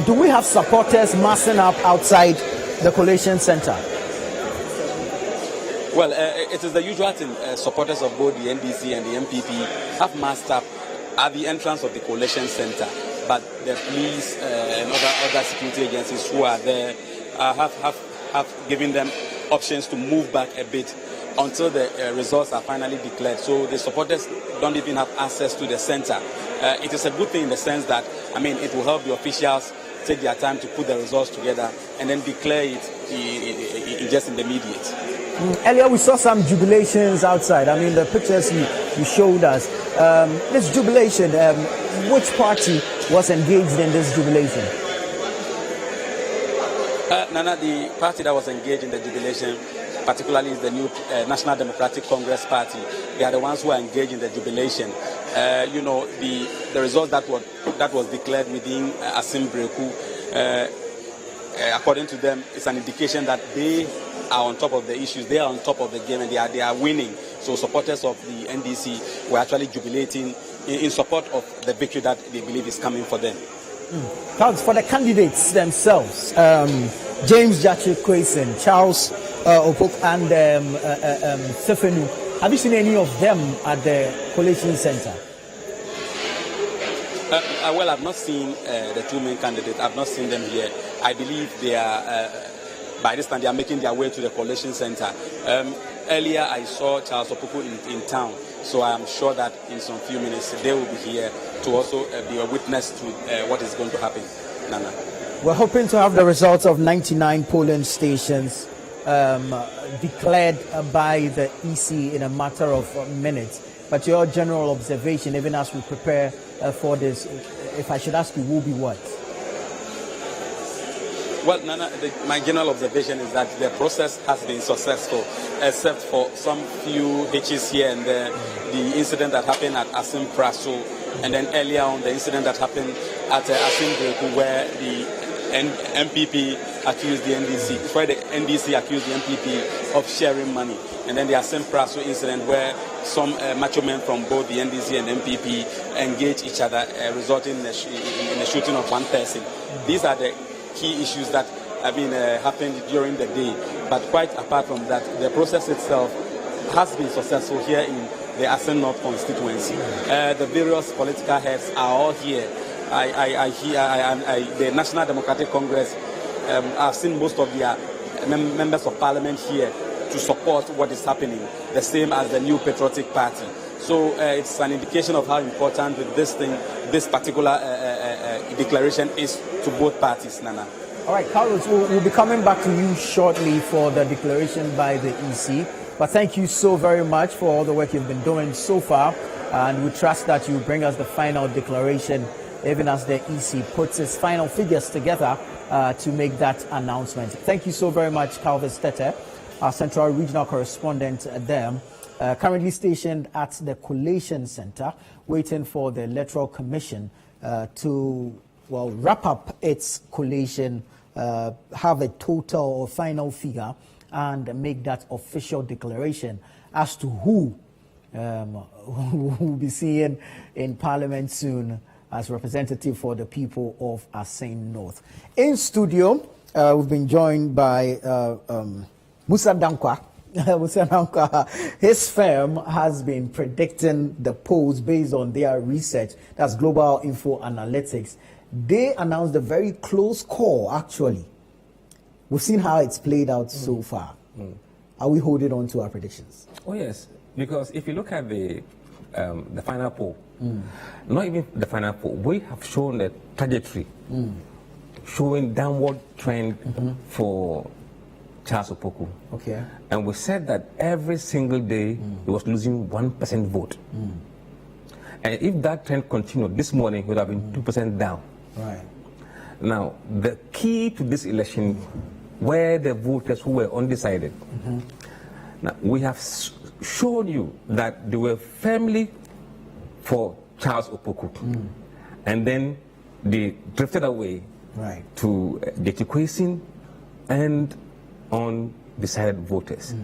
Do we have supporters massing up outside the collation center? Well, it is the usual thing. Supporters of both the NDC and the MPP have massed up at the entrance of the collation center, but the police and other security agencies who are there have given them options to move back a bit until the results are finally declared. So the supporters don't even have access to the center. It is a good thing in the sense that, it will help the officials take their time to put the results together and then declare it just in the immediate. Earlier we saw some jubilations outside. The pictures you showed us. This jubilation, which party was engaged in this jubilation? Nana, the party that was engaged in the jubilation particularly is the new National Democratic Congress Party. They are the ones who are engaged in the jubilation. The result that was declared within Assin Breku, according to them, is an indication that they are on top of the issues, they are on top of the game, and they are winning. So supporters of the NDC were actually jubilating in support of the victory that they believe is coming for them. For the candidates themselves, James Jachik-Kwesen, Charles Opok, and Sefenu, have you seen any of them at the collation center? Well, I've not seen the 2 main candidates. I've not seen them here. I believe they are, by this time, they are making their way to the collation center. Earlier, I saw Charles Opoku in town, so I am sure that in some few minutes they will be here to also be a witness to what is going to happen. Nana. We're hoping to have the results of 99 polling stations declared by the EC in a matter of minutes. But your general observation, even as we prepare for this, if I should ask you, will be what? Well, Nana, my general observation is that the process has been successful, except for some few hitches here and there. The incident that happened at Assin Praso, and then earlier on the incident that happened at Assin Breku, where the MPP accused the NDC, where the NDC accused the MPP of sharing money. And then the Assin Praso incident where some macho men from both the NDC and MPP engage each other, resulting in the shooting of one person. These are the key issues that have been happened during the day. But quite apart from that, the process itself has been successful here in the Assin North constituency. The various political heads are all here. The National Democratic Congress, I've seen most of their members of parliament here to support what is happening, the same as the New Patriotic Party. So it's an indication of how important this particular declaration is to both parties, Nana. All right, Carlos, we'll be coming back to you shortly for the declaration by the EC. But thank you so very much for all the work you've been doing so far. And we trust that you bring us the final declaration, even as the EC puts its final figures together to make that announcement. Thank you so very much, Calvis Tete, our Central Regional Correspondent there, currently stationed at the Collation Center, waiting for the Electoral Commission to wrap up its collation, have a total or final figure, and make that official declaration as to who will be seeing in Parliament soon as representative for the people of Assin North. In studio, we've been joined by Musa Dankwa. Musa Dankwa, his firm has been predicting the polls based on their research. That's Global Info Analytics. They announced a very close call, actually. We've seen how it's played out so far. Are we holding on to our predictions? Oh, yes. Because if you look at the final poll, not even the final poll, we have shown a trajectory showing downward trend for Charles Opoku. Okay. And we said that every single day he was losing 1% vote. And if that trend continued, this morning he would have been 2% down. Right. Now, the key to this election were the voters who were undecided. Now, we have shown you that they were firmly for Charles Opoku. And then they drifted away to Jachikwesin and undecided voters.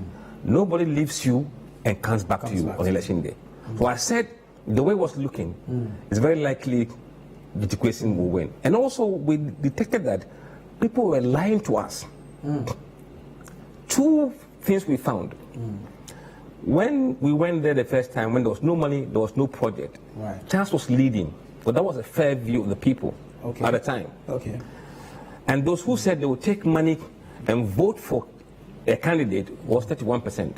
Nobody leaves you and comes back to you on election day. So I said the way it was looking, it's very likely Jachikwesin will win. And also we detected that people were lying to us. Two things we found. When we went there the first time, when there was no money, there was no project, Charles was leading. But that was a fair view of the people at the time. And those who said they would take money and vote for a candidate was 31%.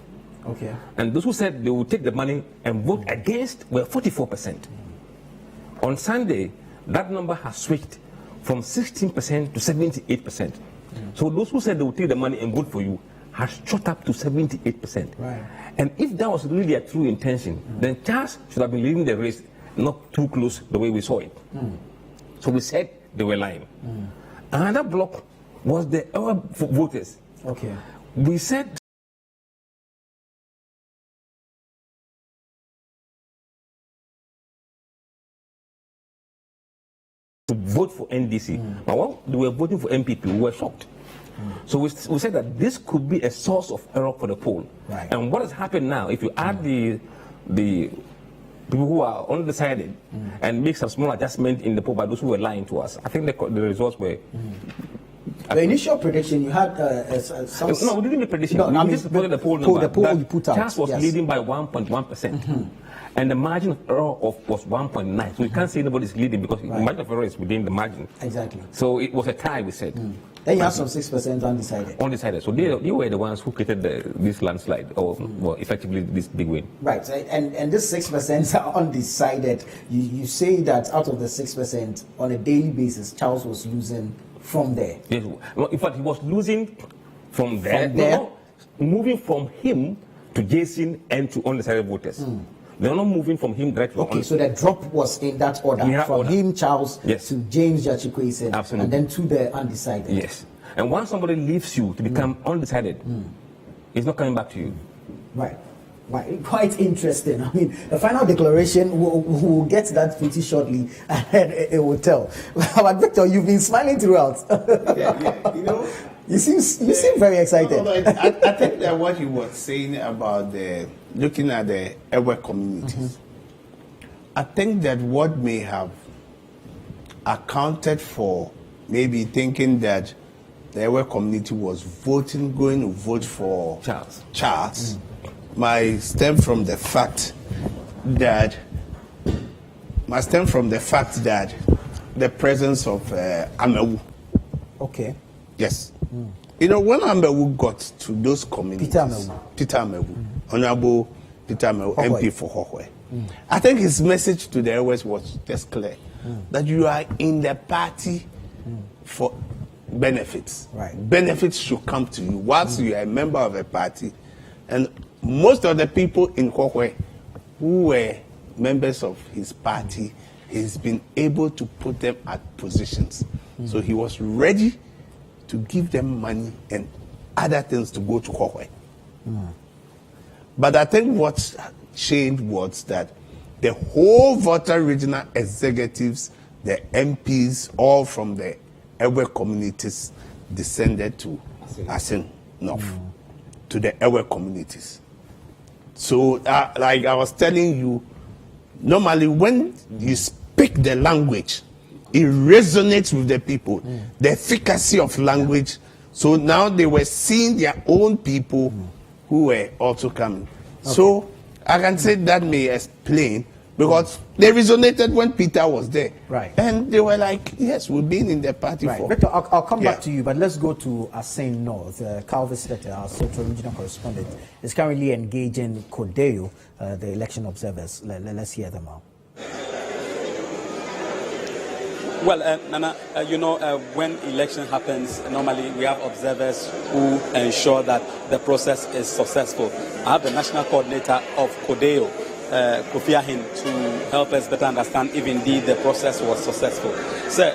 And those who said they would take the money and vote against were 44%. On Sunday, that number has switched from 16% to 78%. So those who said they would take the money and vote for you has shot up to 78%. And if that was really a true intention, then Charles should have been leading the race, not too close the way we saw it. So we said they were lying. Another block was the other voters. We said to vote for NDC. But while they were voting for MPP, we were shocked. So we said that this could be a source of error for the poll. And what has happened now, if you add the people who are undecided and make some small adjustment in the poll by those who were lying to us, I think the results were... The initial prediction, you had some... No, we didn't make prediction. No, we just put the poll number. The poll you put out. Charles was leading by 1.1%. And the margin of error was 1.9. So we can't say nobody's leading because the margin of error is within the margin. So it was a tie, we said. Then you have some 6% undecided. Undecided. So they were the ones who created this landslide, or well, effectively this big win. Right. And this 6% are undecided. You say that out of the 6%, on a daily basis, Charles was losing from there. Yes. Well, in fact, he was losing from there. No, moving from him to Jason and to undecided voters. They're not moving from him directly. So the drop was in that order. From him, Charles, to James Jachikwesin, and then to the undecided. Yes. And once somebody leaves you to become undecided, he's not coming back to you. Right. Quite interesting. I mean, the final declaration, we'll get that pretty shortly, and it will tell. But Victor, you've been smiling throughout. You know, You seem very excited. No, I think that what he was saying about looking at the Ewe communities, I think that what may have accounted for maybe thinking that the Ewe community was going to vote for Charles might stem from the fact that the presence of Amewu. Okay. Yes. You know, when Amewu got to those communities, Peter Amewu, Honorable Peter Amewu, MP for Hohwe, I think his message to the Ewes was just clear, that you are in the party for benefits. Right. Benefits should come to you whilst you are a member of a party. And most of the people in Hohwe who were members of his party, he's been able to put them at positions. So he was ready to give them money and other things to go to Hohwe. But I think what changed was that the whole voter regional executives, the MPs, all from the Ewe communities descended to Assin North, to the Ewe communities. So, like I was telling you, normally when you speak the language, it resonates with the people, the efficacy of language. So now they were seeing their own people who were also coming. Okay. So I can say that may explain, because they resonated when Peter was there. Right. And they were like, yes, we've been in the party for. Victor, I'll come back to you, but let's go to Assin North. Calvis Letter, our Central Regional Correspondent, is currently engaging Kodeo, the election observers. Let's hear them out. Well, Nana, when election happens, normally we have observers who ensure that the process is successful. I have the national coordinator of Kodeo, Kofi Ahin, to help us better understand if indeed the process was successful. So,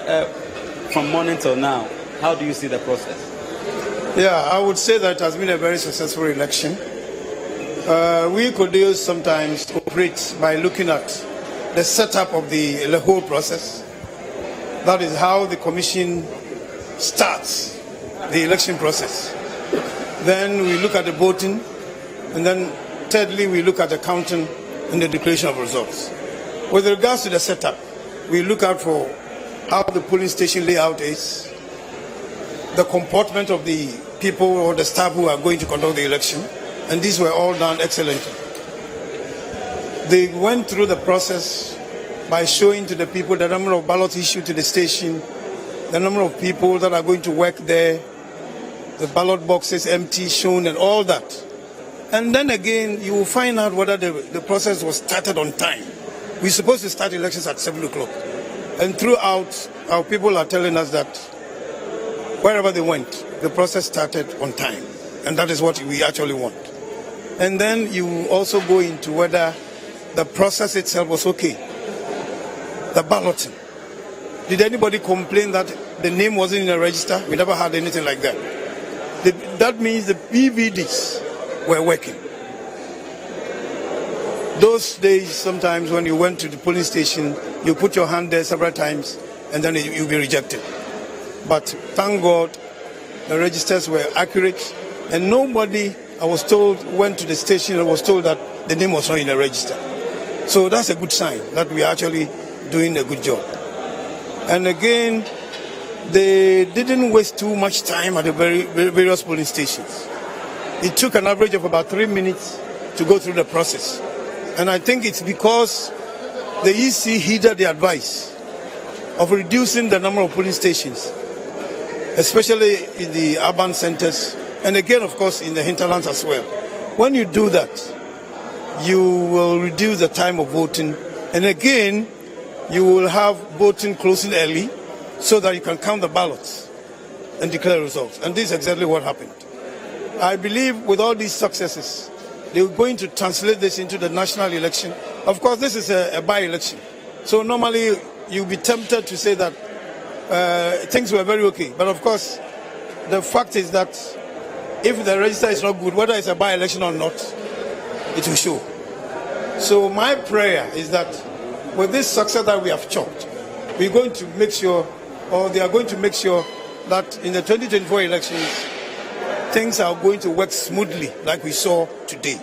from morning till now, how do you see the process? Yeah, I would say that it has been a very successful election. We Kodeo sometimes operate by looking at the setup of the whole process. That is how the commission starts the election process. Then we look at the voting, and then thirdly, we look at the counting and the declaration of results. With regards to the setup, we look out for how the polling station layout is, the comportment of the people or the staff who are going to conduct the election, and these were all done excellently. They went through the process by showing to the people the number of ballots issued to the station, the number of people that are going to work there, the ballot boxes empty, shown, and all that. And then again, you will find out whether the process was started on time. We're supposed to start elections at 7 o'clock. And throughout, our people are telling us that wherever they went, the process started on time. And that is what we actually want. And then you also go into whether the process itself was okay. The balloting. Did anybody complain that the name wasn't in the register? We never had anything like that. That means the PVDs were working. Those days, sometimes when you went to the polling station, you put your hand there several times and then you'll be rejected. But thank God, the registers were accurate, and nobody, I was told, went to the station and was told that the name was not in the register. So that's a good sign that we are actually doing a good job. And again, they didn't waste too much time at the various polling stations. It took an average of about 3 minutes to go through the process. And I think it's because the EC heeded the advice of reducing the number of polling stations, especially in the urban centers, and again, of course, in the hinterlands as well. When you do that, you will reduce the time of voting, and again, you will have voting closing early so that you can count the ballots and declare results. And this is exactly what happened. I believe with all these successes, they're going to translate this into the national election. Of course, this is a by-election. So normally, you'll be tempted to say that things were very okay. But of course, the fact is that if the register is not good, whether it's a by-election or not, it will show. So my prayer is that with this success that we have chalked, we're going to make sure, or they are going to make sure, that in the 2024 elections, things are going to work smoothly like we saw today.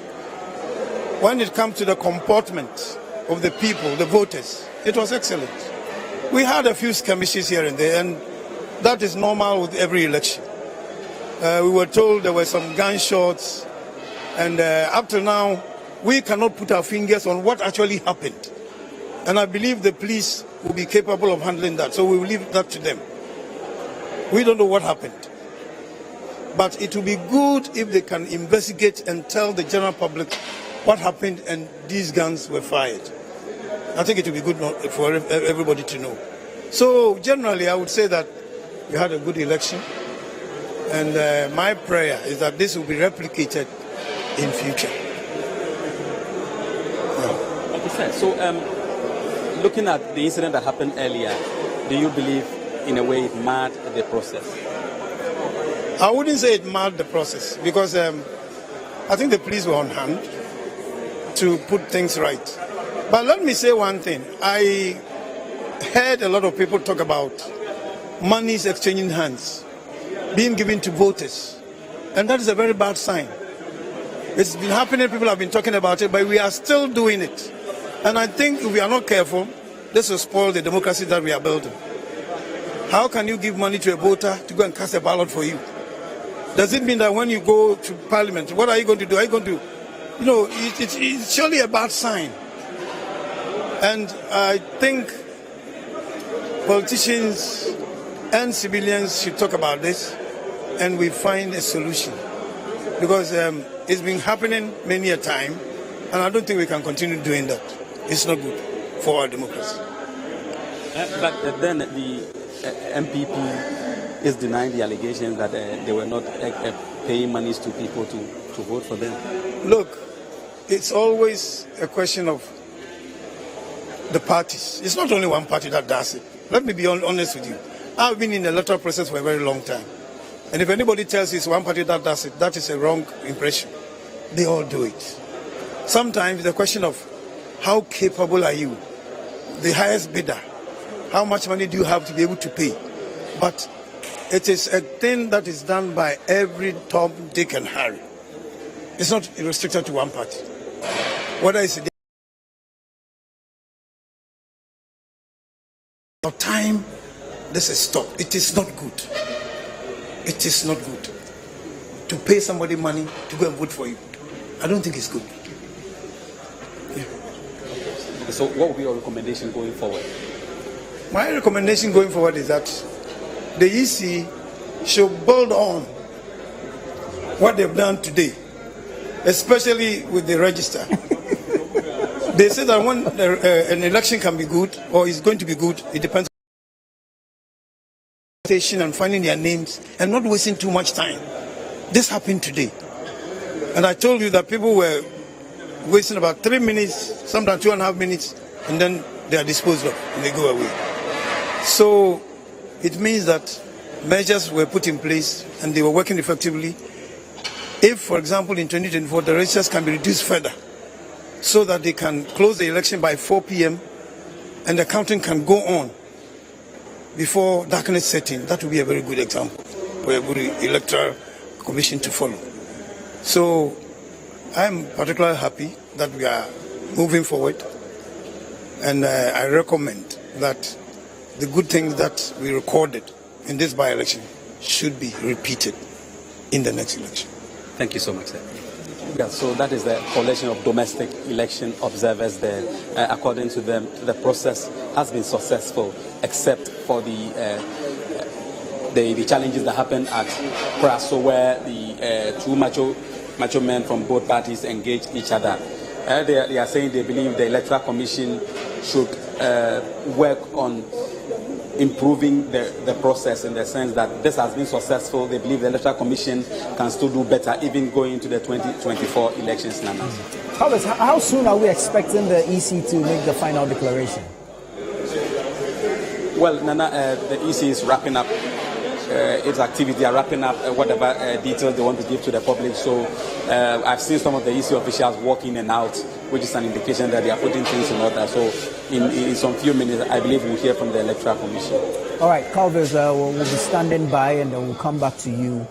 When it comes to the comportment of the people, the voters, it was excellent. We had a few skirmishes here and there, and that is normal with every election. We were told there were some gunshots, and up to now, we cannot put our fingers on what actually happened. And I believe the police will be capable of handling that, so we will leave that to them. We don't know what happened. But it will be good if they can investigate and tell the general public what happened and these guns were fired. I think it will be good for everybody to know. So generally, I would say that we had a good election. And my prayer is that this will be replicated in future. Okay, sir. So looking at the incident that happened earlier, do you believe in a way it marred the process? I wouldn't say it marred the process because I think the police were on hand to put things right. But let me say one thing. I heard a lot of people talk about monies exchanging hands, being given to voters. And that is a very bad sign. It's been happening, people have been talking about it, but we are still doing it. And I think if we are not careful, this will spoil the democracy that we are building. How can you give money to a voter to go and cast a ballot for you? Does it mean that when you go to parliament, what are you going to do? Are you going to, it's surely a bad sign. And I think politicians and civilians should talk about this and we find a solution. Because it's been happening many a time and I don't think we can continue doing that. It's not good for our democracy. But then the MPP is denying the allegations that they were not paying monies to people to vote for them. Look, it's always a question of the parties. It's not only one party that does it. Let me be honest with you. I've been in the electoral process for a very long time. And if anybody tells you it's one party that does it, that is a wrong impression. They all do it. Sometimes the question of how capable are you? The highest bidder. How much money do you have to be able to pay? But it is a thing that is done by every Tom, Dick and Harry. It's not restricted to one party. Whether it's a time, this is stop. It is not good. It is not good to pay somebody money to go and vote for you. I don't think it's good. Yeah. So what would be your recommendation going forward? My recommendation going forward is that the EC should build on what they've done today, especially with the register. They say that when an election can be good or is going to be good, it depends on and finding their names and not wasting too much time. This happened today. And I told you that people were wasting about 3 minutes, sometimes 2.5 minutes, and then they are disposed of and they go away. So it means that measures were put in place and they were working effectively. If, for example, in 2024, the registers can be reduced further so that they can close the election by 4 p.m. and the counting can go on before darkness set in, that would be a very good example for a good Electoral Commission to follow. So I'm particularly happy that we are moving forward, and I recommend that the good things that we recorded in this by-election should be repeated in the next election. Thank you so much, sir. Yeah, so that is the collation of domestic election observers there. According to them, the process has been successful, except for the challenges that happened at Kraso, where the two macho men from both parties engaged each other. They are saying they believe the Electoral Commission should work on improving the process, in the sense that this has been successful. They believe the Electoral Commission can still do better, even going into the 2024 elections. How soon are we expecting the EC to make the final declaration? Well, Nana, the EC is wrapping up its activity. They are wrapping up whatever details they want to give to the public. So I've seen some of the EC officials walk in and out, which is an indication that they are putting things in order. So in some few minutes, I believe we'll hear from the Electoral Commission. All right, Calvers, we'll be standing by, and then we'll come back to you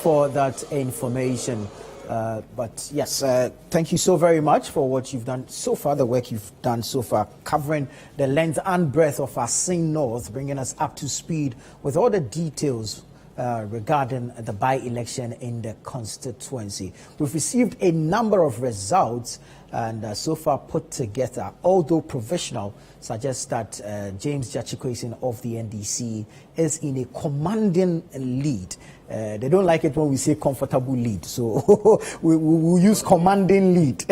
for that information. But yes, thank you so very much for what you've done so far, the work you've done so far, covering the length and breadth of Assin North, bringing us up to speed with all the details regarding the by-election in the constituency. We've received a number of results and so far put together, although provisional suggests that James Jachikwesin of the NDC is in a commanding lead. They don't like it when we say comfortable lead, so we'll use commanding lead.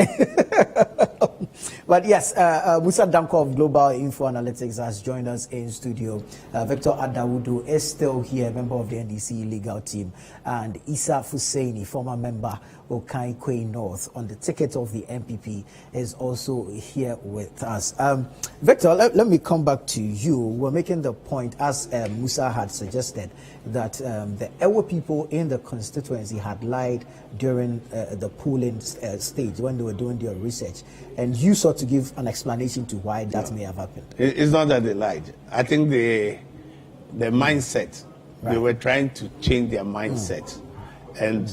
But yes, Musa Danko of Global Info Analytics has joined us in studio. Victor Adawudu is still here, member of the NDC legal team, and Issa Fusaini, former member of Kaikwe North on the ticket of the MPP, is also here with us. Victor, let me come back to you. We're making the point, as Musa had suggested, that the Ewa people in the constituency had lied during the polling stage when they were doing their research, and you sought to give an explanation to why that may have happened. It's not that they lied. I think the mindset, they were trying to change their mindset, and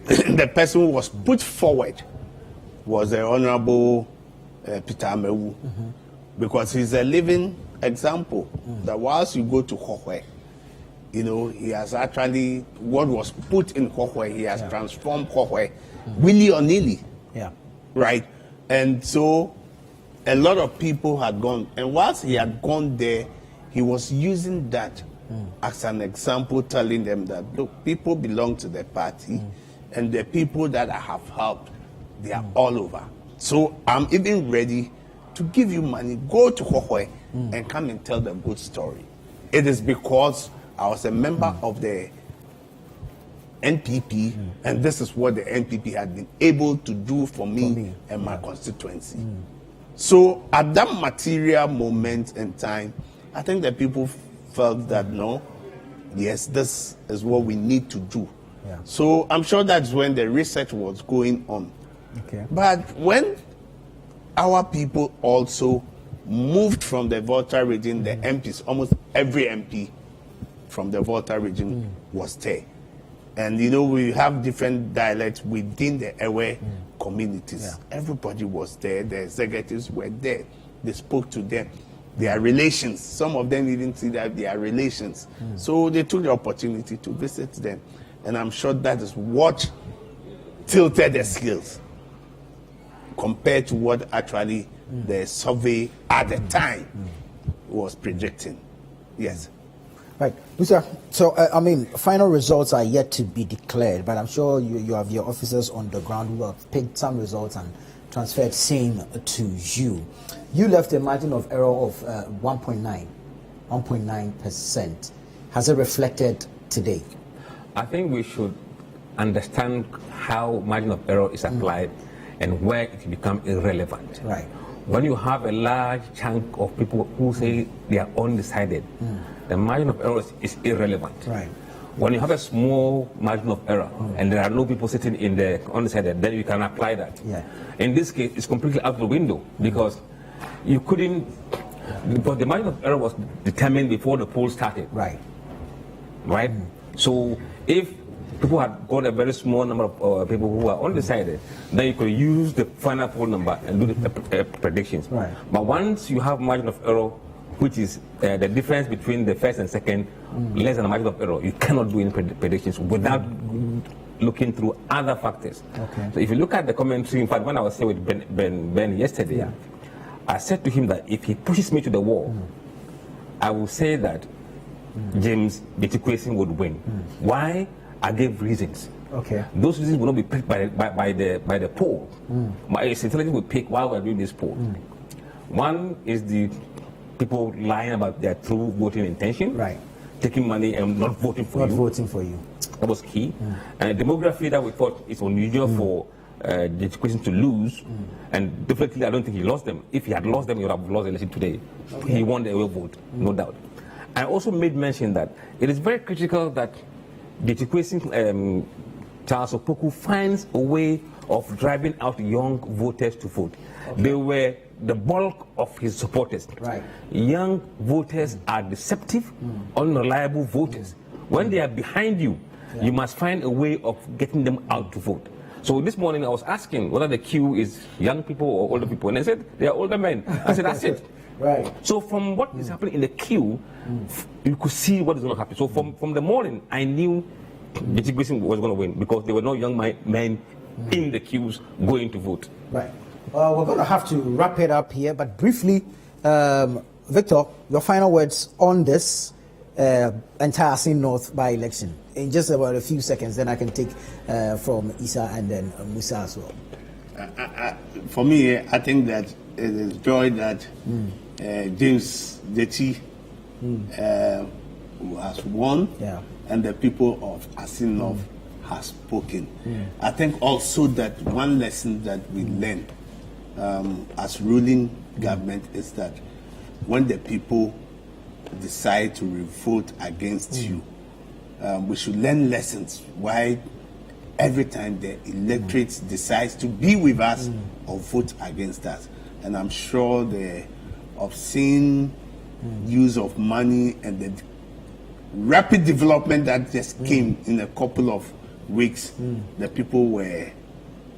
the person who was put forward was the Honorable Peter Amewu, because he's a living example that whilst you go to Hohwe, you know, he has actually, what was put in Hohwe, he has transformed Hohwe, willy or nilly. Yeah. Right? And so a lot of people had gone, and whilst he had gone there, he was using that as an example, telling them that, look, people belong to the party, and the people that I have helped, they are all over. So I'm even ready to give you money, go to Hohwe and come and tell the good story. It is because I was a member of the NPP, and this is what the NPP had been able to do for me and my constituency. So at that material moment in time, I think that people felt that, no, yes, this is what we need to do. So I'm sure that's when the research was going on. But when our people also moved from the Volta region, the MPs, almost every MP from the Volta region was there. And you know, we have different dialects within the Ewe communities. Everybody was there, the executives were there. They spoke to them. Their relations, some of them even see that they are relations. So they took the opportunity to visit them. And I'm sure that is what tilted the scales compared to what actually the survey at the time was predicting. Yes. Right, Musa. So, I mean, final results are yet to be declared, but I'm sure you have your officers on the ground who have picked some results and transferred same to you. You left a margin of error of 1.9%. Has it reflected today? I think we should understand how margin of error is applied and where it can become irrelevant. Right. When you have a large chunk of people who say they are undecided, the margin of error is irrelevant. Right. When you have a small margin of error and there are no people sitting in the undecided, then you can apply that. Yeah. In this case, it's completely out the window because you couldn't, because the margin of error was determined before the poll started. Right. Right? So if people had got a very small number of people who are undecided, then you could use the final poll number and do the predictions. Right. But once you have margin of error, which is the difference between the first and second, less than a margin of error, you cannot do any predictions without looking through other factors. Okay. So if you look at the commentary, in fact, when I was here with Ben yesterday, I said to him that if he pushes me to the wall, I will say that James Jachikwesin would win. Why? I gave reasons. Okay. Those reasons will not be picked by the poll. My intelligence will pick while we're doing this poll. One is the people lying about their true voting intention, right? Taking money and not voting for you. Not voting for you. That was key. And demography that we thought is unusual for the Jachikwesin to lose, and definitely I don't think he lost them. If he had lost them, he would have lost the election today. Okay. He won the vote, no doubt. I also made mention that it is very critical that the Chikwesi Charles Opoku finds a way of driving out young voters to vote. Okay. They were the bulk of his supporters. Right. Young voters are deceptive, unreliable voters. When they are behind you, you must find a way of getting them out to vote. So this morning I was asking whether the queue is young people or older people, and they said they are older men. I said that's it. Right. So from what is happening in the queue, you could see what is going to happen. So from the morning, I knew the Chikwesi was going to win because there were no young men in the queues going to vote. Right. We're going to have to wrap it up here, but briefly, Victor, your final words on this entire Assin North by-election in just about a few seconds. Then I can take from Isa and then Musa as well. For me, I think that it is joy that James Deti has won, and the people of Assin North has spoken. I think also that one lesson that we learned as ruling government is that when the people decide to vote against you, we should learn lessons why every time the electorate decides to be with us or vote against us. And I'm sure the obscene use of money and the rapid development that just came in a couple of weeks, the people were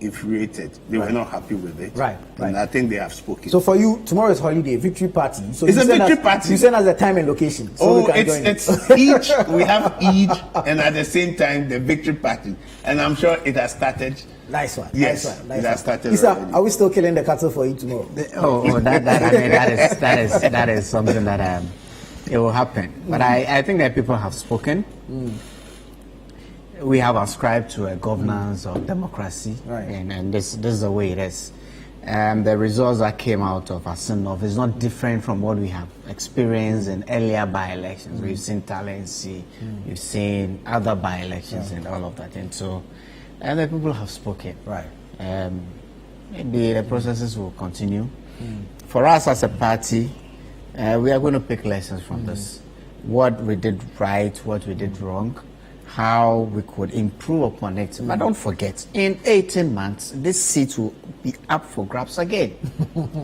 infuriated. They were not happy with it. Right. And I think they have spoken. So for you, tomorrow is holiday, victory party. So it's a victory party. You send us the time and location. So it's each, we have each, and at the same time, the victory party. And I'm sure it has started. Nice one. Yes, nice one. Nice it has started. Isa, are we still killing the cattle for you tomorrow? That is something that it will happen. But I think that people have spoken. We have ascribed to a governance of democracy, and this is the way it is. The results that came out of Assin North is not different from what we have experienced in earlier by-elections. We've seen Talensi, we've seen other by-elections and all of that. And so the people have spoken. Right. Maybe the processes will continue. For us as a party, we are going to pick lessons from this. What we did right, what we did wrong, how we could improve upon it. But don't forget, in 18 months, this seat will be up for grabs again.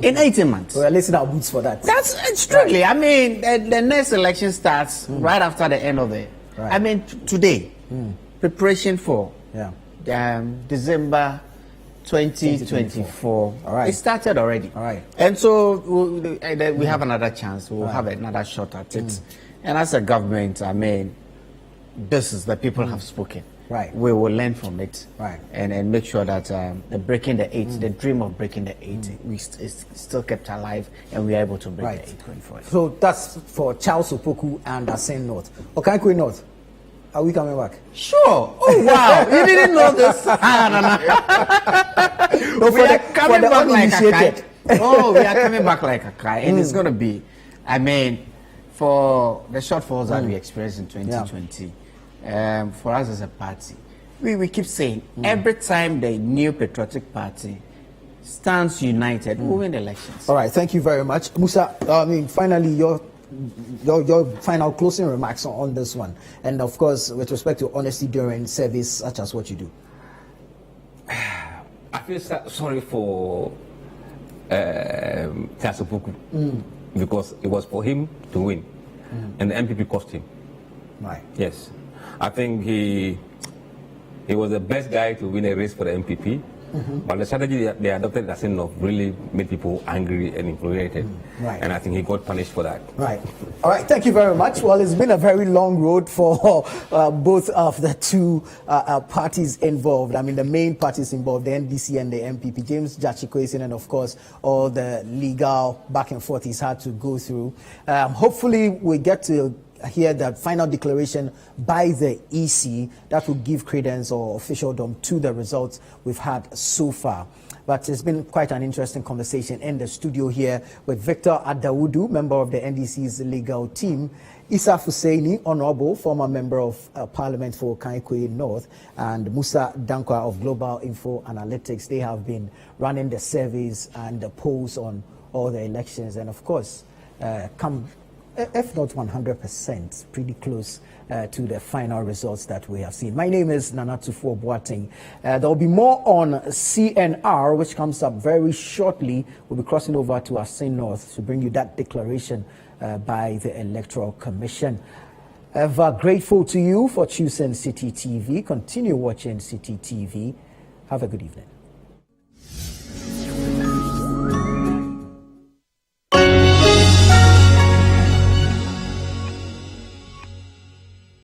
In 18 months. We're lacing our boots for that. That's strictly. I mean, the next election starts right after the end of it. I mean, today, preparation for December 2024. All right. It started already. All right. And so we have another chance. We'll have another shot at it. And as a government, I mean, this is the people have spoken. Right. We will learn from it. Right. And make sure that the breaking the 8, the dream of breaking the 8, is still kept alive, and we are able to break the 8 going forward. So that's for Charles Opoku and Assin North. Okaikwe North, are we coming back? Sure. Oh wow! You didn't know this? No, we are coming back like a kite. Oh, we are coming back like a kite, and it's going to be. I mean, for the shortfalls that we experienced in 2020, for us as a party, we keep saying every time the new patriotic party stands united, we win the elections. All right, thank you very much, Musa. I mean, finally, your final closing remarks on this one, and of course, with respect to honesty during service, such as what you do. I feel sorry for Charles Opoku because it was for him to win, and the MPP cost him. Right. Yes, I think he was the best guy to win a race for the MPP. But the strategy they adopted as enough really made people angry and infuriated. Right. And I think he got punished for that. Right. All right. Thank you very much. Well, it's been a very long road for both of the two parties involved. I mean, the main parties involved, the NDC and the MPP. James Chikwesi, and of course, all the legal back and forth he's had to go through. Hopefully, we get to hear that final declaration by the EC that will give credence or officialdom to the results we've had so far. But it's been quite an interesting conversation in the studio here with Victor Adawudu, member of the NDC's legal team, Isa Fuseini, Honorable, former member of Parliament for Kaikwe North, and Musa Dankwa of Global Info Analytics. They have been running the surveys and the polls on all the elections, and of course, come if not 100%, pretty close to the final results that we have seen. My name is Nanatufo Boateng. There will be more on CNR, which comes up very shortly. We'll be crossing over to Assin North to bring you that declaration by the Electoral Commission. Ever grateful to you for choosing Citi TV. Continue watching Citi TV. Have a good evening.